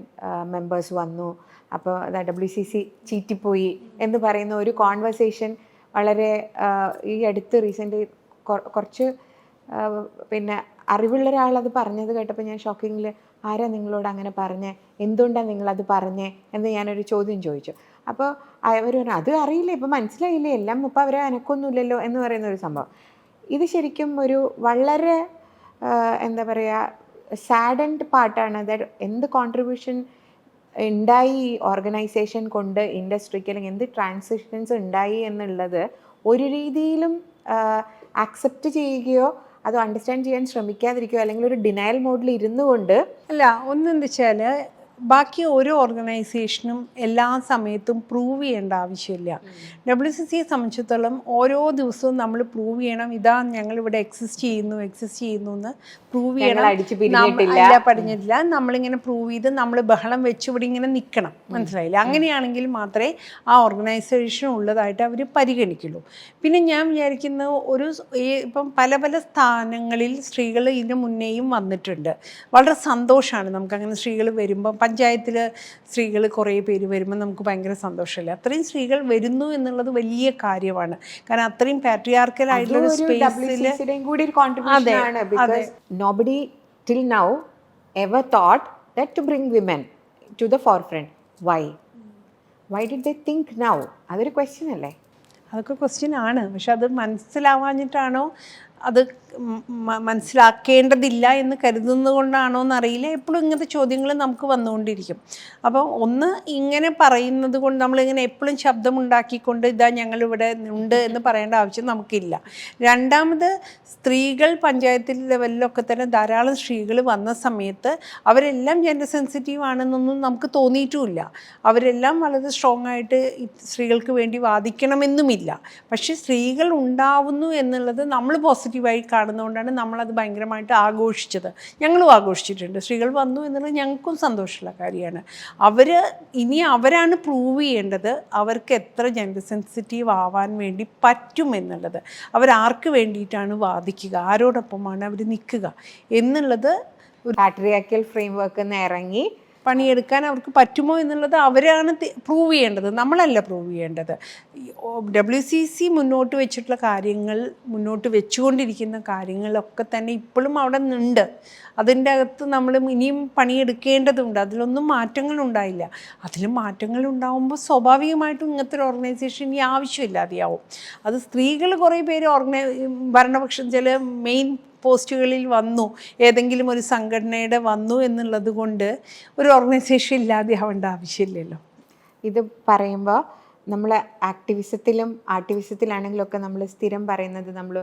B: മെമ്പേഴ്സ് വന്നു, അപ്പോൾ WCC ചീറ്റിപ്പോയി എന്ന് പറയുന്ന ഒരു കോൺവെർസേഷൻ വളരെ ഈ അടുത്ത് റീസെൻ്റ് കുറച്ച് പിന്നെ അറിവുള്ള ഒരാളത് പറഞ്ഞത് കേട്ടപ്പോൾ ഞാൻ ഷോക്കിങ്ങിൽ, ആരാ നിങ്ങളോട് അങ്ങനെ പറഞ്ഞേ, എന്തുകൊണ്ടാണ് നിങ്ങളത് പറഞ്ഞേ എന്ന് ഞാനൊരു ചോദ്യം ചോദിച്ചു. അപ്പോൾ അവർ പറഞ്ഞു അത് അറിയില്ല, ഇപ്പം മനസ്സിലായില്ലേ, എല്ലാം ഇപ്പം അവരെ അനക്കൊന്നുമില്ലല്ലോ എന്ന് പറയുന്ന ഒരു സംഭവം. ഇത് ശരിക്കും ഒരു വളരെ എന്താ പറയുക സാഡൻഡ് പാർട്ടാണ്. അതായത് എന്ത് കോൺട്രിബ്യൂഷൻ ഉണ്ടായി ഓർഗനൈസേഷൻ കൊണ്ട് ഇൻഡസ്ട്രിക്ക്, അല്ലെങ്കിൽ എന്ത് ട്രാൻസിഷൻസ് ഉണ്ടായി എന്നുള്ളത് ഒരു രീതിയിലും ആക്സെപ്റ്റ് ചെയ്യുകയോ അത് അണ്ടർസ്റ്റാൻഡ് ചെയ്യാൻ ശ്രമിക്കാതിരിക്കുകയോ അല്ലെങ്കിൽ ഒരു ഡിനയൽ മോഡിൽ ഇരുന്നു കൊണ്ട്
A: അല്ല. ഒന്നെന്താ വെച്ചാൽ ബാക്കി ഓരോ ഓർഗനൈസേഷനും എല്ലാ സമയത്തും പ്രൂവ് ചെയ്യേണ്ട ആവശ്യമില്ല. WCCയെ സംബന്ധിച്ചിടത്തോളം ഓരോ ദിവസവും നമ്മൾ പ്രൂവ് ചെയ്യണം, ഇതാ ഞങ്ങളിവിടെ എക്സിസ്റ്റ് ചെയ്യുന്നു എന്ന് പ്രൂവ് ചെയ്യണം. അല്ല പഠിഞ്ഞിട്ടില്ല, നമ്മളിങ്ങനെ പ്രൂവ് ചെയ്ത് നമ്മൾ ബഹളം വെച്ച് ഇവിടെ ഇങ്ങനെ നിൽക്കണം, മനസ്സിലായില്ല? അങ്ങനെയാണെങ്കിൽ മാത്രമേ ആ ഓർഗനൈസേഷൻ ഉള്ളതായിട്ട് അവർ പരിഗണിക്കുള്ളൂ. പിന്നെ ഞാൻ വിചാരിക്കുന്ന ഇപ്പം പല പല സ്ഥാനങ്ങളിൽ സ്ത്രീകൾ ഇതിന് മുന്നേയും വന്നിട്ടുണ്ട്. വളരെ സന്തോഷമാണ് നമുക്കങ്ങനെ സ്ത്രീകൾ വരുമ്പം. പഞ്ചായത്തിൽ സ്ത്രീകൾ കുറേ പേര് വരുമ്പോൾ നമുക്ക് ഭയങ്കര സന്തോഷമില്ല. അത്രയും സ്ത്രീകൾ വരുന്നു എന്നുള്ളത് വലിയ കാര്യമാണ്. കാരണം അത്രയും പാട്രിയാർക്കൽ ആയിട്ടുള്ള സ്പേസിൽ
B: കൂടി ഒരു കോൺട്രിബ്യൂഷൻ ആണ്. Because nobody till now ever thought that to bring women to the forefront. Why did they think now? അതൊരു ക്വസ്റ്റ്യൻ അല്ലേ?
A: അതൊക്കെ ക്വസ്റ്റ്യൻ ആണ്. പക്ഷെ അത് മനസ്സിലാവാഞ്ഞിട്ടാണോ, അത് മനസ്സിലാക്കേണ്ടതില്ല എന്ന് കരുതുന്നത് കൊണ്ടാണോ എന്നറിയില്ല. എപ്പോഴും ഇങ്ങനത്തെ ചോദ്യങ്ങൾ നമുക്ക് വന്നുകൊണ്ടിരിക്കും. അപ്പോൾ ഒന്ന് ഇങ്ങനെ പറയുന്നത് കൊണ്ട് നമ്മളിങ്ങനെ എപ്പോഴും ശബ്ദമുണ്ടാക്കിക്കൊണ്ട് ഇതാ ഞങ്ങളിവിടെ ഉണ്ട് എന്ന് പറയേണ്ട ആവശ്യം നമുക്കില്ല. രണ്ടാമത്, സ്ത്രീകൾ പഞ്ചായത്തിൽ ലെവലിലൊക്കെ തന്നെ ധാരാളം സ്ത്രീകൾ വന്ന സമയത്ത് അവരെല്ലാം ജെൻഡർ സെൻസിറ്റീവ് ആണെന്നൊന്നും നമുക്ക് തോന്നിയിട്ടുമില്ല. അവരെല്ലാം വളരെ സ്ട്രോങ് ആയിട്ട് സ്ത്രീകൾക്ക് വേണ്ടി വാദിക്കണമെന്നുമില്ല. പക്ഷേ സ്ത്രീകൾ ഉണ്ടാവുന്നു എന്നുള്ളത് നമ്മൾ പോസിറ്റീവായി കാണുന്നതുകൊണ്ടാണ് നമ്മളത് ഭയങ്കരമായിട്ട് ആഘോഷിച്ചത്. ഞങ്ങളും ആഘോഷിച്ചിട്ടുണ്ട്. സ്ത്രീകൾ വന്നു എന്നുള്ളത് ഞങ്ങൾക്കും സന്തോഷമുള്ള കാര്യമാണ്. ഇനി അവരാണ് പ്രൂവ് ചെയ്യേണ്ടത് അവർക്ക് എത്ര ജെൻഡർ സെൻസിറ്റീവ് ആവാൻ വേണ്ടി പറ്റുമെന്നുള്ളത്. അവരാർക്ക് വേണ്ടിയിട്ടാണ് വാദിക്കുക, ആരോടൊപ്പമാണ് അവർ നിൽക്കുക എന്നുള്ളത്.
B: ഒരു പാട്രിയാർക്കൽ ഫ്രെയിംവർക്ക് ഇറങ്ങി
A: പണിയെടുക്കാൻ അവർക്ക് പറ്റുമോ എന്നുള്ളത് അവരാണ് പ്രൂവ് ചെയ്യേണ്ടത്, നമ്മളല്ല പ്രൂവ് ചെയ്യേണ്ടത്. WCC മുന്നോട്ട് വെച്ചിട്ടുള്ള കാര്യങ്ങൾ, മുന്നോട്ട് വെച്ചുകൊണ്ടിരിക്കുന്ന കാര്യങ്ങളൊക്കെ തന്നെ ഇപ്പോഴും അവിടെ ഉണ്ട്. അതിൻ്റെ അകത്ത് നമ്മൾ ഇനിയും പണിയെടുക്കേണ്ടതുണ്ട്. അതിലൊന്നും മാറ്റങ്ങളുണ്ടായില്ല. അതിൽ മാറ്റങ്ങളുണ്ടാകുമ്പോൾ സ്വാഭാവികമായിട്ടും ഇങ്ങനത്തെ ഒരു ഓർഗനൈസേഷൻ ഇനി ആവശ്യമില്ലാതെയാവും. അത് സ്ത്രീകൾ കുറേ പേര് ഭരണപക്ഷം ചില മെയിൻ പോസ്റ്റുകളിൽ വന്നു, ഏതെങ്കിലും ഒരു സംഘടനയുടെ വന്നു എന്നുള്ളത് കൊണ്ട് ഒരു ഓർഗനൈസേഷൻ ഇല്ലാതെ ആവേണ്ട ആവശ്യമില്ലല്ലോ.
B: ഇത് പറയുമ്പോൾ നമ്മൾ ആർട്ടിവിസത്തിലാണെങ്കിലൊക്കെ നമ്മൾ സ്ഥിരം പറയുന്നത്, നമ്മൾ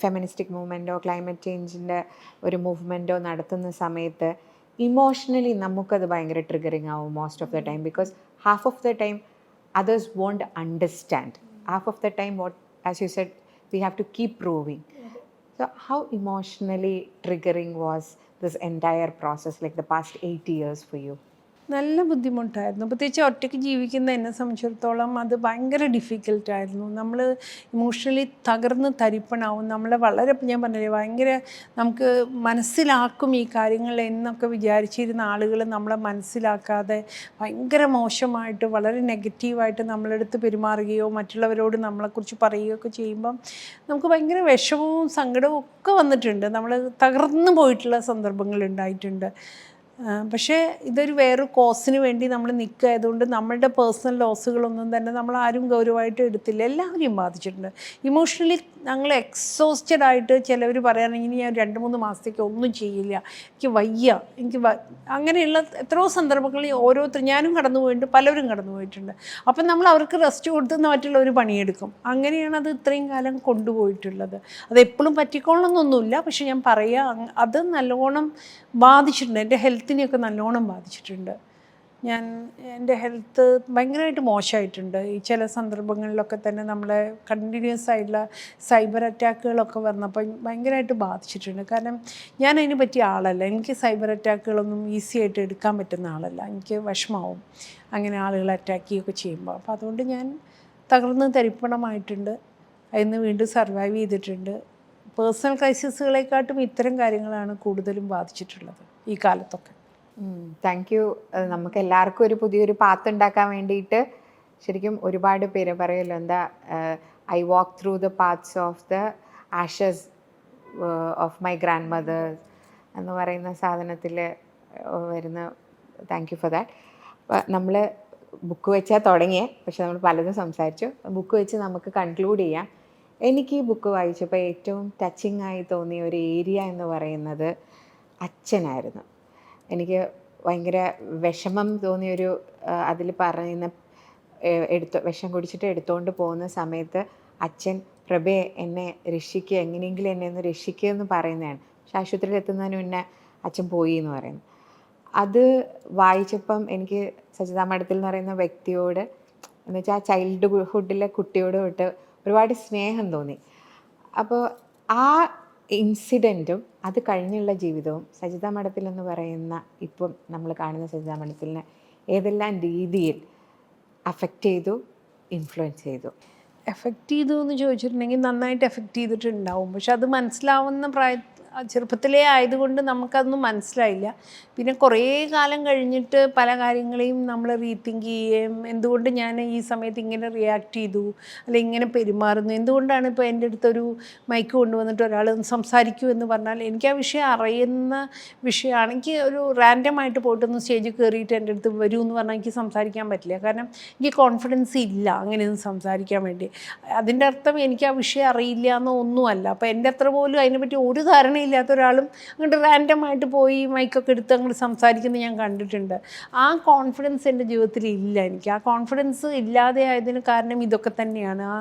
B: ഫെമിനിസ്റ്റിക് മൂവ്മെൻറ്റോ ക്ലൈമറ്റ് ചേഞ്ചിൻ്റെ ഒരു മൂവ്മെൻറ്റോ നടത്തുന്ന സമയത്ത് ഇമോഷണലി നമുക്കത് ഭയങ്കര ട്രിഗറിങ് ആവും most of the time. Because half of the time others won't understand. Half of the time, what, as you said, we have to keep proving. So how emotionally triggering was this entire process, like the past 8 years for you?
A: നല്ല ബുദ്ധിമുട്ടായിരുന്നു. പ്രത്യേകിച്ച് ഒറ്റയ്ക്ക് ജീവിക്കുന്ന എന്നെ സംബന്ധിച്ചിടത്തോളം അത് ഭയങ്കര ഡിഫിക്കൽട്ടായിരുന്നു. നമ്മൾ ഇമോഷണലി തകർന്ന് തരിപ്പണാവും. നമ്മളെ വളരെ, ഞാൻ പറഞ്ഞില്ലേ, ഭയങ്കര നമുക്ക് മനസ്സിലാക്കും ഈ കാര്യങ്ങൾ എന്നൊക്കെ വിചാരിച്ചിരുന്ന ആളുകൾ നമ്മളെ മനസ്സിലാക്കാതെ ഭയങ്കര മോശമായിട്ട് വളരെ നെഗറ്റീവായിട്ട് നമ്മളെടുത്ത് പെരുമാറുകയോ മറ്റുള്ളവരോട് നമ്മളെക്കുറിച്ച് പറയുകയൊക്കെ ചെയ്യുമ്പം നമുക്ക് ഭയങ്കര വിഷമവും സങ്കടവും ഒക്കെ വന്നിട്ടുണ്ട്. നമ്മൾ തകർന്നു പോയിട്ടുള്ള സന്ദർഭങ്ങൾ ഉണ്ടായിട്ടുണ്ട്. പക്ഷേ ഇതൊരു വേറൊരു കോസിന് വേണ്ടി നമ്മൾ നിൽക്കുകയായതുകൊണ്ട് നമ്മളുടെ പേഴ്സണൽ ലോസുകളൊന്നും തന്നെ നമ്മൾ ആരും ഗൗരവമായിട്ട് എടുത്തില്ല. എല്ലാവരെയും ബാധിച്ചിട്ടുണ്ട്. ഇമോഷണലി ഞങ്ങൾ എക്സോസ്റ്റഡ് ആയിട്ട് ചിലവർ പറയുകയാണെങ്കിൽ ഞാൻ 2-3 മാസത്തേക്ക് ഒന്നും ചെയ്യില്ല, എനിക്ക് വയ്യ, അങ്ങനെയുള്ള എത്രയോ സന്ദർഭങ്ങളിൽ ഞാനും കടന്നു പോയിട്ടുണ്ട്, പലവരും കടന്നു പോയിട്ടുണ്ട്. അപ്പം നമ്മൾ അവർക്ക് റെസ്റ്റ് കൊടുത്തുന്ന മറ്റുള്ളവർ പണിയെടുക്കും. അങ്ങനെയാണ് അത് ഇത്രയും കാലം കൊണ്ടുപോയിട്ടുള്ളത്. അത് എപ്പോഴും പറ്റിക്കൊള്ളണമെന്നൊന്നുമില്ല. പക്ഷെ ഞാൻ പറയുക, അത് നല്ലോണം ബാധിച്ചിട്ടുണ്ട്, എൻ്റെ ഹെൽത്തിനെയൊക്കെ നല്ലോണം ബാധിച്ചിട്ടുണ്ട്. ഞാൻ എൻ്റെ ഹെൽത്ത് ഭയങ്കരമായിട്ട് മോശമായിട്ടുണ്ട്. ഈ ചില സന്ദർഭങ്ങളിലൊക്കെ തന്നെ നമ്മളെ കണ്ടിന്യൂസ് ആയിട്ടുള്ള സൈബർ അറ്റാക്കുകളൊക്കെ വന്നപ്പോൾ ഭയങ്കരമായിട്ട് ബാധിച്ചിട്ടുണ്ട്. കാരണം ഞാൻ അതിന് പറ്റിയ ആളല്ല. എനിക്ക് സൈബർ അറ്റാക്കുകളൊന്നും ഈസി ആയിട്ട് എടുക്കാൻ പറ്റുന്ന ആളല്ല. എനിക്ക് വിഷമാവും അങ്ങനെ ആളുകൾ അറ്റാക്ക് ചെയ്യുകയൊക്കെ ചെയ്യുമ്പോൾ. അപ്പോൾ അതുകൊണ്ട് ഞാൻ തകർന്ന് തരിപ്പണമായിട്ടുണ്ട്. അതിന് വീണ്ടും സർവൈവ് ചെയ്തിട്ടുണ്ട്. പേഴ്സണൽ ക്രൈസിസുകളെക്കാട്ടും ഇത്തരം കാര്യങ്ങളാണ് കൂടുതലും ബാധിച്ചിട്ടുള്ളത് ഈ കാലത്തൊക്കെ.
B: Thank you. നമുക്ക് എല്ലാവർക്കും ഒരു പുതിയൊരു പാത്ത് ഉണ്ടാക്കാൻ വേണ്ടിയിട്ട് ശരിക്കും ഒരുപാട് പേര് പറയുമല്ലോ, എന്താ I walk through the paths of the ashes of my grandmothers എന്ന് പറയുന്ന സാധനത്തിൽ വരുന്ന. Thank you for that. നമ്മൾ ബുക്ക് വെച്ചാൽ തുടങ്ങിയേ, പക്ഷെ നമ്മൾ പലതും സംസാരിച്ചു. ബുക്ക് വെച്ച് നമുക്ക് കൺക്ലൂഡ് ചെയ്യാം. എനിക്ക് ഈ ബുക്ക് വായിച്ചപ്പോൾ ഏറ്റവും ടച്ചിങ് ആയി തോന്നിയ ഒരു ഏരിയ എന്ന് പറയുന്നത് അച്ഛനായിരുന്നു. എനിക്ക് ഭയങ്കര വിഷമം തോന്നിയൊരു, അതിൽ പറയുന്ന വിഷം കുടിച്ചിട്ട് എടുത്തുകൊണ്ട് പോകുന്ന സമയത്ത് അച്ഛൻ പ്രഭേ എന്നെ രക്ഷിക്കുക, എങ്ങനെയെങ്കിലും എന്നെ ഒന്ന് രക്ഷിക്കുക എന്ന് പറയുന്നതാണ്. പക്ഷെ ആശുപത്രിയിൽ എത്തുന്നതിന് മുന്നേ അച്ഛൻ പോയി എന്ന് പറയുന്നു. അത് വായിച്ചപ്പം എനിക്ക് സജിത മഠത്തിൽ എന്ന് പറയുന്ന വ്യക്തിയോട്, എന്ന് വെച്ചാൽ ആ ചൈൽഡ്ഹുഡിലെ കുട്ടിയോട് തൊട്ട് ഒരുപാട് സ്നേഹം തോന്നി. അപ്പോൾ ആ ഇൻസിഡൻറ്റും അത് കഴിഞ്ഞുള്ള ജീവിതവും സജിത മഠത്തിൽ എന്ന് പറയുന്ന ഇപ്പം നമ്മൾ കാണുന്ന സജിത മഠത്തിനെ ഏതെല്ലാം രീതിയിൽ അഫക്റ്റ് ചെയ്തു, ഇൻഫ്ലുവൻസ് ചെയ്തു?
A: എഫക്റ്റ് ചെയ്തു എന്ന് ചോദിച്ചിട്ടുണ്ടെങ്കിൽ നന്നായിട്ട് എഫക്റ്റ് ചെയ്തിട്ടുണ്ടാവും. പക്ഷെ അത് മനസ്സിലാവുന്ന ചെറുപ്പത്തിലേ ആയതുകൊണ്ട് നമുക്കതൊന്നും മനസ്സിലായില്ല. പിന്നെ കുറേ കാലം കഴിഞ്ഞിട്ട് പല കാര്യങ്ങളെയും നമ്മൾ റീതിങ്ക് ചെയ്യുകയും, എന്തുകൊണ്ട് ഞാൻ ഈ സമയത്ത് ഇങ്ങനെ റിയാക്ട് ചെയ്തു, അല്ലെങ്കിൽ ഇങ്ങനെ പെരുമാറുന്നു, എന്തുകൊണ്ടാണ് ഇപ്പോൾ എൻ്റെ അടുത്തൊരു മൈക്ക് കൊണ്ടുവന്നിട്ട് ഒരാൾ സംസാരിക്കൂ എന്ന് പറഞ്ഞാൽ എനിക്ക് ആ വിഷയം അറിയുന്ന വിഷയമാണ്. എനിക്ക് ഒരു റാൻഡമായിട്ട് പോയിട്ടൊന്ന് സ്റ്റേജിൽ കയറിയിട്ട് എൻ്റെ അടുത്ത് വരൂ എന്ന് പറഞ്ഞാൽ എനിക്ക് സംസാരിക്കാൻ പറ്റില്ല. കാരണം എനിക്ക് കോൺഫിഡൻസ് ഇല്ല അങ്ങനെയൊന്നും സംസാരിക്കാൻ വേണ്ടി. അതിൻ്റെ അർത്ഥം എനിക്ക് ആ വിഷയം അറിയില്ല എന്നോ ഒന്നുമല്ല. അപ്പോൾ എൻ്റെ അത്ര പോലും അതിനെപ്പറ്റി ഒരു ധാരണയില്ലാത്ത ഒരാളും അങ്ങോട്ട് റാൻഡമായിട്ട് പോയി മൈക്കൊക്കെ എടുത്ത് അങ്ങോട്ട് സംസാരിക്കുന്നത് ഞാൻ കണ്ടിട്ടുണ്ട്. ആ കോൺഫിഡൻസ് എൻ്റെ ജീവിതത്തിൽ ഇല്ല. എനിക്ക് ആ കോൺഫിഡൻസ് ഇല്ലാതെ ആയതിന് കാരണം ഇതൊക്കെ തന്നെയാണ്. ആ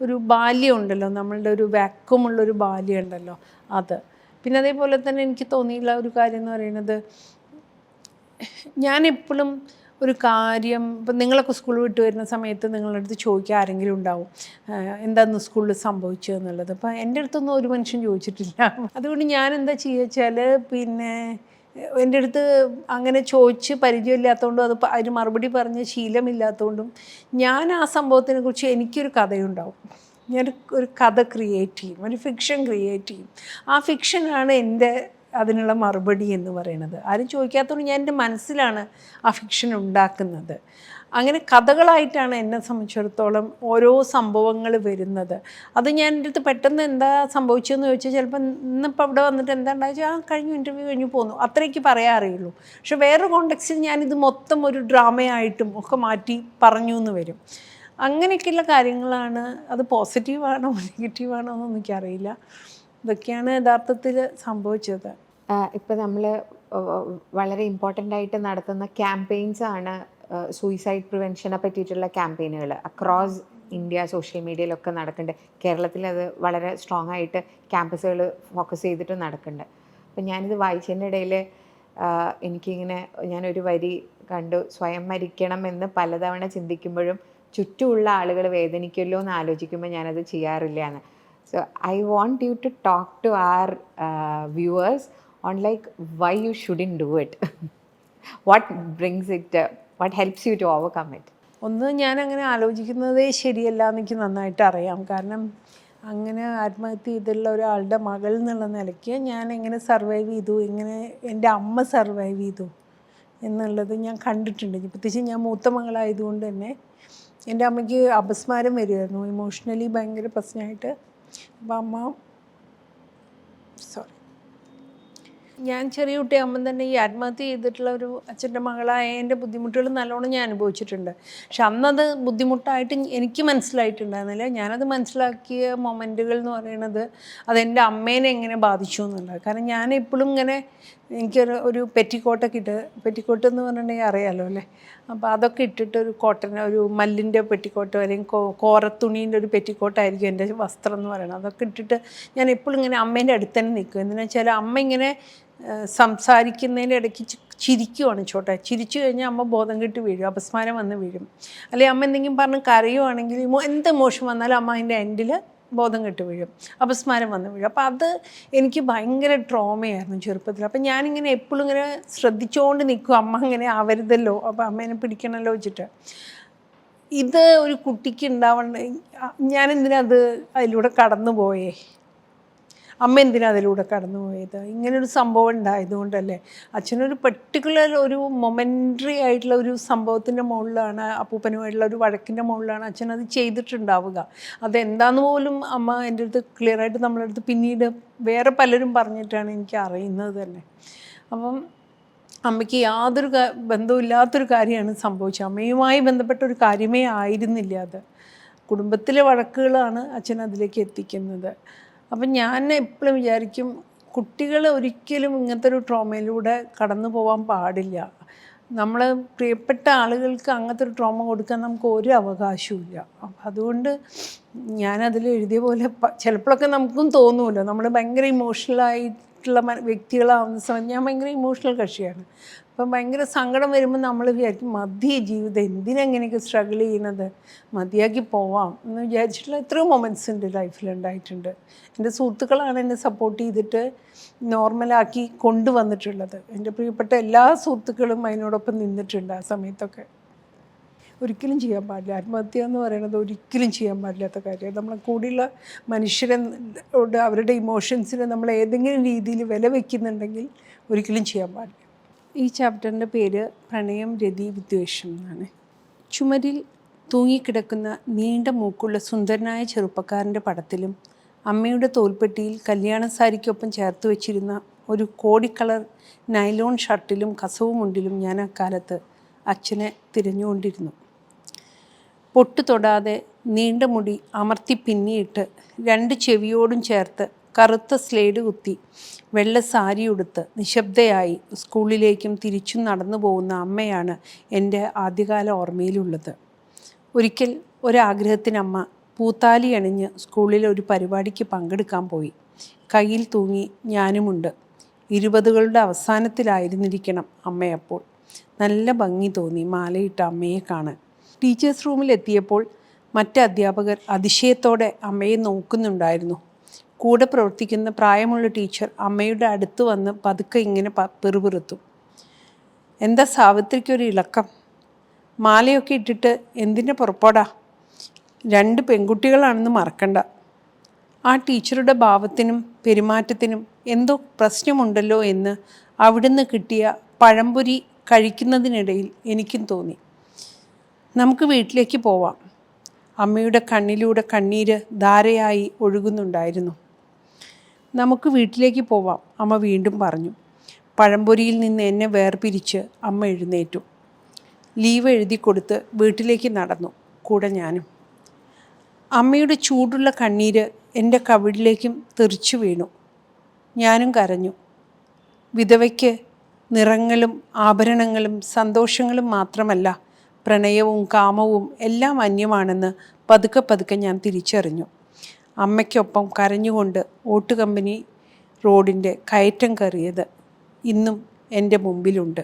A: ഒരു ബാല്യം ഉണ്ടല്ലോ, നമ്മളുടെ ഒരു വാക്വമുള്ളൊരു ബാല്യം ഉണ്ടല്ലോ, അത്. പിന്നെ അതേപോലെ തന്നെ എനിക്ക് തോന്നിയുള്ള ഒരു കാര്യം എന്ന് പറയുന്നത്, ഞാൻ എപ്പോഴും ഒരു കാര്യം, ഇപ്പം നിങ്ങളൊക്കെ സ്കൂൾ വിട്ട് വരുന്ന സമയത്ത് നിങ്ങളുടെ അടുത്ത് ചോദിക്കാൻ ആരെങ്കിലും ഉണ്ടാവും എന്താന്ന് സ്കൂളിൽ സംഭവിച്ചതെന്നുള്ളത്. അപ്പം എൻ്റെ അടുത്തൊന്നും ഒരു മനുഷ്യൻ ചോദിച്ചിട്ടില്ല. അതുകൊണ്ട് ഞാൻ എന്താ ചെയ്യുക വെച്ചാൽ, പിന്നെ എൻ്റെ അടുത്ത് അങ്ങനെ ചോദിച്ച് പരിചയമില്ലാത്തതുകൊണ്ടും അതിന് മറുപടി പറഞ്ഞ് ശീലമില്ലാത്തതുകൊണ്ടും ഞാൻ ആ സംഭവത്തിനെ കുറിച്ച് എനിക്കൊരു കഥയുണ്ടാവും. ഞാൻ ഒരു കഥ ക്രിയേറ്റ് ചെയ്യും, ഒരു ഫിക്ഷൻ ക്രിയേറ്റ് ചെയ്യും. ആ ഫിക്ഷനാണ് എൻ്റെ അതിനുള്ള മറുപടി എന്ന് പറയുന്നത്. ആരും ചോദിക്കാത്തതുകൊണ്ട് ഞാൻ എൻ്റെ മനസ്സിലാണ് ആ ഫിക്ഷൻ ഉണ്ടാക്കുന്നത്. അങ്ങനെ കഥകളായിട്ടാണ് എന്നെ സംബന്ധിച്ചിടത്തോളം ഓരോ സംഭവങ്ങൾ വരുന്നത്. അത് ഞാൻ എൻ്റെ അടുത്ത് പെട്ടെന്ന് എന്താ സംഭവിച്ചതെന്ന് ചോദിച്ചാൽ ചിലപ്പോൾ ഇന്നിപ്പോൾ അവിടെ വന്നിട്ട് എന്താ ഉണ്ടാച്ചാൽ കഴിഞ്ഞു, ഇൻ്റർവ്യൂ കഴിഞ്ഞു പോന്നു, അത്രയ്ക്ക് പറയാറിയുള്ളൂ. പക്ഷെ വേറൊരു കോണ്ടെക്സ്റ്റിൽ ഞാനിത് മൊത്തം ഒരു ഡ്രാമയായിട്ടും ഒക്കെ മാറ്റി പറഞ്ഞു എന്ന് വരും. അങ്ങനെയൊക്കെയുള്ള കാര്യങ്ങളാണ്. അത് പോസിറ്റീവാണോ നെഗറ്റീവാണോ എന്നൊന്നും എനിക്കറിയില്ല. ഇതൊക്കെയാണ് യഥാർത്ഥത്തിൽ സംഭവിച്ചത്.
B: ഇപ്പം നമ്മൾ വളരെ ഇമ്പോർട്ടൻ്റ് ആയിട്ട് നടത്തുന്ന ക്യാമ്പയിൻസാണ് സൂയിസൈഡ് പ്രിവെൻഷനെ പറ്റിയിട്ടുള്ള ക്യാമ്പയിനുകൾ. അക്രോസ് ഇന്ത്യ സോഷ്യൽ മീഡിയയിലൊക്കെ നടക്കുന്നുണ്ട്. കേരളത്തിൽ അത് വളരെ സ്ട്രോങ് ആയിട്ട് ക്യാമ്പസുകൾ ഫോക്കസ് ചെയ്തിട്ട് നടക്കുന്നുണ്ട്. അപ്പം ഞാനിത് വായിച്ചതിൻ്റെ ഇടയിൽ എനിക്കിങ്ങനെ ഞാനൊരു വരി കണ്ടു, സ്വയം മരിക്കണമെന്ന് പലതവണ ചിന്തിക്കുമ്പോഴും ചുറ്റുമുള്ള ആളുകൾ വേദനിക്കുമല്ലോ എന്ന് ആലോചിക്കുമ്പോൾ ഞാനത് ചെയ്യാറില്ല എന്ന്. So I want you to talk to our viewers on like why you shouldn't do it. What brings it, what helps you to overcome it?
A: ഒന്ന്, ഞാൻ അങ്ങനെ ആലോചിക്കുന്നതേ ശരിയല്ല എന്നെനിക്ക് നന്നായിട്ട് അറിയാം. കാരണം അങ്ങനെ ആത്മഹത്യ ചെയ്തുള്ള ഒരാളുടെ മകൾ എന്നുള്ള നിലയ്ക്ക് ഞാൻ എങ്ങനെ സർവൈവ് ചെയ്തു, എങ്ങനെ എൻ്റെ അമ്മ സർവൈവ് ചെയ്തു എന്നുള്ളത് ഞാൻ കണ്ടിട്ടുണ്ട്. പ്രത്യേകിച്ച് ഞാൻ മൂത്ത മകളായതുകൊണ്ട് തന്നെ എൻ്റെ അമ്മയ്ക്ക് അപസ്മാരം വരുമായിരുന്നു, ഇമോഷണലി ഭയങ്കര പ്രശ്നമായിട്ട്. അപ്പം അമ്മ ഞാൻ ചെറിയ കുട്ടിയാകുമ്പം തന്നെ ഈ ആത്മഹത്യ ചെയ്തിട്ടുള്ള ഒരു അച്ഛൻ്റെ മകളായ എൻ്റെ ബുദ്ധിമുട്ടുകൾ നല്ലോണം ഞാൻ അനുഭവിച്ചിട്ടുണ്ട്. പക്ഷെ അന്നത് ബുദ്ധിമുട്ടായിട്ട് എനിക്ക് മനസ്സിലായിട്ടുണ്ടായിരുന്നില്ല. ഞാനത് മനസ്സിലാക്കിയ മൊമെൻറ്റുകൾ എന്ന് പറയുന്നത് അതെൻ്റെ അമ്മേനെ എങ്ങനെ ബാധിച്ചു എന്നുള്ളത്. കാരണം ഞാൻ എപ്പോഴും ഇങ്ങനെ എനിക്കൊരു പെറ്റിക്കോട്ടൊക്കെ ഇട്ട്, പെറ്റിക്കോട്ട് എന്ന് പറഞ്ഞിട്ടുണ്ടെങ്കിൽ അറിയാമല്ലോ അല്ലേ, അപ്പോൾ അതൊക്കെ ഇട്ടിട്ട് ഒരു കോട്ടൺ, ഒരു മല്ലിൻ്റെ പെറ്റിക്കോട്ടോ അല്ലെങ്കിൽ കോറത്തുണീൻ്റെ ഒരു പെറ്റിക്കോട്ടായിരിക്കും എൻ്റെ വസ്ത്രം എന്ന് പറയുന്നത്. അതൊക്കെ ഇട്ടിട്ട് ഞാൻ എപ്പോഴും ഇങ്ങനെ അമ്മേൻ്റെ അടുത്ത് തന്നെ നിൽക്കും. എന്തിനാ വെച്ചാൽ അമ്മ ഇങ്ങനെ സംസാരിക്കുന്നതിൻ്റെ ഇടയ്ക്ക് ചിരിക്കുവാണ് ചോട്ടെ. ചിരിച്ചു കഴിഞ്ഞാൽ അമ്മ ബോധം കെട്ട് വീഴും, അപസ്മാരം വന്ന് വീഴും. അല്ലെങ്കിൽ അമ്മ എന്തെങ്കിലും പറഞ്ഞ് കരയുവാണെങ്കിൽ എന്ത് മോശം വന്നാലും അമ്മ അതിൻ്റെ എൻഡിൽ ബോധം കെട്ട് വീഴും, അപസ്മാരം വന്ന് വീഴും. അപ്പോൾ അത് എനിക്ക് ഭയങ്കര ട്രോമയായിരുന്നു ചെറുപ്പത്തിൽ. അപ്പം ഞാനിങ്ങനെ എപ്പോഴും ഇങ്ങനെ ശ്രദ്ധിച്ചുകൊണ്ട് നിൽക്കും, അമ്മ അങ്ങനെ ആവരുതല്ലോ, അപ്പോൾ അമ്മേനെ പിടിക്കണമല്ലോ വെച്ചിട്ട്. ഇത് ഒരു കുട്ടിക്ക് ഉണ്ടാവേണ്ട, ഞാനെന്തിനാ അത് അതിലൂടെ കടന്നു പോയേ, അമ്മ എന്തിനാ അതിലൂടെ കടന്നു പോയത്? ഇങ്ങനൊരു സംഭവം ഉണ്ടായതുകൊണ്ടല്ലേ. അച്ഛനൊരു പെർട്ടിക്കുലർ ഒരു മൊമെൻ്ററി ആയിട്ടുള്ള ഒരു സംഭവത്തിൻ്റെ മുകളിലാണ്, അപ്പൂപ്പനുമായിട്ടുള്ള ഒരു വഴക്കിൻ്റെ മുകളിലാണ് അച്ഛനത് ചെയ്തിട്ടുണ്ടാവുക. അതെന്താന്ന് പോലും അമ്മ എൻ്റെ അടുത്ത് ക്ലിയറായിട്ട് നമ്മളെ അടുത്ത് പിന്നീട് വേറെ പലരും പറഞ്ഞിട്ടാണ് എനിക്ക് അറിയുന്നത് തന്നെ. അപ്പം അമ്മയ്ക്ക് യാതൊരു ബന്ധമില്ലാത്തൊരു കാര്യമാണ് സംഭവിച്ചത്. അമ്മയുമായി ബന്ധപ്പെട്ട ഒരു കാര്യമേ ആയിരുന്നില്ല അത്. കുടുംബത്തിലെ വഴക്കുകളാണ് അച്ഛൻ അതിലേക്ക് എത്തിക്കുന്നത്. അപ്പം ഞാൻ എപ്പോഴും വിചാരിക്കും, കുട്ടികൾ ഒരിക്കലും ഇങ്ങനത്തെ ഒരു ട്രോമയിലൂടെ കടന്നു പോകാൻ പാടില്ല. നമ്മൾ പ്രിയപ്പെട്ട ആളുകൾക്ക് അങ്ങനത്തെ ഒരു ട്രോമ കൊടുക്കാൻ നമുക്ക് ഒരു അവകാശവും ഇല്ല. അപ്പം അതുകൊണ്ട് ഞാനതിൽ എഴുതിയ പോലെ ചിലപ്പോഴൊക്കെ നമുക്കും തോന്നുമല്ലോ, നമ്മൾ ഭയങ്കര ഇമോഷണലായിട്ടുള്ള വ്യക്തികളാവുന്ന സമയത്ത്, ഞാൻ ഭയങ്കര ഇമോഷണൽ കക്ഷിയാണ്. അപ്പം ഭയങ്കര സങ്കടം വരുമ്പോൾ നമ്മൾ വിചാരിക്കും, മതിയെ ജീവിതം, എന്തിനെങ്ങനെയൊക്കെ സ്ട്രഗിൾ ചെയ്യണത്, മതിയാക്കി പോവാം എന്ന് വിചാരിച്ചിട്ടുള്ള എത്രയോ മൊമെൻറ്റ്സ് എൻ്റെ ലൈഫിലുണ്ടായിട്ടുണ്ട്. എൻ്റെ സുഹൃത്തുക്കളാണ് എന്നെ സപ്പോർട്ട് ചെയ്തിട്ട് നോർമലാക്കി കൊണ്ടുവന്നിട്ടുള്ളത്. എൻ്റെ പ്രിയപ്പെട്ട എല്ലാ സുഹൃത്തുക്കളും അതിനോടൊപ്പം നിന്നിട്ടുണ്ട് ആ സമയത്തൊക്കെ. ഒരിക്കലും ചെയ്യാൻ പാടില്ല, ആത്മഹത്യ എന്ന് പറയുന്നത് ഒരിക്കലും ചെയ്യാൻ പാടില്ലാത്ത കാര്യമാണ്. നമ്മളെ കൂടെയുള്ള മനുഷ്യരോട് അവരുടെ ഇമോഷൻസിനെ നമ്മൾ ഏതെങ്കിലും രീതിയിൽ വില വയ്ക്കുന്നുണ്ടെങ്കിൽ ഒരിക്കലും ചെയ്യാൻ പാടില്ല. ഈ ചാപ്റ്ററിൻ്റെ പേര് പ്രണയം രതി വിദ്വേഷം എന്നാണ്. ചുമരിൽ തൂങ്ങിക്കിടക്കുന്ന നീണ്ട മൂക്കുള്ള സുന്ദരനായ ചെറുപ്പക്കാരൻ്റെ പടത്തിലും അമ്മയുടെ തോൽപ്പെട്ടിയിൽ കല്യാണ സാരിക്കൊപ്പം ചേർത്ത് വെച്ചിരുന്ന ഒരു കോടിക്കളർ നൈലോൺ ഷർട്ടിലും കസവും മുണ്ടിലും ഞാൻ അക്കാലത്ത് അച്ഛനെ തിരഞ്ഞുകൊണ്ടിരുന്നു. പൊട്ടു തൊടാതെ നീണ്ട മുടി അമർത്തി പിന്നിയിട്ട് 2 ചെവിയോടും ചേർത്ത് കറുത്ത സ്ലേഡ് കുത്തി വെള്ള സാരി ഉടുത്ത് നിശബ്ദയായി സ്കൂളിലേക്കും തിരിച്ചും നടന്നു പോകുന്ന അമ്മയാണ് എൻ്റെ ആദ്യകാല ഓർമ്മയിലുള്ളത്. ഒരിക്കൽ ഒരാഗ്രഹത്തിനമ്മ പൂത്താലി അണിഞ്ഞ് സ്കൂളിലെ ഒരു പരിപാടിക്ക് പങ്കെടുക്കാൻ പോയി. കയ്യിൽ തൂങ്ങി ഞാനുമുണ്ട്. 20കളുടെ അവസാനത്തിലായിരുന്നിരിക്കണം അമ്മയപ്പോൾ. നല്ല ഭംഗി തോന്നി മാലയിട്ട അമ്മയെ കാണാൻ. ടീച്ചേഴ്സ് റൂമിലെത്തിയപ്പോൾ മറ്റ് അധ്യാപകർ അതിശയത്തോടെ അമ്മയെ നോക്കുന്നുണ്ടായിരുന്നു. കൂടെ പ്രവർത്തിക്കുന്ന പ്രായമുള്ള ടീച്ചർ അമ്മയുടെ അടുത്ത് വന്ന് പതുക്കെ ഇങ്ങനെ പിറുപിറുത്തു. എന്താ സാവിത്രിക്കൊരു ഇളക്കം? മാലയൊക്കെ ഇട്ടിട്ട് എന്തിൻ്റെ പുറപ്പാടാ? 2 പെൺകുട്ടികളാണെന്ന് മറക്കണ്ട. ആ ടീച്ചറുടെ ഭാവത്തിനും പെരുമാറ്റത്തിനും എന്തോ പ്രശ്നമുണ്ടല്ലോ എന്ന് അവിടുന്ന് കിട്ടിയ പഴംപൊരി കഴിക്കുന്നതിനിടയിൽ എനിക്കും തോന്നി. നമുക്ക് വീട്ടിലേക്ക് പോവാം. അമ്മയുടെ കണ്ണിലൂടെ കണ്ണീര് ധാരയായി ഒഴുകുന്നുണ്ടായിരുന്നു. നമുക്ക് വീട്ടിലേക്ക് പോവാം, അമ്മ വീണ്ടും പറഞ്ഞു. പഴംപൊരിയിൽ നിന്ന് എന്നെ വേർപിരിച്ച് അമ്മ എഴുന്നേറ്റു. ലീവ് എഴുതി കൊടുത്ത് വീട്ടിലേക്ക് നടന്നു, കൂടെ ഞാനും. അമ്മയുടെ ചൂടുള്ള കണ്ണീര് എൻ്റെ കവിളിലേക്കും തെറിച്ചു വീണു. ഞാനും കരഞ്ഞു. വിധവയ്ക്ക് നിറങ്ങളും ആഭരണങ്ങളും സന്തോഷങ്ങളും മാത്രമല്ല, പ്രണയവും കാമവും എല്ലാം അന്യമാണെന്ന് പതുക്കെ പതുക്കെ ഞാൻ തിരിച്ചറിഞ്ഞു. അമ്മയ്ക്കൊപ്പം കരഞ്ഞുകൊണ്ട് ഓട്ടുകമ്പനി റോഡിൻ്റെ കയറ്റം കയറിയത് ഇന്നും എൻ്റെ മുമ്പിലുണ്ട്.